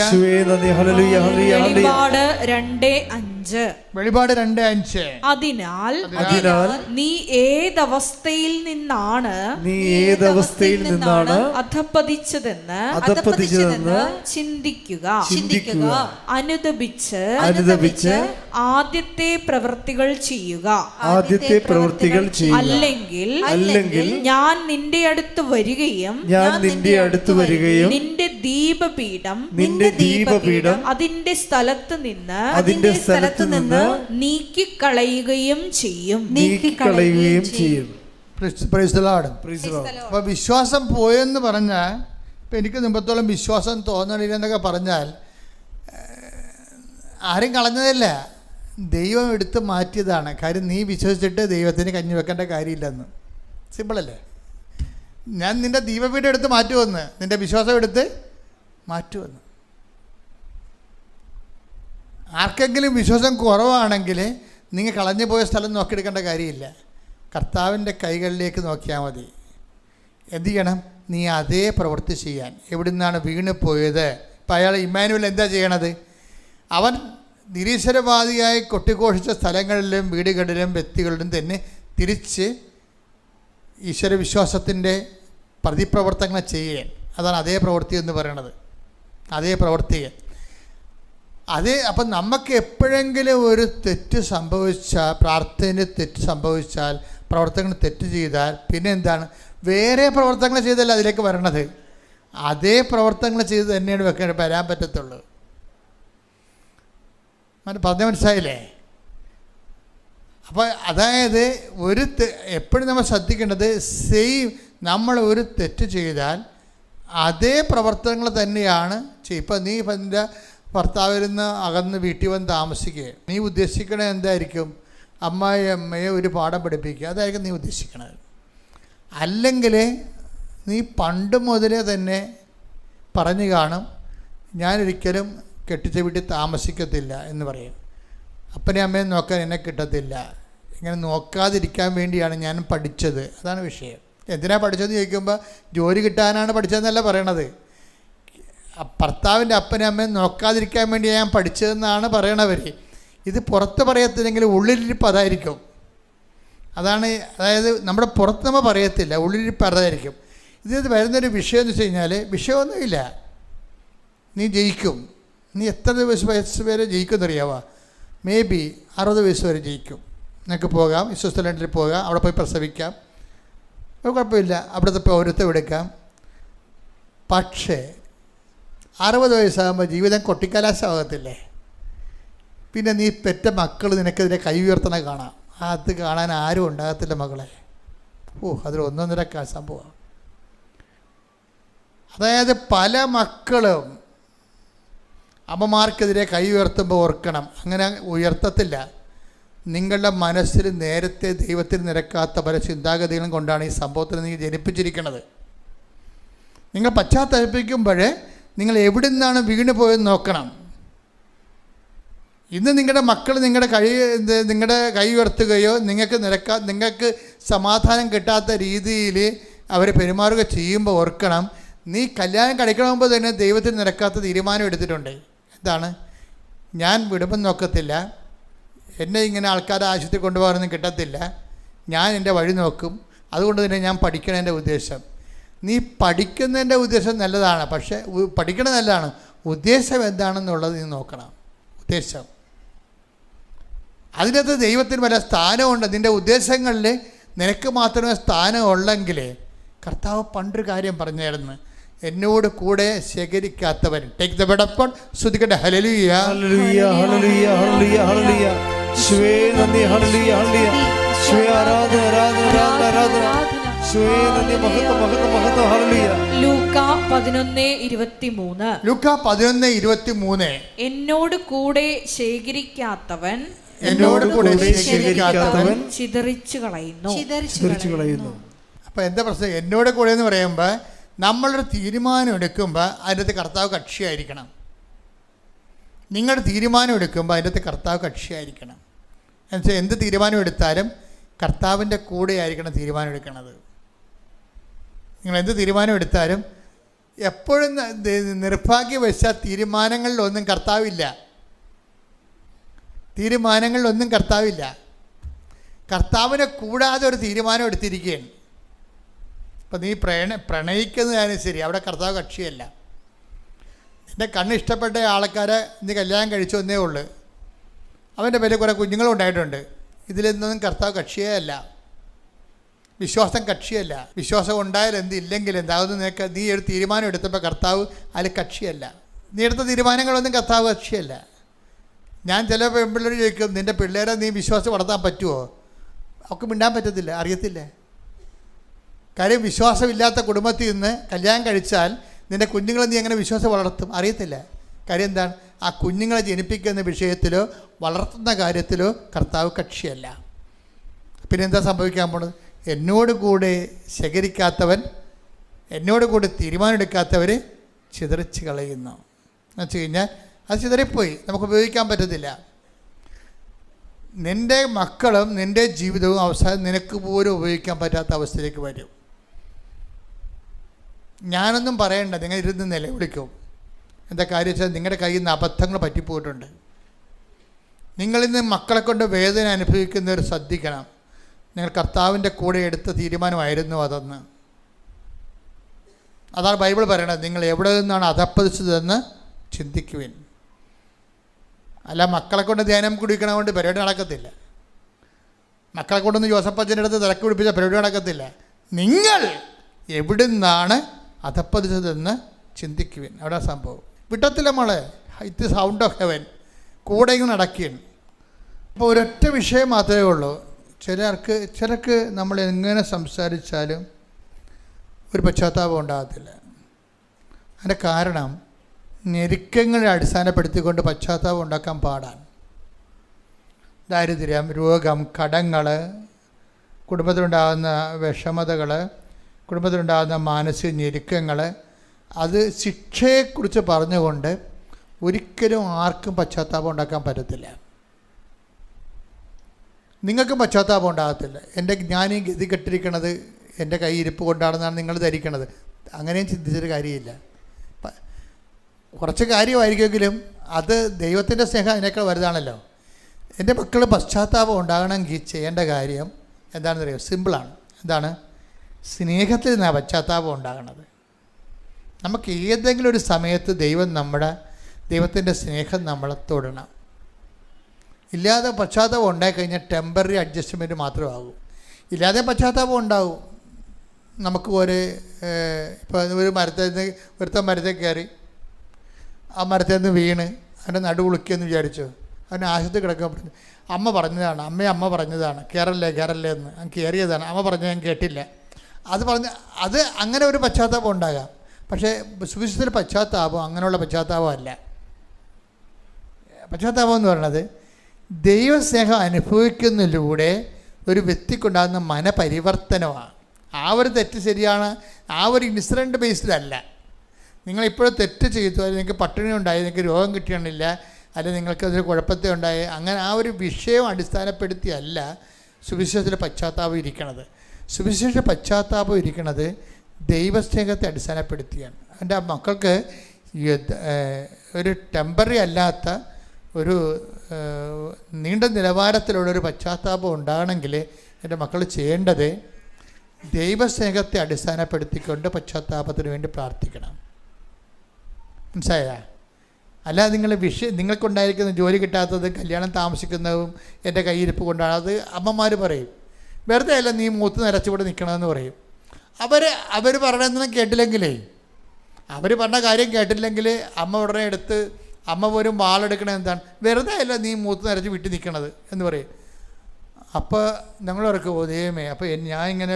വെളിപാട് 2:5. അതിനാൽ നീ ഏതവസ്ഥയിൽ നിന്നാണ് അധപ്പതിച്ചതെന്ന് ചിന്തിക്കുക. അനുദപിച്ച് ആദ്യത്തെ പ്രവൃത്തികൾ ചെയ്യുക. അല്ലെങ്കിൽ ഞാൻ നിന്റെ അടുത്ത് വരികയും നിന്റെ ദീപപീഠം അതിന്റെ സ്ഥലത്ത് നിന്ന് നീക്കിക്കളയുകയും ചെയ്യും. അപ്പോൾ വിശ്വാസം പോയെന്ന് പറഞ്ഞാൽ, ഇപ്പം എനിക്ക് മുമ്പത്തോളം വിശ്വാസം തോന്നണില്ലെന്നൊക്കെ പറഞ്ഞാൽ ആരും കളഞ്ഞതല്ല, ദൈവം എടുത്ത് മാറ്റിയതാണ്. കാര്യം നീ വിശ്വസിച്ചിട്ട് ദൈവത്തിന് കഞ്ഞി വെക്കേണ്ട കാര്യമില്ലെന്ന്. സിമ്പിളല്ലേ? ഞാൻ നിൻ്റെ ദീപപീഠം എടുത്ത് മാറ്റുമെന്ന്, നിൻ്റെ വിശ്വാസം എടുത്ത് മാറ്റുമെന്ന്. ആർക്കെങ്കിലും വിശ്വാസം കുറവാണെങ്കിൽ നിങ്ങൾ കളഞ്ഞു പോയ സ്ഥലം നോക്കിയെടുക്കേണ്ട കാര്യമില്ല. കർത്താവിൻ്റെ കൈകളിലേക്ക് നോക്കിയാൽ മതി. എന്ത് ചെയ്യണം? നീ അതേ പ്രവൃത്തി ചെയ്യാൻ. എവിടെ നിന്നാണ് വീണ് പോയത്? ഇപ്പം അയാൾ ഇമ്മാനുവൽ എന്താ ചെയ്യണത്? അവൻ നിരീശ്വരവാദിയായി കൊട്ടിഘോഷിച്ച സ്ഥലങ്ങളിലും വീടുകളിലും വ്യക്തികളിലും തന്നെ തിരിച്ച് ഈശ്വരവിശ്വാസത്തിൻ്റെ പ്രതിപ്രവർത്തനങ്ങൾ ചെയ്യാൻ. അതാണ് അതേ പ്രവൃത്തി എന്ന് പറയണത്. അതേ പ്രവൃത്തി അതേ. അപ്പം നമുക്ക് എപ്പോഴെങ്കിലും ഒരു തെറ്റ് സംഭവിച്ചാൽ, പ്രാർത്ഥനയിൽ തെറ്റ് സംഭവിച്ചാൽ, പ്രവർത്തനങ്ങൾ തെറ്റ് ചെയ്താൽ, പിന്നെ എന്താണ്? വേറെ പ്രവർത്തനങ്ങൾ ചെയ്തല്ല അതിലേക്ക് വരണത്. അതേ പ്രവർത്തനങ്ങൾ ചെയ്ത് തന്നെയാണ് വരാൻ പറ്റത്തുള്ളൂ. പറഞ്ഞ മനസ്സിലായില്ലേ? അപ്പോൾ അതായത് എപ്പോഴും നമ്മൾ ശ്രദ്ധിക്കേണ്ടത്, നമ്മൾ ഒരു തെറ്റ് ചെയ്താൽ അതേ പ്രവർത്തനങ്ങൾ തന്നെയാണ് ചെയ്യും. ഇപ്പം നീ നിൻ്റെ ഭർത്താവിൽ നിന്ന് അകന്ന് വീട്ടിൽ വന്ന് താമസിക്കുക, നീ ഉദ്ദേശിക്കണത് എന്തായിരിക്കും? അമ്മയെ ഒരു പാഠം പഠിപ്പിക്കുക, അതായിരിക്കും നീ ഉദ്ദേശിക്കണത്. അല്ലെങ്കിൽ നീ പണ്ട് മുതലേ തന്നെ പറഞ്ഞു കാണും, ഞാനൊരിക്കലും കെട്ടിച്ച വീട്ടിൽ താമസിക്കത്തില്ല എന്ന് പറയും. അപ്പനെ അമ്മയെ നോക്കാൻ എന്നെ കിട്ടത്തില്ല. ഇങ്ങനെ നോക്കാതിരിക്കാൻ വേണ്ടിയാണ് ഞാൻ പഠിച്ചത്. അതാണ് വിഷയം. എന്തിനാണ് പഠിച്ചതെന്ന് ചോദിക്കുമ്പോൾ ജോലി കിട്ടാനാണ് പഠിച്ചതെന്നല്ല പറയണത്. ഭർത്താവിൻ്റെ അപ്പനെ അമ്മയെ നോക്കാതിരിക്കാൻ വേണ്ടിയാണ് ഞാൻ പഠിച്ചതെന്നാണ് പറയണവർ. ഇത് പുറത്ത് പറയത്തില്ലെങ്കിൽ ഉള്ളിലിരിപ്പ് അതായിരിക്കും. അതായത് നമ്മുടെ പുറത്ത് നമ്മൾ പറയത്തില്ല, ഉള്ളിലിരിപ്പ് അതായിരിക്കും. ഇതിനകത്ത് വരുന്നൊരു വിഷയം എന്ന് വെച്ച് കഴിഞ്ഞാൽ, വിഷയമൊന്നുമില്ല, നീ ജയിക്കും. നീ എത്ര വയസ്സ് വരെ ജയിക്കുമെന്നറിയാവോ? മേ ബി 60 വയസ്സ് വരെ ജയിക്കും. നിനക്ക് പോകാം, സ്വിറ്റ്സർലൻഡിൽ പോകാം, അവിടെ പോയി പ്രസവിക്കാം, കുഴപ്പമില്ല, അവിടുത്തെ പൗരത്വം എടുക്കാം. പക്ഷേ 60 വയസ്സാകുമ്പോൾ ജീവിതം കൊട്ടിക്കലാശമാകത്തില്ലേ? പിന്നെ നീ പെറ്റ മക്കൾ നിനക്കെതിരെ കൈ ഉയർത്തണ കാണാം. അത് കാണാൻ ആരും ഉണ്ടാകത്തില്ല മകളെ. അതൊരു ഒന്നൊന്നര സംഭവമാണ്. അതായത് പല മക്കളും അമ്മമാർക്കെതിരെ കൈ ഉയർത്തുമ്പോൾ ഓർക്കണം, അങ്ങനെ ഉയർത്തത്തില്ല. നിങ്ങളുടെ മനസ്സിൽ നേരത്തെ ദൈവത്തിന് നിരക്കാത്ത പല ചിന്താഗതികളും കൊണ്ടാണ് ഈ സംഭവത്തിൽ നീ ജനിപ്പിച്ചിരിക്കുന്നത്. നിങ്ങൾ പശ്ചാത്തലപ്പിക്കുമ്പോൾ നിങ്ങൾ എവിടെ നിന്നാണ് വീണ് പോയെന്ന് നോക്കണം. ഇന്ന് നിങ്ങളുടെ മക്കൾ നിങ്ങളുടെ കൈ ഉയർത്തുകയോ നിങ്ങൾക്ക് സമാധാനം കിട്ടാത്ത രീതിയിൽ അവരെ പെരുമാറുക ചെയ്യുമ്പോൾ ഓർക്കണം, നീ കല്യാണം കഴിക്കണമെമ്പോൾ തന്നെ ദൈവത്തിന് നിരക്കാത്ത തീരുമാനം എടുത്തിട്ടുണ്ട്. എന്താണ്? ഞാൻ വിടുമ്പം നോക്കത്തില്ല, എന്നെ ഇങ്ങനെ ആൾക്കാരെ ആശുപത്രി കൊണ്ടുപോകാനൊന്നും കിട്ടത്തില്ല, ഞാൻ എൻ്റെ വഴി നോക്കും, അതുകൊണ്ട് തന്നെ ഞാൻ പഠിക്കണതിൻ്റെ ഉദ്ദേശം. നീ പഠിക്കുന്നതിൻ്റെ ഉദ്ദേശം നല്ലതാണ്, പക്ഷേ പഠിക്കണത് നല്ലതാണ്, ഉദ്ദേശം എന്താണെന്നുള്ളത് നീ നോക്കണം. ഉദ്ദേശം അതിനകത്ത് ദൈവത്തിന് വല്ല സ്ഥാനമുണ്ട്. നിൻ്റെ ഉദ്ദേശങ്ങളിൽ നിനക്ക് മാത്രമേ സ്ഥാനം ഉള്ളെങ്കിൽ, കർത്താവ് പണ്ടൊരു കാര്യം പറഞ്ഞായിരുന്നു, എന്നോട് കൂടെ ശേഖരിക്കാത്തവൻ. ടേക്ക് ദ ബെഡ് അപ്പ്, ശ്രുതിക്കട്ടെ. ഹല്ലേലൂയ ഹല്ലേലൂയ ഹല്ലേലൂയ ഹല്ലേലൂയ ഹല്ലേലൂയ. യേശുവേ നന്ദി. ഹല്ലേലൂയ ഹല്ലേലൂയ. യേശുവേ ആരാധന ആരാധന ആരാധന. യേശുവേ നന്ദി. മഹത്വം മഹത്വം മഹത്വം. ഹല്ലേലൂയ. ലൂക്കാ 11:23. ലൂക്കാ 11:23. എന്നോട് കൂടെ ശേഖരിക്കാത്തവൻ ചിതറിച്ചു കളയുന്നു. അപ്പം എന്താ പ്രശ്നം? എന്നോട് കൂടെ എന്ന് പറയുമ്പോൾ നമ്മളൊരു തീരുമാനം എടുക്കുമ്പോൾ അതിനകത്ത് കർത്താവ് കക്ഷിയായിരിക്കണം. നിങ്ങളുടെ തീരുമാനം എടുക്കുമ്പോൾ അതിനകത്ത് കർത്താവ് കക്ഷിയായിരിക്കണം. എന്നുവെച്ചാൽ എന്ത് തീരുമാനം എടുത്താലും കർത്താവിൻ്റെ കൂടെ ആയിരിക്കണം തീരുമാനം എടുക്കണത്. നിങ്ങൾ എന്ത് തീരുമാനം എടുത്താലും എപ്പോഴും നിർഭാഗ്യവശാൽ തീരുമാനങ്ങളിലൊന്നും കർത്താവില്ല. കർത്താവിനെ കൂടാതെ ഒരു തീരുമാനം എടുത്തിരിക്കുകയാണ്. ഇപ്പം നീ പ്രണയിക്കുന്നതാണ് ശരി, അവിടെ കർത്താവ് കക്ഷിയല്ല. നിൻ്റെ കണ്ണിഷ്ടപ്പെട്ട ആൾക്കാരെ നീ കല്യാണം കഴിച്ചു എന്നേ ഉള്ളൂ, അവൻ്റെ പേരിൽ കുറേ കുഞ്ഞുങ്ങളും ഉണ്ടായിട്ടുണ്ട്, ഇതിലൊന്നും കർത്താവ് കക്ഷിയേ അല്ല. വിശ്വാസം കക്ഷിയല്ല. വിശ്വാസം ഉണ്ടായാൽ എന്ത്, ഇല്ലെങ്കിൽ എന്ത്. അതൊന്നും നിനക്ക് നീ ഒരു തീരുമാനം എടുത്തപ്പോൾ കർത്താവ് അതിൽ കക്ഷിയല്ല. നീ എടുത്ത തീരുമാനങ്ങളൊന്നും കർത്താവ് കക്ഷിയല്ല. ഞാൻ ചില പെൺപിള്ളേർ ചോദിക്കും, നിൻ്റെ പിള്ളേരെ നീ വിശ്വാസം വളർത്താൻ പറ്റുമോ? അവർക്ക് മിണ്ടാൻ പറ്റത്തില്ല, അറിയത്തില്ല. കാര്യം വിശ്വാസമില്ലാത്ത കുടുംബത്തിൽ നിന്ന് കല്യാണം കഴിച്ചാൽ നിൻ്റെ കുഞ്ഞുങ്ങളെ നീ എങ്ങനെ വിശ്വാസം വളർത്തും? അറിയത്തില്ല. കാര്യം എന്താണ്? ആ കുഞ്ഞുങ്ങളെ ജനിപ്പിക്കുന്ന വിഷയത്തിലോ വളർത്തുന്ന കാര്യത്തിലോ കർത്താവ് കക്ഷിയല്ല. പിന്നെ എന്താ സംഭവിക്കാൻ പോണത്? എന്നോട് കൂടെ ശേഖരിക്കാത്തവൻ, എന്നോട് കൂടെ തീരുമാനമെടുക്കാത്തവർ ചിതറിച്ച് കളയുന്നു എന്ന് വെച്ച് കഴിഞ്ഞാൽ അത് ചിതറിപ്പോയി, നമുക്ക് ഉപയോഗിക്കാൻ പറ്റത്തില്ല. നിൻ്റെ മക്കളും നിൻ്റെ ജീവിതവും അവസാനം നിനക്ക് പോലും ഉപയോഗിക്കാൻ പറ്റാത്ത അവസ്ഥയിലേക്ക് വരും. ഞാനൊന്നും പറയണ്ട, നിങ്ങൾ ഇരുന്ന് നിലവിളിക്കും. എന്താ കാര്യം വെച്ചാൽ നിങ്ങളുടെ കയ്യിൽ നിന്ന് അബദ്ധങ്ങൾ പറ്റിപ്പോയിട്ടുണ്ട്. നിങ്ങളിന്ന് മക്കളെ കൊണ്ട് വേദന അനുഭവിക്കുന്നവർ ശ്രദ്ധിക്കണം. നിങ്ങൾ കർത്താവിൻ്റെ കൂടെ എടുത്ത തീരുമാനമായിരുന്നു അതെന്ന്. അതാണ് ബൈബിൾ പറയണത്. നിങ്ങൾ എവിടെ നിന്നാണ് അധപ്പതിച്ചതെന്ന് ചിന്തിക്കുവിൻ. അല്ല, മക്കളെ കൊണ്ട് ധ്യാനം കുടിക്കണ കൊണ്ട് പരിപാടി നടക്കത്തില്ല. മക്കളെ കൊണ്ടൊന്ന് ജോസഫച്ചൻ്റെ അടുത്ത് തിരക്ക് പിടിപ്പിച്ച പരിപാടി നടക്കത്തില്ല. നിങ്ങൾ എവിടെ നിന്നാണ് അധപ്പതിച്ചതെന്ന് ചിന്തിക്കുവിൻ. അവിടെ സംഭവം വിട്ടത്തില്ല മോളെ. It sound of heaven. കൂടെ ഇങ്ങനെ നടക്കുകയാണ്. അപ്പോൾ ഒരൊറ്റ വിഷയം മാത്രമേ ഉള്ളൂ. ചിലർക്ക് നമ്മൾ എങ്ങനെ സംസാരിച്ചാലും ഒരു പശ്ചാത്താപം ഉണ്ടാകത്തില്ല. അതിൻ്റെ കാരണം ഞെരുക്കങ്ങളെ അടിസ്ഥാനപ്പെടുത്തിക്കൊണ്ട് പശ്ചാത്താപം ഉണ്ടാക്കാൻ പാടാണ്. ദാരിദ്ര്യം, രോഗം, കടങ്ങൾ, കുടുംബത്തിലുണ്ടാകുന്ന വിഷമതകൾ, കുടുംബത്തിലുണ്ടാകുന്ന മാനസിക ഞെരുക്കങ്ങൾ, അത് ശിക്ഷയെക്കുറിച്ച് പറഞ്ഞുകൊണ്ട് ഒരിക്കലും ആർക്കും പശ്ചാത്താപം ഉണ്ടാക്കാൻ പറ്റത്തില്ല. നിങ്ങൾക്കും പശ്ചാത്താപം ഉണ്ടാകത്തില്ല. ഞാൻ ഈ ഗതി കെട്ടിരിക്കണത് എൻ്റെ കയ്യിരിപ്പ് കൊണ്ടാണെന്നാണ് നിങ്ങൾ ധരിക്കണത്. അങ്ങനെയും ചിന്തിച്ചൊരു കാര്യമില്ല. കുറച്ച് കാര്യമായിരിക്കുമെങ്കിലും അത് ദൈവത്തിൻ്റെ സ്നേഹം അതിനേക്കാൾ വലുതാണല്ലോ. എൻ്റെ മക്കൾ പശ്ചാത്താപം ഉണ്ടാകണമെങ്കിൽ ചെയ്യേണ്ട കാര്യം എന്താണെന്ന് അറിയാം? സിമ്പിളാണ്. എന്താണ്? സ്നേഹത്തിൽ നിന്നാണ് പശ്ചാത്താപം ഉണ്ടാകണത്. നമുക്ക് ഏതെങ്കിലും ഒരു സമയത്ത് ദൈവത്തിൻ്റെ സ്നേഹം നമ്മളെ തൊടണം. ഇല്ലാതെ പശ്ചാത്താപം ഉണ്ടായിക്കഴിഞ്ഞാൽ ടെമ്പററി അഡ്ജസ്റ്റ്മെൻറ്റ് മാത്രമാകും. ഇല്ലാതെ പശ്ചാത്താപം ഉണ്ടാവും. നമുക്ക് ഇപ്പോൾ ഒരു ഒരുത്തൻ മരത്തിൽ കയറി, ആ മരത്തിൽ നിന്ന് വീണ് അവൻ്റെ നടുവുളുക്കിയെന്ന് വിചാരിച്ചു. അവന് ആശുപത്രി കിടക്കാൻ പറഞ്ഞു. അമ്മ പറഞ്ഞതാണ്, അമ്മ പറഞ്ഞതാണ്, കയറല്ലേ എന്ന്. ഞാൻ കയറിയതാണ്, അമ്മ പറഞ്ഞത് ഞാൻ കേട്ടില്ല. അത് അങ്ങനെ ഒരു പശ്ചാത്താപം ഉണ്ടാകാം. പക്ഷേ സുവിശേഷത്തിലെ പശ്ചാത്താപം അങ്ങനെയുള്ള പശ്ചാത്താപം അല്ല. പശ്ചാത്താപം എന്ന് പറയുന്നത് ദൈവസ്നേഹം അനുഭവിക്കുന്നതിലൂടെ ഒരു വ്യക്തിക്കുണ്ടാകുന്ന മനപരിവർത്തനമാണ്. ആ ഒരു തെറ്റ് ശരിയാണ്, ആ ഒരു ഇൻസിഡൻറ്റ് ബേസ്ഡിലല്ല. നിങ്ങളിപ്പോഴും തെറ്റ് ചെയ്തു, അല്ലെങ്കിൽ നിങ്ങൾക്ക് പട്ടിണി ഉണ്ടായി, നിങ്ങൾക്ക് രോഗം കിട്ടിയണില്ല, അല്ലെങ്കിൽ നിങ്ങൾക്കതൊരു കുഴപ്പത്തെ ഉണ്ടായി, അങ്ങനെ ആ ഒരു വിഷയം അടിസ്ഥാനപ്പെടുത്തിയല്ല സുവിശേഷത്തിലെ പശ്ചാത്താപം ഇരിക്കണത്. സുവിശേഷ പശ്ചാത്താപം ഇരിക്കുന്നത് ദൈവസ്നേഹത്തെ അടിസ്ഥാനപ്പെടുത്തിയാണ്. എൻ്റെ മക്കൾക്ക് ഒരു ടെമ്പററി അല്ലാത്ത ഒരു നീണ്ട നിലവാരത്തിലുള്ളൊരു പശ്ചാത്താപം ഉണ്ടാകണമെങ്കിൽ എൻ്റെ മക്കൾ ചെയ്യേണ്ടത് ദൈവസ്നേഹത്തെ അടിസ്ഥാനപ്പെടുത്തിക്കൊണ്ട് പശ്ചാത്താപത്തിന് വേണ്ടി പ്രാർത്ഥിക്കണം. മനസ്സിലായ? അല്ലാതെ നിങ്ങൾക്കുണ്ടായിരിക്കുന്ന ജോലി കിട്ടാത്തതും കല്യാണം താമസിക്കുന്നതും എൻ്റെ കയ്യിരിപ്പ് കൊണ്ടാണ്. അത് അമ്മമാർ പറയും. വെറുതെ അല്ല നീ മൂത്ത് നിരച്ചുകൂടെ നിൽക്കണമെന്ന് പറയും. അവർ പറയണമെന്ന് കേട്ടില്ലെങ്കിലേ, അവർ പറഞ്ഞ കാര്യം കേട്ടില്ലെങ്കിൽ അമ്മ ഉടനെ എടുത്ത് അമ്മ പോലും വാളെടുക്കണത് എന്താണ്? വെറുതെ അല്ല നീ മൂത്ത് നിരച്ച് വിട്ട് നിൽക്കണത് എന്ന് പറയും. അപ്പോൾ ഞങ്ങളവർക്ക് ദൈവമേ, അപ്പോൾ ഞാൻ ഇങ്ങനെ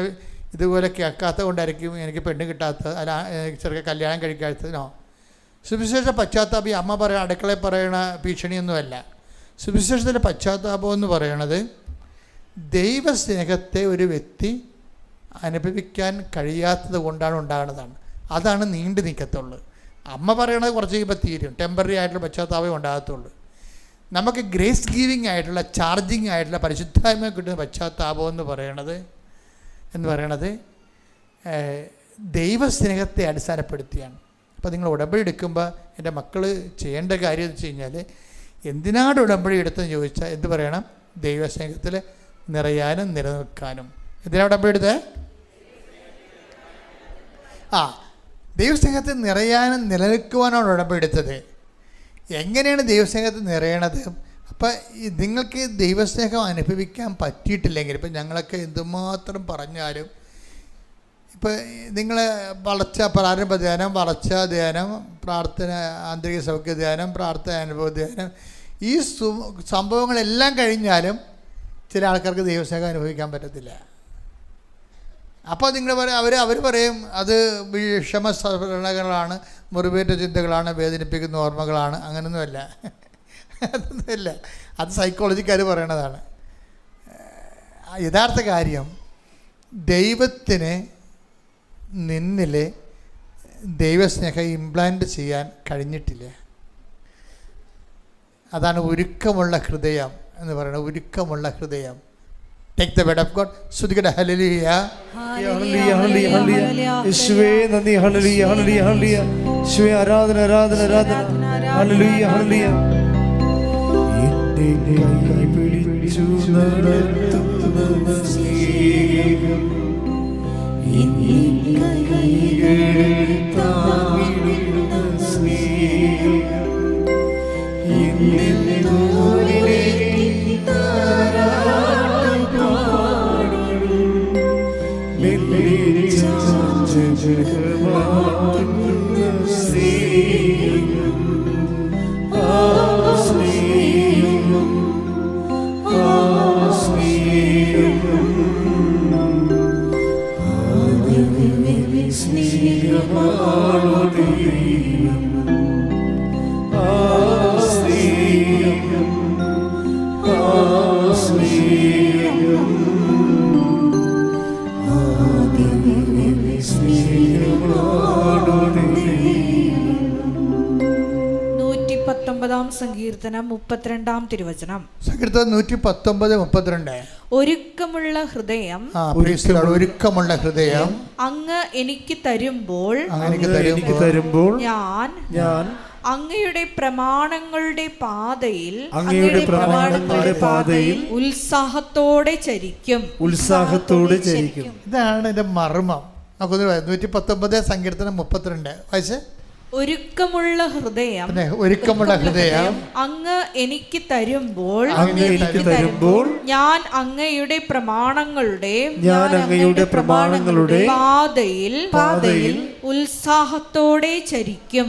ഇതുപോലെ കേൾക്കാത്ത കൊണ്ടായിരിക്കും എനിക്ക് പെണ്ണ് കിട്ടാത്തത്, അല്ല ചെറുക്കെ കല്യാണം കഴിക്കാത്തതിനോ. സുവിശേഷ പശ്ചാത്താപം ഈ അമ്മ അടുക്കളയിൽ പറയണ ഭീഷണിയൊന്നുമല്ല. സുവിശേഷത്തിൻ്റെ പശ്ചാത്താപം എന്ന് പറയണത് ദൈവസ്നേഹത്തെ ഒരു വ്യക്തി അനുഭവിക്കാൻ കഴിയാത്തത് കൊണ്ടാണ് ഉണ്ടാകുന്നതാണ്. അതാണ് നീണ്ടു നിൽക്കത്തുള്ളൂ. അമ്മ പറയണത് കുറച്ച് കഴിയുമ്പോൾ തീരും. ടെമ്പററി ആയിട്ടുള്ള പശ്ചാത്താപം ഉണ്ടാകത്തുള്ളൂ. നമുക്ക് ഗ്രേസ് ഗീവിങ് ആയിട്ടുള്ള, ചാർജിങ് ആയിട്ടുള്ള, പരിശുദ്ധാത്മ കിട്ടുന്ന പശ്ചാത്താപം എന്ന് പറയണത് ദൈവസ്നേഹത്തെ അടിസ്ഥാനപ്പെടുത്തിയാണ്. അപ്പോൾ നിങ്ങൾ ഉടമ്പടി എടുക്കുമ്പോൾ എൻ്റെ മക്കൾ ചെയ്യേണ്ട കാര്യം എന്ന് വെച്ച് കഴിഞ്ഞാൽ, എന്തിനാണ് ഉടമ്പടി എടുത്തെന്ന് ചോദിച്ചാൽ എന്ത് പറയണം? ദൈവസ്നേഹത്തിൽ നിറയാനും നിലനിൽക്കാനും. എന്തിനാണ് ഉടമ്പടി എടുത്തത്? ദൈവസ്നേഹത്തിൽ നിറയാനും നിലനിൽക്കുവാനാണ് ഉടമ്പടി എടുത്തത്. എങ്ങനെയാണ് ദൈവസ്നേഹത്തിൽ നിറയണത്? അപ്പം നിങ്ങൾക്ക് ദൈവസ്നേഹം അനുഭവിക്കാൻ പറ്റിയിട്ടില്ലെങ്കിൽ, ഇപ്പം ഞങ്ങളൊക്കെ എന്തുമാത്രം പറഞ്ഞാലും, ഇപ്പം നിങ്ങൾ പ്രാരംഭ ധ്യാനം, വളർച്ച ധ്യാനം, പ്രാർത്ഥന, ആന്തരിക സൗഖ്യ ധ്യാനം, പ്രാർത്ഥന അനുഭവ ധ്യാനം, ഈ സംഭവങ്ങളെല്ലാം കഴിഞ്ഞാലും ചില ആൾക്കാർക്ക് ദൈവസ്നേഹം അനുഭവിക്കാൻ പറ്റത്തില്ല. അപ്പോൾ നിങ്ങൾ പറയും, അവർ പറയും അത് വിഷമസ്മരണകളാണ്, മുറിവേറ്റ ചിന്തകളാണ്, വേദനിപ്പിക്കുന്ന ഓർമ്മകളാണ്. അങ്ങനെയൊന്നുമല്ല, അതൊന്നുമില്ല. അത് സൈക്കോളജിക്കാർ പറയണതാണ്. യഥാർത്ഥ കാര്യം, ദൈവത്തിന് നിന്നിൽ ദൈവസ്നേഹം ഇംപ്ലാന്റ് ചെയ്യാൻ കഴിഞ്ഞിട്ടില്ല. അതാണ് ഒരുക്കമുള്ള ഹൃദയം എന്ന് പറയുന്നത്. ഒരുക്കമുള്ള ഹൃദയം. Take the word of God. ശ്രുതികട ഹല്ലേലൂയ. ഹല്ലേലൂയ ഹല്ലേലൂയ ഹല്ലേലൂയ. യേശുവേ നന്ദി. ഹല്ലേലൂയ ഹല്ലേലൂയ ഹല്ലേലൂയ. യേശുവേ ആരാധന ആരാധന ആരാധന. ഹല്ലേലൂയ ഹല്ലേലൂയ. എന്നെ കൈ പിടിച്ചു നടത്തുന്ന സ്നേഹം, എന്നെ കൈകളിൽ താങ്ങിടുന്ന സ്നേഹം, എന്നെ തോളിലേറ്റി താരാട്ടുപാടും എന്നെ ജഗമാറ്റുന്ന സ്നേഹം, ആ സ്നേഹം, ആ സ്നേഹം, സ്നേഹമാണോ ദൈവം, ആ സ്നേഹം, ആ സ്നേഹം, സ്നേഹമാണോ ദൈവം. 119 സങ്കീർത്തനം 32 തിരുവചനം. സങ്കീർത്തനം 119:32. ഒരുക്കമുള്ള ഹൃദയം, ഒരുക്കമുള്ള ഹൃദയം അങ്ങ് എനിക്ക് തരുമ്പോൾ ഞാൻ അങ്ങയുടെ പ്രമാണങ്ങളുടെ പാതയിൽ ഉത്സാഹത്തോടെ ചരിക്കും. ഇതാണ് എൻ്റെ മർമ്മം. നമുക്കൊന്ന് 119 സങ്കീർത്തനം 32 വായിച്ച്. ഒരുക്കമുള്ള ഹൃദയം അങ്ങ് എനിക്ക് തരുമ്പോൾ ഞാൻ അങ്ങയുടെ പ്രമാണങ്ങളുടെ പാതയിൽ ഉത്സാഹത്തോടെ ചരിക്കും.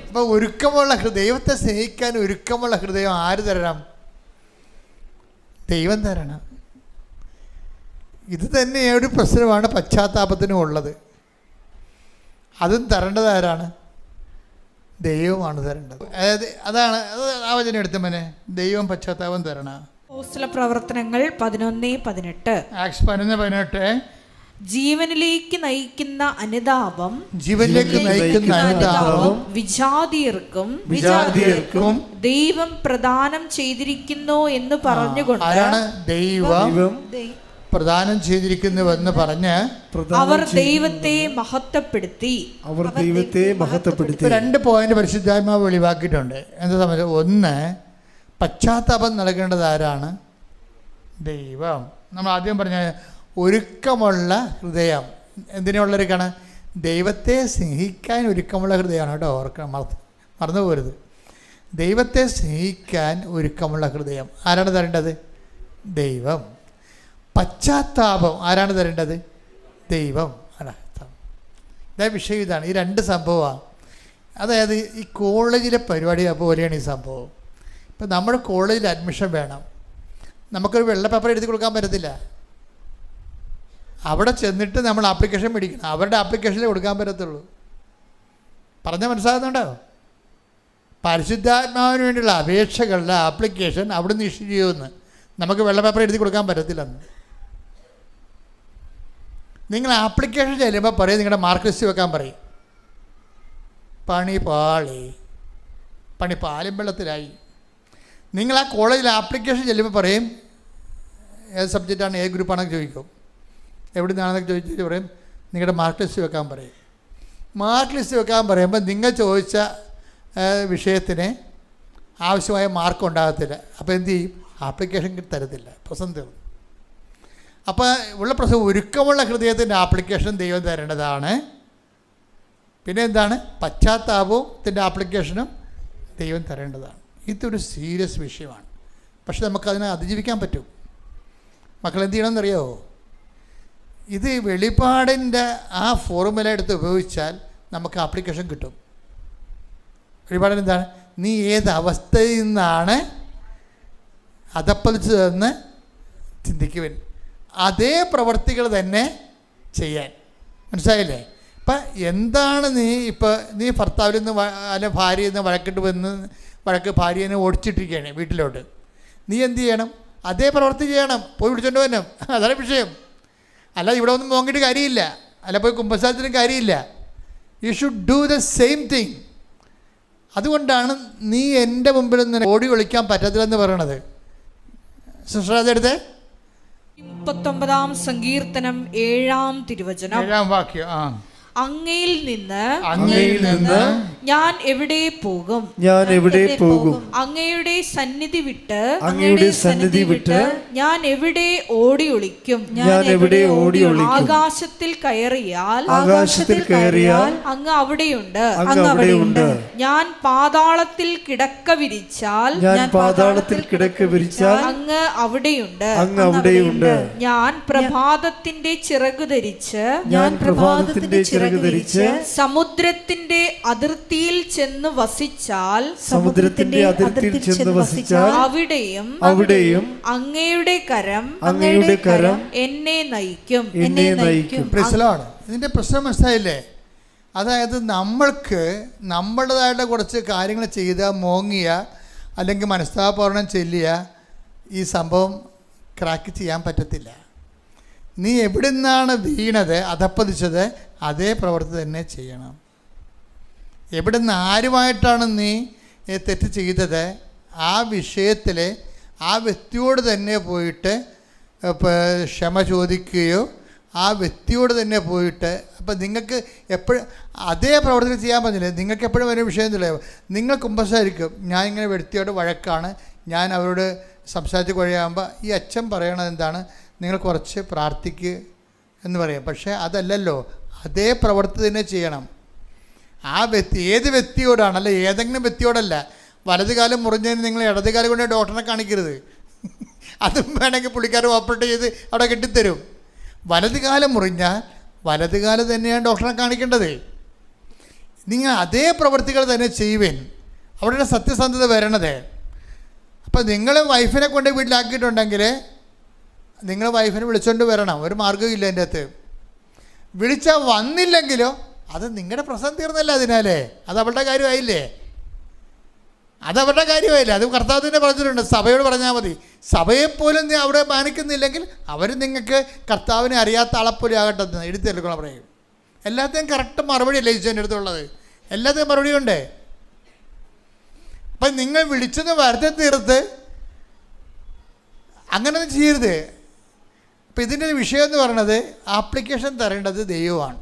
അപ്പൊ ഒരുക്കമുള്ള ദൈവത്തെ സ്നേഹിക്കാൻ ഒരുക്കമുള്ള ഹൃദയം ആര് തരണം? ദൈവം തരണം. ഇത് തന്നെ ഒരു പ്രശ്നമാണ് പശ്ചാത്താപത്തിനും ഉള്ളത്. അതും തരേണ്ടത് ആരാണ്? ദൈവമാണ് തരേണ്ടത്. അതാണ് ആ വചനം എടുത്തമനെ, ദൈവം പശ്ചാത്താപം തരണം. അപ്പോസ്തല പ്രവർത്തനങ്ങൾ 11:18. ആക്സ് 11:18. ജീവനിലേക്ക് നയിക്കുന്ന അനുതാപം വിജാതിയർക്കും ദൈവം പ്രദാനം ചെയ്തിരിക്കുന്നു എന്ന് പറഞ്ഞുകൊണ്ട് ദൈവം പ്രദാനം ചെയ്തിരിക്കുന്നുവെന്ന് പറഞ്ഞ് അവർ ദൈവത്തെ മഹത്വപ്പെടുത്തി. 2 പോയിന്റ് പരിശുദ്ധാത്മാവ് വെളിവാക്കിയിട്ടുണ്ട്. എന്താ സംബന്ധിച്ച്? ഒന്ന്, പശ്ചാത്താപം നൽകേണ്ടത് ആരാണ്? ദൈവം. നമ്മൾ ആദ്യം പറഞ്ഞ ഒരുക്കമുള്ള ഹൃദയം എന്തിനുള്ളൊരുക്കാണ്? ദൈവത്തെ സ്നേഹിക്കാൻ ഒരുക്കമുള്ള ഹൃദയമാണ് കേട്ടോ. ഓർക്കണം, മറന്നു പോരുത്. ദൈവത്തെ സ്നേഹിക്കാൻ ഒരുക്കമുള്ള ഹൃദയം ആരാണ് തരേണ്ടത്? ദൈവം. പശ്ചാത്താപം ആരാണ് തരേണ്ടത്? ദൈവം. ഇതാ വിഷയം. ഇതാണ് ഈ 2 സംഭവമാണ്. അതായത് ഈ കോളേജിലെ പരിപാടി പോലെയാണ് ഈ സംഭവം. ഇപ്പം നമ്മുടെ കോളേജിൽ അഡ്മിഷൻ വേണം. നമുക്കൊരു വെള്ള പേപ്പർ എഴുതി കൊടുക്കാൻ പറ്റത്തില്ല. അവിടെ ചെന്നിട്ട് നമ്മൾ ആപ്ലിക്കേഷൻ മേടിക്കണം. അവരുടെ ആപ്ലിക്കേഷനിൽ കൊടുക്കാൻ പറ്റത്തുള്ളൂ. പറഞ്ഞാൽ മനസ്സിലാകുന്നുണ്ടോ? പരിശുദ്ധാത്മാവിന് വേണ്ടിയുള്ള അപേക്ഷകളുടെ ആപ്ലിക്കേഷൻ അവിടെ നിന്ന് ഇഷ്യൂ ചെയ്യുമെന്ന്. നമുക്ക് വെള്ള പേപ്പർ എഴുതി കൊടുക്കാൻ പറ്റത്തില്ലെന്ന്. നിങ്ങൾ ആപ്ലിക്കേഷൻ ചെല്ലുമ്പോൾ പറയും, നിങ്ങളുടെ മാർക്ക് ലിസ്റ്റ് വെക്കാൻ പറയും. പണി പാലും വെള്ളത്തിലായി. നിങ്ങൾ ആ കോളേജിൽ ആപ്ലിക്കേഷൻ ചെല്ലുമ്പോൾ പറയും ഏത് സബ്ജക്റ്റാണ്, ഏത് ഗ്രൂപ്പാണെന്ന് ചോദിക്കും. എവിടെ നിന്നാണെന്നൊക്കെ ചോദിച്ചിട്ട് പറയും നിങ്ങളുടെ മാർക്ക് ലിസ്റ്റ് വെക്കാൻ പറയും. മാർക്ക് ലിസ്റ്റ് വെക്കാൻ പറയുമ്പോൾ നിങ്ങൾ ചോദിച്ച വിഷയത്തിന് ആവശ്യമായ മാർക്ക് ഉണ്ടാകത്തില്ല. അപ്പോൾ എന്ത് ചെയ്യും? ആപ്ലിക്കേഷൻ തരത്തില്ല. പ്രശ്നം തീർന്നു. അപ്പോൾ ഉള്ള പ്രശ്നം, ഒരുക്കമുള്ള ഹൃദയത്തിൻ്റെ ആപ്ലിക്കേഷൻ ദൈവം തരേണ്ടതാണ്. പിന്നെ എന്താണ്? പശ്ചാത്താപത്തിൻ്റെ ആപ്ലിക്കേഷനും ദൈവം തരേണ്ടതാണ്. ഇതൊരു സീരിയസ് വിഷയമാണ്. പക്ഷെ നമുക്കതിനെ അതിജീവിക്കാൻ പറ്റും. മക്കൾ എന്ത് ചെയ്യണമെന്നറിയാമോ? ഇത് വെളിപാടിൻ്റെ ആ ഫോർമുല എടുത്ത് ഉപയോഗിച്ചാൽ നമുക്ക് ആപ്ലിക്കേഷൻ കിട്ടും. വെളിപാടിന് എന്താണ്? നീ ഏത് അവസ്ഥയിൽ നിന്നാണ് അധപ്പതിച്ചതെന്ന് ചിന്തിക്കുവിൻ, അതേ പ്രവർത്തികൾ തന്നെ ചെയ്യാൻ. മനസ്സിലായില്ലേ? ഇപ്പം എന്താണ് നീ ഭർത്താവിൽ നിന്ന് അല്ലെ ഭാര്യയിൽ നിന്ന് ഭാര്യനെ ഓടിച്ചിട്ടിരിക്കുകയാണ് വീട്ടിലോട്ട്. നീ എന്ത് ചെയ്യണം? അതേ പ്രവൃത്തി ചെയ്യണം. പോയി വിളിച്ചോണ്ട് വരണം. അതാണ് വിഷയം. അല്ല ഇവിടെ ഒന്നും നോക്കിയിട്ട് കാര്യമില്ല, അല്ല പോയി കുമ്പസാരത്തിനും കാര്യമില്ല. You should do the same thing. അതുകൊണ്ടാണ് നീ എൻ്റെ മുമ്പിൽ നിന്ന് ഓടി ഒളിക്കാൻ പറ്റത്തില്ലെന്ന് പറയണത്. സുശ്രാതെടുത്തേ 39 സങ്കീർത്തനം 7-ാം തിരുവചനം, 7-ാം വാക്യം. അങ്ങയിൽ നിന്ന് ഞാൻ എവിടെ പോകും? അങ്ങയുടെ സന്നിധി വിട്ട് ഞാൻ എവിടെ ഓടി ഒളിക്കും? ആകാശത്തിൽ കയറിയാൽ അങ്ങ് അവിടെയുണ്ട്. ഞാൻ പാതാളത്തിൽ കിടക്ക വിരിച്ചാൽ അങ്ങ് അവിടെയുണ്ട്. ഞാൻ പ്രഭാതത്തിന്റെ ചിറകു ധരിച്ച് സമുദ്രത്തിന്റെ അതിർത്തിയിൽ ചെന്ന് വസിച്ചാൽ അവിടെയും അങ്ങയുടെ കരം എന്നെ നയിക്കും. ഇതിന്റെ പ്രശ്നം മനസ്സിലായില്ലേ? അതായത് നമ്മൾക്ക് നമ്മുടേതായിട്ട് കുറച്ച് കാര്യങ്ങൾ ചെയ്ത മോങ്ങിയ അല്ലെങ്കിൽ മനസ്താപൂർണം ചെല്ലിയ ഈ സംഭവം ക്രാക്ക് ചെയ്യാൻ പറ്റത്തില്ല. നീ എവിടെ നിന്നാണ് വീണത്, അധപ്പതിച്ചത്, അതേ പ്രവൃത്തി തന്നെ ചെയ്യണം. എവിടെ നിന്ന് ആരുമായിട്ടാണ് നീ തെറ്റ് ചെയ്തത്, ആ വിഷയത്തിൽ ആ വ്യക്തിയോട് തന്നെ പോയിട്ട് ക്ഷമ ചോദിക്കുകയോ ആ വ്യക്തിയോട് തന്നെ പോയിട്ട്, അപ്പം നിങ്ങൾക്ക് എപ്പോഴും അതേ പ്രവർത്തനം ചെയ്യാൻ പറ്റില്ല. നിങ്ങൾക്ക് എപ്പോഴും ഒരു വിഷയം ഇല്ല. നിങ്ങൾ കുമ്പസാരിക്കും, ഞാൻ ഇങ്ങനെ വ്യക്തിയോട് വഴക്കാണ്, ഞാൻ അവരോട് സംസാരിച്ച് കഴിയുമ്പോൾ ഈ അച്ഛൻ പറയണത് എന്താണ്, നിങ്ങൾ കുറച്ച് പ്രാർത്ഥിക്കുക എന്ന് പറയും. പക്ഷേ അതല്ലല്ലോ, അതേ പ്രവൃത്തി തന്നെ ചെയ്യണം. ആ വ്യക്തി ഏത് വ്യക്തിയോടാണ്, അല്ല ഏതെങ്കിലും വ്യക്തിയോടല്ല. വലതുകാലം മുറിഞ്ഞതിന് നിങ്ങൾ ഇടതുകാലം കൊണ്ട് ഡോക്ടറെ കാണിക്കരുത്. അതും വേണമെങ്കിൽ പുള്ളിക്കാരൻ ഓപ്പറേറ്റ് ചെയ്ത് അവിടെ കെട്ടിത്തരും. വലതുകാലം മുറിഞ്ഞാൽ വലതുകാലം തന്നെയാണ് ഡോക്ടറെ കാണിക്കേണ്ടത്. നിങ്ങൾ അതേ പ്രവൃത്തികൾ തന്നെ ചെയ്യുവേൻ. അവിടെ സത്യസന്ധത വരണത്. അപ്പം നിങ്ങൾ വൈഫിനെ കൊണ്ട് വീട്ടിലാക്കിയിട്ടുണ്ടെങ്കിൽ നിങ്ങൾ വൈഫിനെ വിളിച്ചുകൊണ്ട് വരണം. ഒരു മാർഗ്ഗവും ഇല്ല എൻ്റെ അകത്ത്. വിളിച്ചാൽ വന്നില്ലെങ്കിലോ അത് നിങ്ങളുടെ പ്രശ്നം തീർന്നല്ല. അതിനാലേ അത് അവളുടെ കാര്യമായില്ലേ, അത് കർത്താവ് തന്നെ പറഞ്ഞിട്ടുണ്ട്. സഭയോട് പറഞ്ഞാൽ മതി. സഭയെപ്പോലും നീ അവിടെ മാനിക്കുന്നില്ലെങ്കിൽ അവർ നിങ്ങൾക്ക് കർത്താവിനെ അറിയാത്ത ആളെപ്പോലെ ആകട്ടെ എന്ന് എഴുതിയെടുക്കണം പറയും. എല്ലാത്തിനും കറക്റ്റ് മറുപടിയല്ലേ ഈശോൻ്റെ അടുത്തുള്ളത്. എല്ലാത്തിനും മറുപടിയുണ്ട്. അപ്പം നിങ്ങൾ വിളിച്ചെന്ന് വരുത്തി തീർത്ത് അങ്ങനെയൊന്നും ചെയ്യരുത്. അപ്പം ഇതിൻ്റെ വിഷയം എന്ന് പറയുന്നത് ആപ്ലിക്കേഷൻ തരേണ്ടത് ദൈവമാണ്.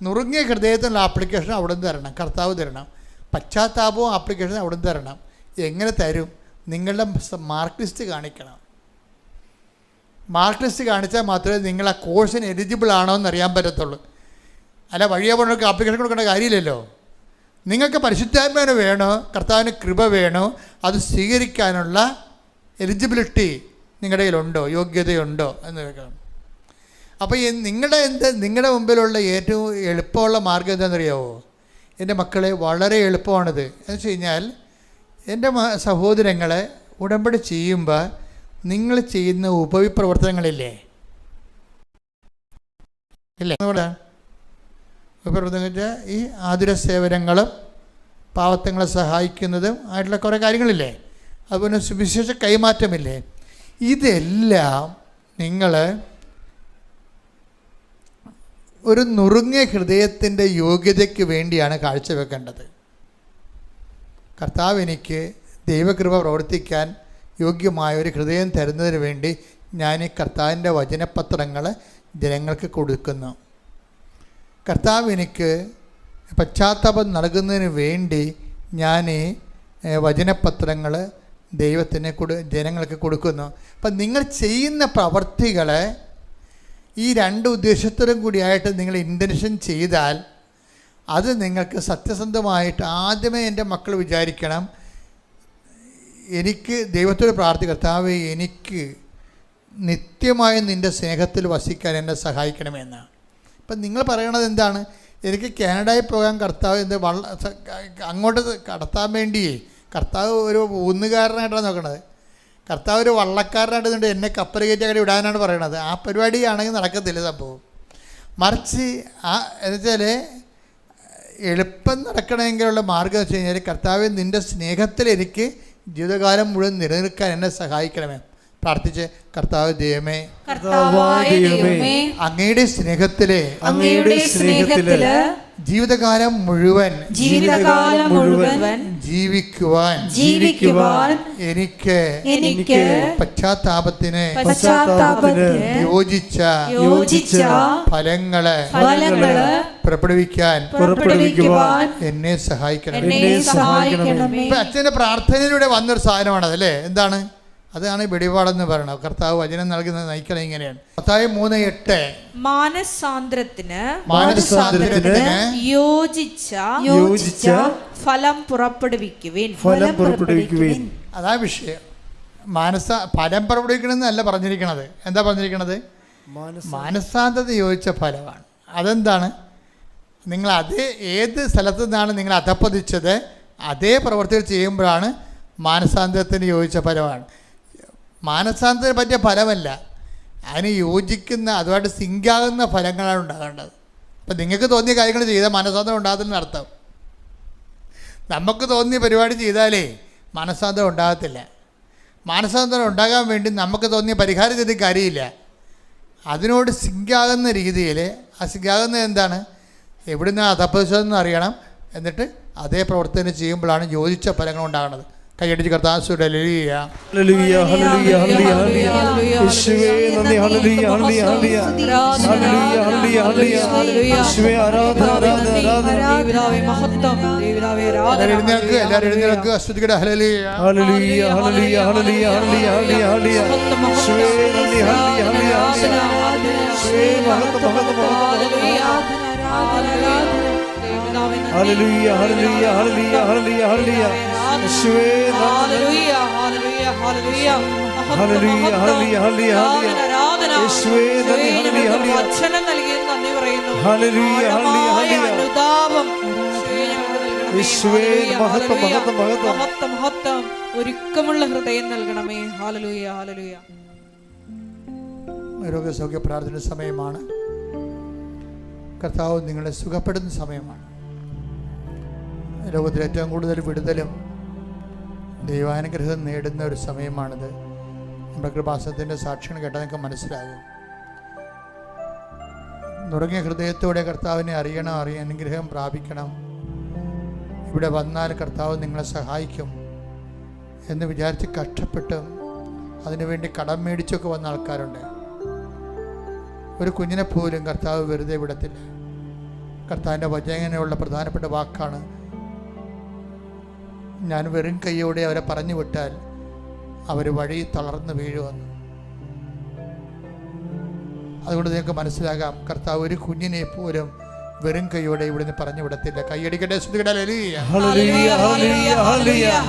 നുറുങ്ങിയ ഹൃദയത്തിനുള്ള ആപ്ലിക്കേഷൻ അവിടെ നിന്ന് തരണം, കർത്താവ് തരണം. പശ്ചാത്താപവും ആപ്ലിക്കേഷൻ അവിടെ നിന്ന് തരണം. എങ്ങനെ തരും? നിങ്ങളുടെ മാർക്ക് ലിസ്റ്റ് കാണിക്കണം. മാർക്ക് ലിസ്റ്റ് കാണിച്ചാൽ മാത്രമേ നിങ്ങൾ ആ കോഴ്സിന് എലിജിബിൾ ആണോ എന്ന് അറിയാൻ പറ്റത്തുള്ളൂ. അല്ല വഴിയെ പോകുന്നവർക്ക് ആപ്ലിക്കേഷൻ കൊടുക്കേണ്ട കാര്യമില്ലല്ലോ. നിങ്ങൾക്ക് പരിശുദ്ധാത്മാവിന് വേണോ, കർത്താവിന് കൃപ വേണോ, അത് സ്വീകരിക്കാനുള്ള എലിജിബിലിറ്റി നിങ്ങളുടെ കയ്യിലുണ്ടോ, യോഗ്യതയുണ്ടോ എന്ന് വെക്കണം. അപ്പോൾ നിങ്ങളുടെ മുമ്പിലുള്ള ഏറ്റവും എളുപ്പമുള്ള മാർഗ്ഗം എന്താണെന്നറിയാമോ? എൻ്റെ മക്കളെ, വളരെ എളുപ്പമാണിത്. എന്ന് വെച്ച് കഴിഞ്ഞാൽ എൻ്റെ സഹോദരങ്ങളെ ഉടമ്പടി ചെയ്യുമ്പോൾ നിങ്ങൾ ചെയ്യുന്ന ഉപവിപ്രവർത്തനങ്ങളില്ലേ ഇല്ലേ? ഉപപ്രവർത്തനം വെച്ചാൽ ഈ ആതുര സേവനങ്ങളും പാവത്തങ്ങളെ സഹായിക്കുന്നതും ആയിട്ടുള്ള കുറേ കാര്യങ്ങളില്ലേ? അതുപോലെ സുവിശേഷ കൈമാറ്റമില്ലേ? ഇതെല്ലാം നിങ്ങൾ ഒരു നുറുങ്ങിയ ഹൃദയത്തിൻ്റെ യോഗ്യതയ്ക്ക് വേണ്ടിയാണ് കാഴ്ചവെക്കേണ്ടത്. കർത്താവ് എനിക്ക് ദൈവകൃപ പ്രവർത്തിക്കാൻ യോഗ്യമായ ഒരു ഹൃദയം തരുന്നതിന് വേണ്ടി ഞാൻ ഈ കർത്താവിൻ്റെ വചനപത്രങ്ങൾ ജനങ്ങൾക്ക് കൊടുക്കുന്നു. കർത്താവ് എനിക്ക് പശ്ചാത്താപം നൽകുന്നതിന് വേണ്ടി ഞാൻ ഈ വചനപത്രങ്ങൾ ദൈവത്തിന് ജനങ്ങൾക്ക് കൊടുക്കുന്നു. അപ്പം നിങ്ങൾ ചെയ്യുന്ന പ്രവർത്തികളെ ഈ രണ്ട് ഉദ്ദേശത്തോടും കൂടിയായിട്ട് നിങ്ങൾ ഇൻറ്റൻഷൻ ചെയ്താൽ അത് നിങ്ങൾക്ക് സത്യസന്ധമായിട്ട്, ആദ്യമേ എൻ്റെ മക്കൾ വിചാരിക്കണം, എനിക്ക് ദൈവത്തോട് കർത്താവേ, എനിക്ക് നിത്യമായി നിൻ്റെ സ്നേഹത്തിൽ വസിക്കാൻ എന്നെ സഹായിക്കണമെന്നാണ്. ഇപ്പം നിങ്ങൾ പറയണത് എന്താണ്? എനിക്ക് കാനഡയിൽ പോകാൻ കർത്താവ് അങ്ങോട്ട് കടത്താൻ വേണ്ടിയേ കർത്താവ് ഒരു ഊന്നുകാരനായിട്ടാണ് നോക്കണത്. കർത്താവ് ഒരു വള്ളക്കാരനായിട്ട് എന്നെ കപ്പൽ കയറ്റി അങ്ങോട്ട് വിടാനാണ് പറയണത്. ആ പരിപാടിയാണെങ്കിൽ നടക്കത്തില്ല സംഭവം. മറിച്ച് എന്നുവെച്ചാൽ എളുപ്പം നടക്കണമെങ്കിലുള്ള മാർഗം എന്ന് വെച്ച് കഴിഞ്ഞാൽ, കർത്താവ് നിൻ്റെ സ്നേഹത്തിൽ എനിക്ക് ജീവിതകാലം മുഴുവൻ നിലനിൽക്കാൻ എന്നെ സഹായിക്കണമേ. പ്രാർത്ഥിച്ച്, കർത്താവ് ദൈവമേ, അങ്ങയുടെ സ്നേഹത്തിലെ ജീവിതകാലം മുഴുവൻ ജീവിക്കുവാൻ എനിക്ക് പശ്ചാത്താപത്തിന് യോജിച്ച ഫലങ്ങള് പുറപ്പെടുവിക്കാൻ എന്നെ സഹായിക്കണം. അച്ഛൻ്റെ പ്രാർത്ഥനയിലൂടെ വന്നൊരു സാധനമാണത് അല്ലേ? എന്താണ്? അതാണ് വെടിപാടെന്ന് പറയണത്. കർത്താവ് വചനം നൽകുന്നത് നയിക്കണം ഇങ്ങനെയാണ്. മത്തായി 3:8 മാനസാന്തരത്തിന് യോജിച്ച ഫലം പുറപ്പെടുവിക്കുവിൻ. അതാ വിഷയം. ഫലം പുറപ്പെടുവിക്കണമെന്നല്ല പറഞ്ഞിരിക്കണത്. എന്താ പറഞ്ഞിരിക്കണത്? മാനസാന്തരത യോജിച്ച ഫലമാണ്. അതെന്താണ്? നിങ്ങൾ ഏത് സ്ഥലത്തു നിന്നാണ് നിങ്ങൾ അധപ്പതിച്ചത്, അതേ പ്രവൃത്തികൾ ചെയ്യുമ്പോഴാണ് മാനസാന്തരത്തിന് യോജിച്ച ഫലമാണ്. മാനസാന്തരത്തിന് പറ്റിയ ഫലമല്ല, അതിന് യോജിക്കുന്ന, അതുമായിട്ട് സിങ്കാകുന്ന ഫലങ്ങളാണ് ഉണ്ടാകേണ്ടത്. അപ്പം നിങ്ങൾക്ക് തോന്നിയ കാര്യങ്ങൾ ചെയ്താൽ മാനസാന്തരം ഉണ്ടാകത്തില്ലെന്ന് അർത്ഥം. നമുക്ക് തോന്നിയ പരിപാടി ചെയ്താലേ മാനസാന്തരം ഉണ്ടാകത്തില്ല. മാനസാന്തരം ഉണ്ടാകാൻ വേണ്ടി നമുക്ക് തോന്നിയ പരിഹാരം ചെയ്ത കാര്യമില്ല. അതിനോട് സിങ്കാകുന്ന രീതിയിൽ, ആ സിങ്കാകുന്നത് എന്താണ്? എവിടുന്ന് അധപ്പതിച്ചതെന്ന് അറിയണം. എന്നിട്ട് അതേ പ്രവർത്തനം ചെയ്യുമ്പോഴാണ് യോജിച്ച ഫലങ്ങൾ ഉണ്ടാകുന്നത്. കൈയടിച്ച് കർത്താവ് ഹല്ലേലൂയ ഹല്ലേലൂയ ഹല്ലേലൂയ ഹല്ലേലൂയ യേശുവേ നന്ദി ഹല്ലേലൂയ ഹല്ലേലൂയ ഹല്ലേലൂയ ഹല്ലേലൂയ യേശുവേ ആരാധന ആരാധന ദൈവമേ മഹത്വം ദൈവമേ ആരാധന. എല്ലാവരും എഴുന്നേൽക്കുക, സ്തുതിക്കട്ടെ. ഹല്ലേലൂയ ഹല്ലേലൂയ ഹല്ലേലൂയ ഹല്ലേലൂയ ഹല്ലേലൂയ ഹല്ലേലൂയ യേശുവേ നന്ദി ഹല്ലേലൂയ ഹല്ലേലൂയ യേശുവേ മഹത്വം മഹത്വം ഹല്ലേലൂയ ഹല്ലേലൂയ ഹല്ലേലൂയ ഹല്ലേലൂയ ഹല്ലേലൂയ ഹല്ലേലൂയ യേശുവേ ഹല്ലേലൂയ ഹല്ലേലൂയ ഹല്ലേലൂയ ഹല്ലേലൂയ ഹല്ലേലൂയ ഹല്ലേലൂയ യേശുവേ ഹല്ലേലൂയ ഹല്ലേലൂയ വചനം നൽകി നന്ദി പറയുന്നു. ഹല്ലേലൂയ ഹല്ലേലൂയ അനുതാപം യേശുവേ മഹത്വം മഹത്വം മഹത്വം മഹത്വം മഹത്വം ഒരുക്കമുള്ള ഹൃദയം നൽകണമേ. Hallelujah hallelujah. രോഗസൗഖ്യ പ്രാർത്ഥന സമയമാണ്. കർത്താവ് നിങ്ങളെ സുഖപ്പെടുന്ന സമയമാണ്. ലോകത്തിൽ ഏറ്റവും കൂടുതൽ വിടുതലും ദൈവാനുഗ്രഹം നേടുന്ന ഒരു സമയമാണിത്. നമ്മുടെ കൃപാസനത്തിൻ്റെ സാക്ഷികൾ കേട്ടാൽ നിങ്ങൾക്ക് മനസ്സിലാകും. നുറങ്ങിയ ഹൃദയത്തോടെ കർത്താവിനെ അറിയണം, അനുഗ്രഹം പ്രാപിക്കണം. ഇവിടെ വന്നാൽ കർത്താവ് നിങ്ങളെ സഹായിക്കും എന്ന് വിചാരിച്ച് കഷ്ടപ്പെട്ടും അതിനുവേണ്ടി കടം മേടിച്ചൊക്കെ വന്ന ആൾക്കാരുണ്ട്. ഒരു കുഞ്ഞിനെ പോലും കർത്താവ് വെറുതെ വിടത്തില്ല. കർത്താവിൻ്റെ വചനത്തിലുള്ള പ്രധാനപ്പെട്ട വാക്കാണ്, ഞാൻ വെറും കൈയോടെ അവരെ പറഞ്ഞു വിട്ടാൽ അവർ വഴി തളർന്ന് വീഴുമെന്ന്. അതുകൊണ്ട് നിങ്ങൾക്ക് മനസ്സിലാകാം, കർത്താവ് ഒരു കുഞ്ഞിനെ പോലും വെറും കൈയോടെ ഇവിടുന്ന് പറഞ്ഞു വിടത്തില്ല. കൈയടിക്കട്ടെ, സ്തുതിക്കട്ടെ. ഹല്ലേലൂയ ഹല്ലേലൂയ ഹല്ലേലൂയ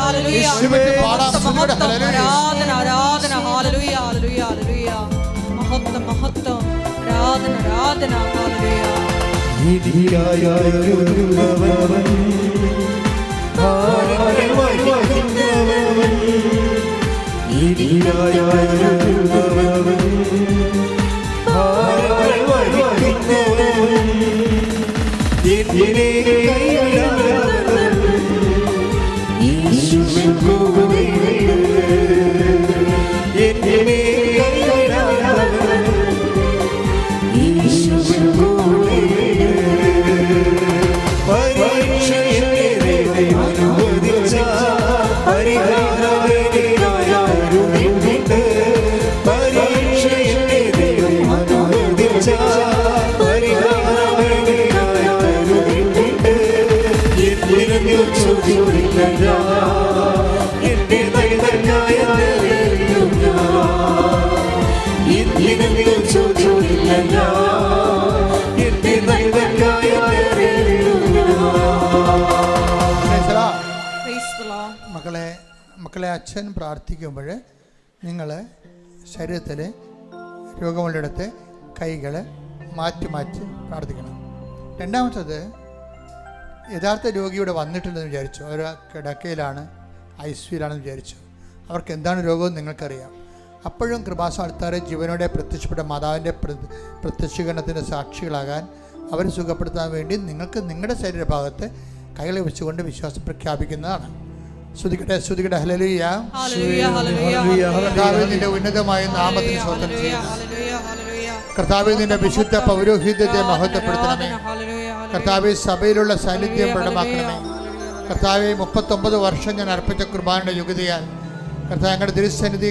ഹല്ലേലൂയ യേശുവേ മഹത്വം ആരാധന ഹല്ലേലൂയ ഹല്ലേലൂയ ഹല്ലേലൂയ മഹത്വം മഹത്വം ആരാധന ആരാധന ഹല്ലേലൂയ. നീതിയായവൻ പരിഹാര അച്ഛൻ പ്രാർത്ഥിക്കുമ്പോൾ നിങ്ങൾ ശരീരത്തിൽ രോഗമുള്ളിടത്ത് കൈകൾ മാറ്റി മാറ്റി പ്രാർത്ഥിക്കണം. രണ്ടാമത്തത്, യഥാർത്ഥ രോഗി ഇവിടെ വന്നിട്ടുണ്ടെന്ന് വിചാരിച്ചു, ഒരു കിടക്കയിലാണ്, ICUവിലാണെന്ന് വിചാരിച്ചു, അവർക്ക് എന്താണ് രോഗമെന്ന് നിങ്ങൾക്കറിയാം. അപ്പോഴും കൃപാസ്ഥാനത്താരെ ജീവനോടെ പ്രത്യക്ഷപ്പെട്ട മാതാവിൻ്റെ പ്രത്യക്ഷീകരണത്തിൻ്റെ സാക്ഷികളാകാൻ അവരെ സുഖപ്പെടുത്താൻ വേണ്ടി നിങ്ങൾക്ക് നിങ്ങളുടെ ശരീരഭാഗത്ത് കൈകളെ വെച്ചുകൊണ്ട് വിശ്വാസം പ്രഖ്യാപിക്കുന്നതാണ്. ശ്രുതിക്കട്ടെ, ശ്രുതിക്കട്ടെ. ഹല്ലേലൂയ. കർത്താവേ, നിന്റെ ഉന്നതമായ നാമത്തിന് സ്തോത്രം ചെയ്യുന്നു. കർത്താവേ, നിന്റെ വിശുദ്ധ പൗരോഹിത്യത്തെ മഹത്വപ്പെടുത്തണമേ. കർത്താവേ, സഭയിലുള്ള സാന്നിധ്യം പ്രകടമാക്കണമേ. കർത്താവേ, 39 വർഷം ഞാൻ അർപ്പിച്ച കുർബാനയുടെ യോഗ്യതയാൽ കർത്താവ് ഞങ്ങളുടെ തിരുസന്നിധി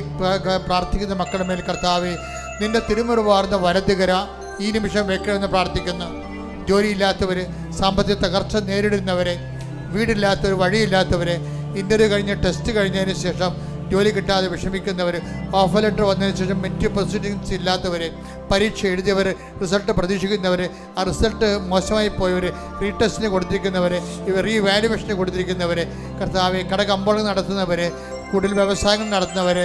പ്രാർത്ഥിക്കുന്ന മക്കളുടെ മേൽ കർത്താവേ, നിന്റെ തിരുമുറിവാർന്ന വലതുകര ഈ നിമിഷം വെക്കണമെന്ന് പ്രാർത്ഥിക്കുന്നു. ജോലിയില്ലാത്തവർ, സാമ്പത്തിക തകർച്ച നേരിടുന്നവരെ, വീടില്ലാത്തവർ, വഴിയില്ലാത്തവർ, ഇൻ്റർവ്യൂ കഴിഞ്ഞ് ടെസ്റ്റ് കഴിഞ്ഞതിന് ശേഷം ജോലി കിട്ടാതെ വിഷമിക്കുന്നവർ, ഓഫർ ലെറ്റർ വന്നതിന് ശേഷം മെറ്റ് പ്രൊസീഡിങ്സ് ഇല്ലാത്തവർ, പരീക്ഷ എഴുതിയവർ, റിസൾട്ട് പ്രതീക്ഷിക്കുന്നവർ, ആ റിസൾട്ട് മോശമായി പോയവർ, റീടെസ്റ്റിന് കൊടുത്തിരിക്കുന്നവർ, റീവാലുവേഷന് കൊടുത്തിരിക്കുന്നവർ, കർത്താവെ, കടകമ്പോളം നടത്തുന്നവർ, കൂടുതൽ വ്യവസായങ്ങൾ നടത്തുന്നവർ,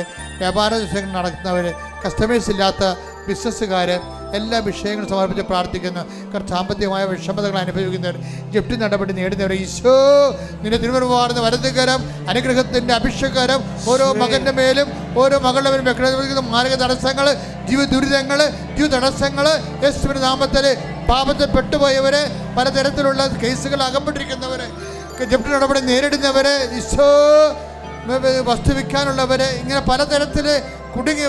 വ്യാപാര വിഷയങ്ങൾ നടത്തുന്നവർ, കസ്റ്റമേഴ്സ് ഇല്ലാത്ത ബിസിനസ്സുകാർ, എല്ലാ വിഷയങ്ങളും സമർപ്പിച്ച് പ്രാർത്ഥിക്കുന്നു. സാമ്പത്തികമായ വിഷമതകൾ അനുഭവിക്കുന്നവർ, ജപ്തി നടപടി നേടുന്നവർ, ഈശോ നിന്റെ തിരുമുറിവാർന്ന വലതുകരം, അനുഗ്രഹത്തിൻ്റെ അഭിഷേകരം ഓരോ മകൻ്റെ മേലും ഓരോ മകളുടെ മേലും വെക്കുന്ന മാർഗ തടസ്സങ്ങൾ, ജീവിത ദുരിതങ്ങൾ, ജീവിത തടസ്സങ്ങൾ യേശുവിന്റെ നാമത്തിൽ, പാപത്തിൽ പെട്ടുപോയവർ, പലതരത്തിലുള്ള കേസുകൾ അകപ്പെട്ടിരിക്കുന്നവർ, ജപ്തി നടപടി നേരിടുന്നവർ, ഈശോ വസ്തു വിൽക്കാനുള്ളവർ, ഇങ്ങനെ പലതരത്തിൽ കുടുങ്ങി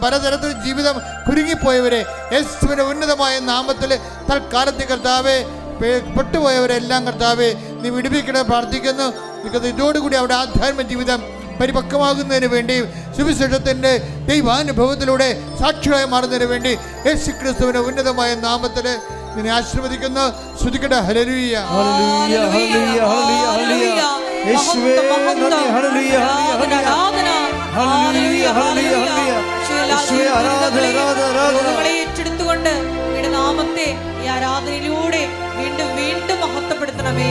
പലതരത്തിൽ ജീവിതം കുരുങ്ങിപ്പോയവരെ യേശുവിൻ്റെ ഉന്നതമായ നാമത്തിൽ തൽക്കാലത്തെ കർത്താവെ പെട്ടുപോയവരെല്ലാം കർത്താവെ നീ വിടുവിക്കണേ പ്രാർത്ഥിക്കുന്നു. ഇതോടുകൂടി അവിടെ ആധ്യാത്മിക ജീവിതം പരിപക്വമാകുന്നതിന് വേണ്ടി, സുവിശേഷത്തിൻ്റെ ദൈവാനുഭവത്തിലൂടെ സാക്ഷികളായി മാറുന്നതിന് വേണ്ടി യേശു ക്രിസ്തുവിൻ്റെ ഉന്നതമായ നാമത്തിൽ നിന്നെ ആശീർവദിക്കുന്നു. ശ്രുതിക്കട്ടെ. ഹല്ലേലൂയ. ഹല്ലേലൂയ, ഹല്ലേലൂയ, ഹല്ലേലൂയ. യേശുവേ നന്ദി. ഹല്ലേലൂയ, ഹല്ലേലൂയ, ഹല്ലേലൂയ, ഹല്ലേലൂയ. യേശുവേ ആരാധന, ആരാധന. ഏറ്റെടുത്തുകൊണ്ട് നിങ്ങളുടെ നാമത്തെ ഈ ആരാധനയിലൂടെ വീണ്ടും വീണ്ടും മഹത്വപ്പെടുത്തണമേ.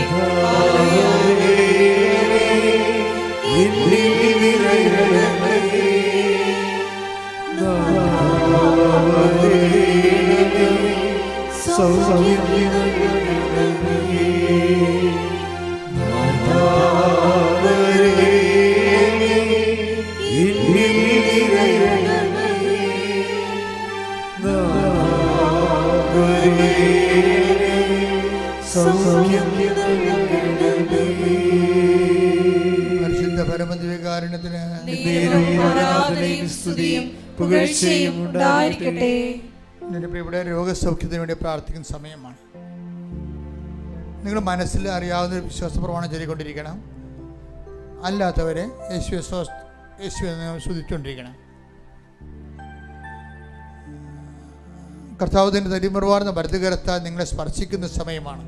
പരിശുദ്ധ പരമദിവ്യകാരുണ്യത്തിന് സ്തുതിയും പുകഴ്ചയും ഉണ്ടായിരിക്കട്ടെ. ഇവിടെ രോഗസൗഖ്യത്തിന് വേണ്ടി പ്രാർത്ഥിക്കുന്ന സമയമാണ്. നിങ്ങൾ മനസ്സിൽ അറിയാവുന്ന ഒരു വിശ്വാസ പ്രമാണം ചൊല്ലിക്കൊണ്ടിരിക്കണം. അല്ലാത്തവരെ യേശുവിനെ സ്തുതിച്ചുകൊണ്ടിരിക്കണം. കർത്താവിൻ്റെ തരിമുറിവാർന്ന വലതുകരത്താൽ നിങ്ങളെ സ്പർശിക്കുന്ന സമയമാണ്.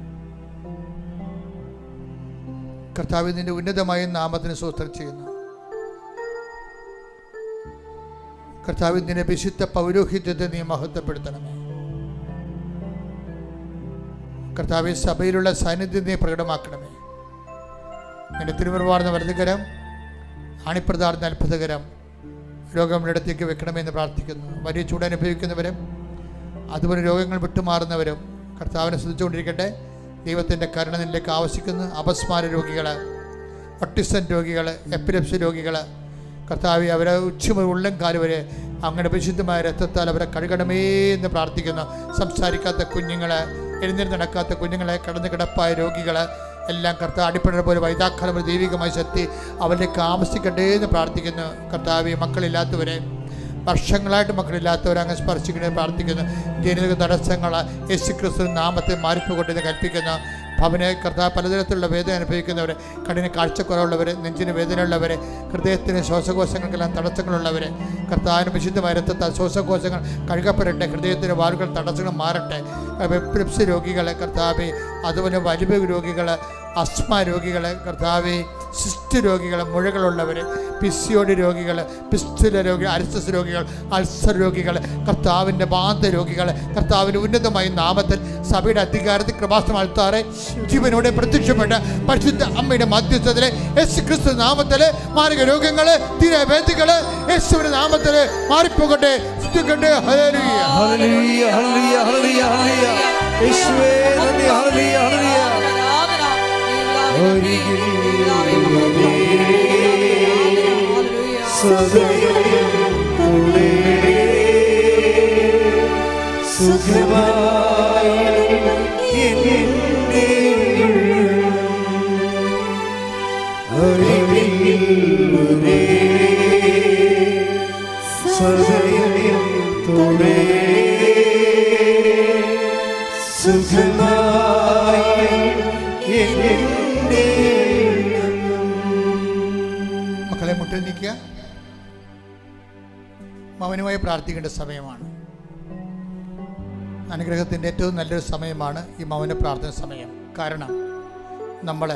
കർത്താവിൻ്റെ ഉന്നതമായ നാമത്തിന് സ്തോത്രം ചെയ്യുന്നു. കർത്താവിൻ്റെ വിശുദ്ധ പൗരോഹിത്യത്തെ നീ മഹത്വപ്പെടുത്തണമേ. കർത്താവ് സഭയിലുള്ള സാന്നിധ്യം നീ പ്രകടമാക്കണമേ. നിന്റെ തിരുമുറിവാർന്ന വലതുകരം, ആണിപ്രദാർന്ന അത്ഭുതകരം രോഗമുള്ളിടത്തേക്ക് വെക്കണമെന്ന് പ്രാർത്ഥിക്കുന്നു. വലിയ ചൂടനുഭവിക്കുന്നവരും അതുപോലെ രോഗങ്ങൾ വിട്ടുമാറുന്നവരും കർത്താവിനെ സ്തുതിച്ചുകൊണ്ടിരിക്കട്ടെ. ദൈവത്തിൻ്റെ കരുണ നിന്നിലേക്ക് ആവശ്യിക്കുന്നു. അപസ്മാര രോഗികൾ, ഓട്ടിസം രോഗികൾ, എപ്പിലെപ്സി രോഗികൾ, കർത്താവെ അവരെ ഉച്ചമുതൽ ഉള്ളം കാല് വരെ അങ്ങയുടെ വിശുദ്ധമായ രക്തത്താൽ അവരെ കഴുകണമേ എന്ന് പ്രാർത്ഥിക്കുന്നു. സംസാരിക്കാത്ത കുഞ്ഞുങ്ങൾ, എഴുന്നേറ്റ് നടക്കാത്ത കുഞ്ഞുങ്ങളെ, കടന്നു കിടപ്പായ രോഗികൾ എല്ലാം കർത്താവ് അടിപ്പണ പോലെ വൈതാക്കാലം ഒരു ദൈവികമായ ശക്തി അവരിലേക്ക് ആവശ്യിക്കട്ടെ എന്ന് പ്രാർത്ഥിക്കുന്നു. കർത്താവെ മക്കളില്ലാത്തവരെ, വർഷങ്ങളായിട്ട് മക്കളില്ലാത്തവരെ അങ്ങ് സ്പർശിക്കണേ പ്രാർത്ഥിക്കുന്നു. ജനിതക തടസ്സങ്ങൾ യേശു ക്രിസ്തു നാമത്തെ മാറിപ്പോകൊണ്ടെന്ന് കൽപ്പിക്കുന്നു. ഭവനെ കർത്താവ് പലതരത്തിലുള്ള വേദന അനുഭവിക്കുന്നവർ, കണ്ണിന് കാഴ്ചക്കുറവുള്ളവർ, നെഞ്ചിന് വേദനയുള്ളവർ, ഹൃദയത്തിന് ശ്വാസകോശങ്ങൾക്കെല്ലാം തടസ്സങ്ങളുള്ളവർ, കർത്താവിന് വിശുദ്ധമായ രക്തത്താൽ ശ്വാസകോശങ്ങൾ കഴുകപ്പെടട്ടെ. ഹൃദയത്തിന് വാറുകൾ തടസ്സങ്ങൾ മാറട്ടെ. എപ്പിലെപ്സി രോഗികളെ കർത്താവെ, അതുപോലെ വലിവ് രോഗികൾ, അസ്മ രോഗികളെ കർത്താവെ, സിസ്റ്റ് രോഗികൾ, മുഴകളുള്ളവർ, പിസിയോടി രോഗികൾ, പിസ്തുല രോഗികൾ, അരിസ്റ്റസ് രോഗികൾ, അൾസർ രോഗികൾ, കർത്താവിൻ്റെ ബാധ രോഗികൾ, കർത്താവിൻ്റെ ഉന്നതമായ നാമത്തിൽ സഭയുടെ അധികാരത്തിൽ കൃപാസനം അൾത്താറെ ജീവനോടെ പ്രത്യക്ഷപ്പെട്ട പരിശുദ്ധ അമ്മയുടെ മധ്യസ്ഥത്തിൽ യേശുക്രിസ്തു നാമത്തിൽ മാരക രോഗങ്ങൾ, തീരവേദികൾ യേശുവിന്റെ നാമത്തിൽ മാറിപ്പോകട്ടെ. ഹല്ലേലൂയ ഹല്ലേലൂയ ഹല്ലേലൂയ ഹല്ലേലൂയ ഹല്ലേലൂയ യേശുവേ നന്ദി. ഹല്ലേലൂയ ഹല്ലേലൂയ സുഖമായി മക്കളെ മുട്ടിൽ നിൽക്കുക. മൗനമായി പ്രാർത്ഥിക്കേണ്ട സമയമാണ്. അനുഗ്രഹത്തിൻ്റെ ഏറ്റവും നല്ലൊരു സമയമാണ് ഈ മൗന പ്രാർത്ഥന സമയം. കാരണം നമ്മൾ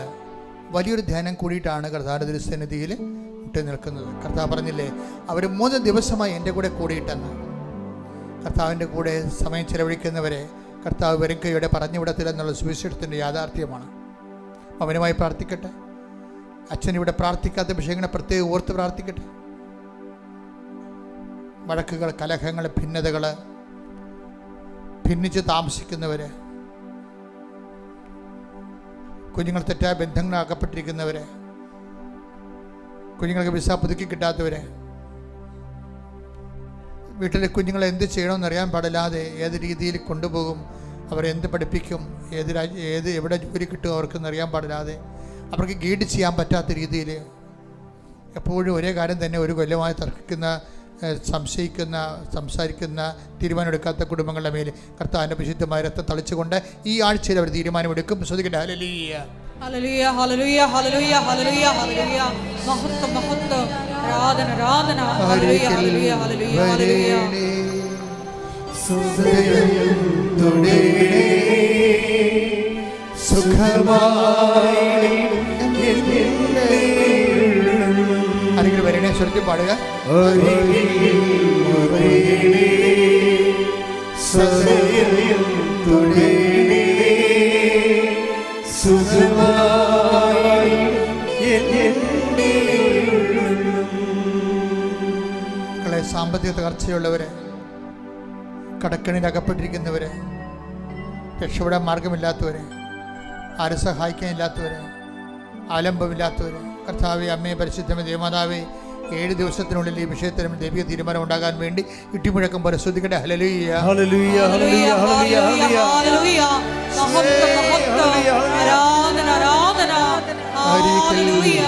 വലിയൊരു ധ്യാനം കൂടിയിട്ടാണ് കർത്താവിൻ്റെ തിരുസന്നിധിയിൽ മുട്ടി നിൽക്കുന്നത്. കർത്താവ് പറഞ്ഞില്ലേ, അവർ 3 ദിവസമായി എൻ്റെ കൂടെ കൂടിയിട്ടെന്ന്. കർത്താവിൻ്റെ കൂടെ സമയം ചെലവഴിക്കുന്നവരെ കർത്താവ് വരും കൈയോടെ പറഞ്ഞു വിടത്തില്ലെന്നുള്ള സുവിശേഷത്തിൻ്റെ യാഥാർത്ഥ്യമാണ്. മൗനമായി പ്രാർത്ഥിക്കട്ടെ. അച്ഛൻ ഇവിടെ പ്രാർത്ഥിക്കാത്ത വിഷയങ്ങളെ പ്രത്യേകം ഓർത്ത് പ്രാർത്ഥിക്കട്ടെ. വഴക്കുകൾ, കലഹങ്ങൾ, ഭിന്നതകൾ, ഭിന്നിച്ച് താമസിക്കുന്നവർ, കുഞ്ഞുങ്ങൾ തെറ്റായ ബന്ധങ്ങളാക്കപ്പെട്ടിരിക്കുന്നവർ, കുഞ്ഞുങ്ങൾക്ക് വിസ പുതുക്കി കിട്ടാത്തവർ, വീട്ടിലെ കുഞ്ഞുങ്ങളെ എന്ത് ചെയ്യണമെന്നറിയാൻ പാടില്ലാതെ ഏത് രീതിയിൽ കൊണ്ടുപോകും, അവരെന്ത് പഠിപ്പിക്കും, എവിടെ ജോലി കിട്ടും അവർക്കെന്നറിയാൻ പാടില്ലാതെ അവർക്ക് ഗൈഡ് ചെയ്യാൻ പറ്റാത്ത രീതിയിൽ എപ്പോഴും ഒരേ കാര്യം തന്നെ ഒരു കൊല്ലമായി തർക്കിക്കുന്ന, സംശയിക്കുന്ന, സംസാരിക്കുന്ന, തീരുമാനമെടുക്കാത്ത കുടുംബങ്ങളുടെ മേൽ കർത്താവിൻ്റെ വിശുദ്ധമായ രക്തം തളിച്ചുകൊണ്ട് ഈ ആഴ്ചയിൽ അവർ തീരുമാനമെടുക്കും. ശ്രദ്ധിക്കട്ടെ. ഹല്ലേലൂയ ഹല്ലേലൂയ ഹല്ലേലൂയ ഹല്ലേലൂയ ഹല്ലേലൂയ ഹല്ലേലൂയ മഹത്വം മഹത്വം ആരാധന ആരാധന ഹല്ലേലൂയ ഹല്ലേലൂയ ഹല്ലേലൂയ ഹല്ലേലൂയ ആരെങ്കിലും വരണേ സ്വരത്തിൽ പാടുക. മക്കളെ, സാമ്പത്തിക തകർച്ചയുള്ളവരെ, കടക്കണിൽ അകപ്പെട്ടിരിക്കുന്നവരെ, രക്ഷപ്പെടാൻ മാർഗമില്ലാത്തവരെ, ആരും സഹായിക്കാനില്ലാത്തവരെ, ആലംബമില്ലാത്തവരെ, കർത്താവേ, അമ്മയെ, പരിശുദ്ധമേ, ദേവമാതാവേ, 7 ദിവസത്തിനുള്ളിൽ ഈ വിഷയത്തിലും ദൈവിക തീരുമാനം ഉണ്ടാകാൻ വേണ്ടി ഇട്ടിമുഴക്കം പോലെ ശ്രദ്ധിക്കട്ടെ. ഹല്ലേലൂയ ഹല്ലേലൂയ ഹല്ലേലൂയ ഹല്ലേലൂയ ഹല്ലേലൂയ മഹത്വം മഹത്വം ആരാധന ആരാധന ഹല്ലേലൂയ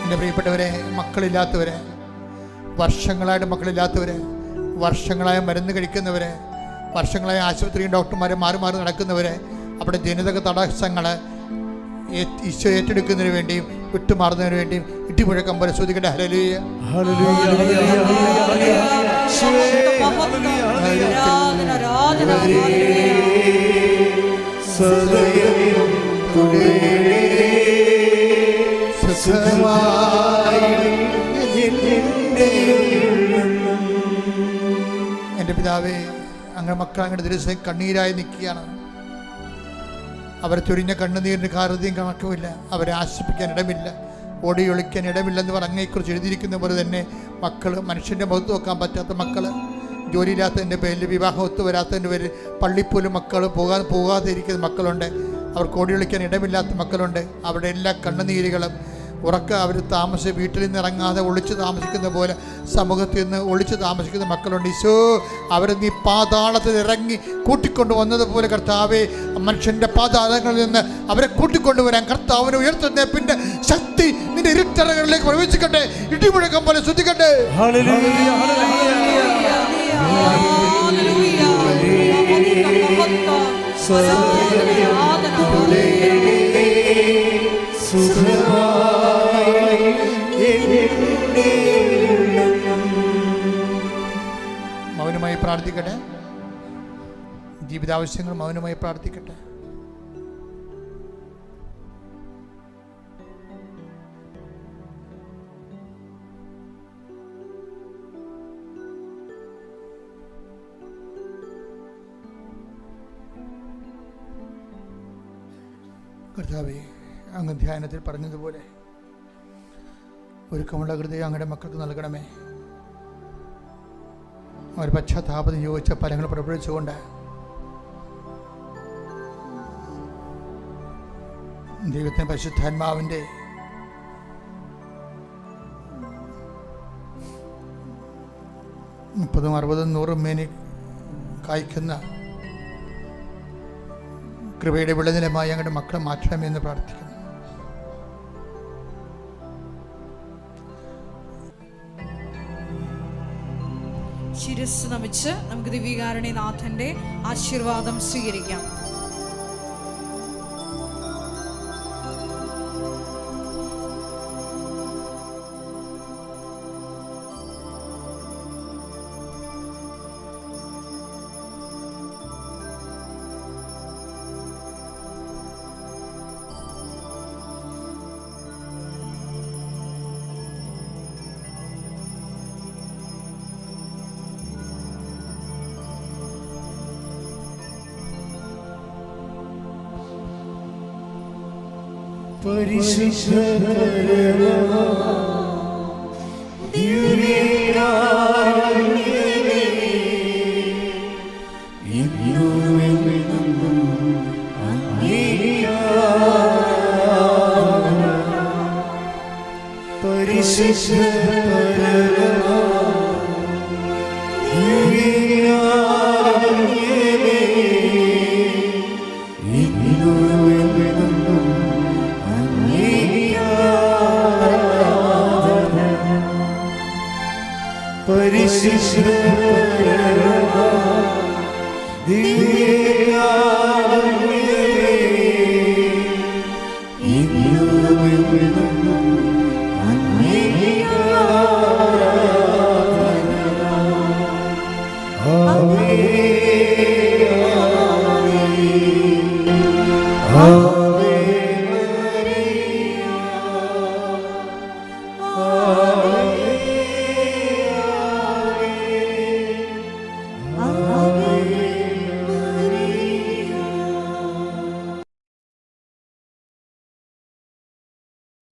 എൻ്റെ പ്രിയപ്പെട്ടവരെ, മക്കളില്ലാത്തവരെ, വർഷങ്ങളായിട്ട് മക്കളില്ലാത്തവരെ, വർഷങ്ങളായ മരുന്ന് കഴിക്കുന്നവരെ, വർഷങ്ങളായ ആശുപത്രിയും ഡോക്ടർമാരെ മാറി മാറി നടക്കുന്നവരെ, അവിടെ ജനിതക തടസ്സങ്ങൾ ഈശോ ഏറ്റെടുക്കുന്നതിന് വേണ്ടിയും വിട്ടുമാറുന്നതിന് വേണ്ടിയും ഇട്ടിമുഴക്കം പോലെ ശ്രദ്ധിക്കട്ടെ. ഹല്ലേലൂയ എൻ്റെ പിതാവേ, അങ്ങനെ മക്കൾ അങ്ങയുടെ ദിവസം കണ്ണീരായി നിൽക്കുകയാണ്. അവരെ ചൊരിഞ്ഞ കണ്ണുനീരിന് കാരതയും കണക്കുമില്ല. അവരെ ആശ്വസിപ്പിക്കാൻ ഇടമില്ല, ഓടിയൊളിക്കാൻ ഇടമില്ലെന്ന് പറഞ്ഞേക്കുറിച്ച് എഴുതിയിരിക്കുന്ന പോലെ തന്നെ മക്കൾ, മനുഷ്യൻ്റെ മുഖത്ത് നോക്കാൻ പറ്റാത്ത മക്കൾ, ജോലിയില്ലാത്തതിൻ്റെ പേരിൽ, വിവാഹം ഒത്തുവരാത്തതിൻ്റെ പേരിൽ പള്ളിപ്പോലും മക്കൾ പോകാതെ ഇരിക്കുന്ന മക്കളുണ്ട്. അവർക്ക് ഓടിയൊളിക്കാൻ ഇടമില്ലാത്ത മക്കളുണ്ട്. അവരുടെ എല്ലാ കണ്ണുനീരുകളും അവർ വീട്ടിൽ നിന്ന് ഇറങ്ങാതെ ഒളിച്ച് താമസിക്കുന്ന പോലെ സമൂഹത്തിൽ നിന്ന് ഒളിച്ച് താമസിക്കുന്ന മക്കളുണ്ട്. ഈശോ, അവരെ നീ പാതാളത്തിൽ ഇറങ്ങി കൂട്ടിക്കൊണ്ടു വന്നതുപോലെ കർത്താവേ, മനുഷ്യൻ്റെ പാതാളങ്ങളിൽ നിന്ന് അവരെ കൂട്ടിക്കൊണ്ടുവരാൻ കർത്താവിനെ ഉയർത്തുന്നതിൻ്റെ ശക്തി നിന്റെ ഇരുട്ടറകളിലേക്ക് പ്രവേശിക്കട്ടെ. ഇടിമുഴക്കം പോലെ ശ്രദ്ധിക്കട്ടെ. മൗനമായി പ്രാർത്ഥിക്കട്ടെ. ജീവിതാവശ്യങ്ങൾ മൗനമായി പ്രാർത്ഥിക്കട്ടെ. കർത്താവേ, അങ്ങ് ധ്യാനത്തിൽ പറഞ്ഞതുപോലെ ഒരുക്കമുള്ള ഹൃദയം അങ്ങയുടെ മക്കൾക്ക് നൽകണമേ. അവർ പശ്ചാത്താപത്തിന് യോജിച്ച ഫലങ്ങൾ പ്രകടിപ്പിച്ചുകൊണ്ട് ദൈവത്തിന് പരിശുദ്ധാത്മാവിൻ്റെ മുപ്പതും 60 100 മേനി കായ്ക്കുന്ന കൃപയുടെ വിളനിലമായി ഞങ്ങളുടെ മക്കളെ മാറ്റണമെന്ന് പ്രാർത്ഥിക്കുന്നു. ശിരസ് നമിച്ച് നമുക്ക് ദിവ്യകാരുണ്യനാഥന്റെ ആശീർവാദം സ്വീകരിക്കാം. Amen.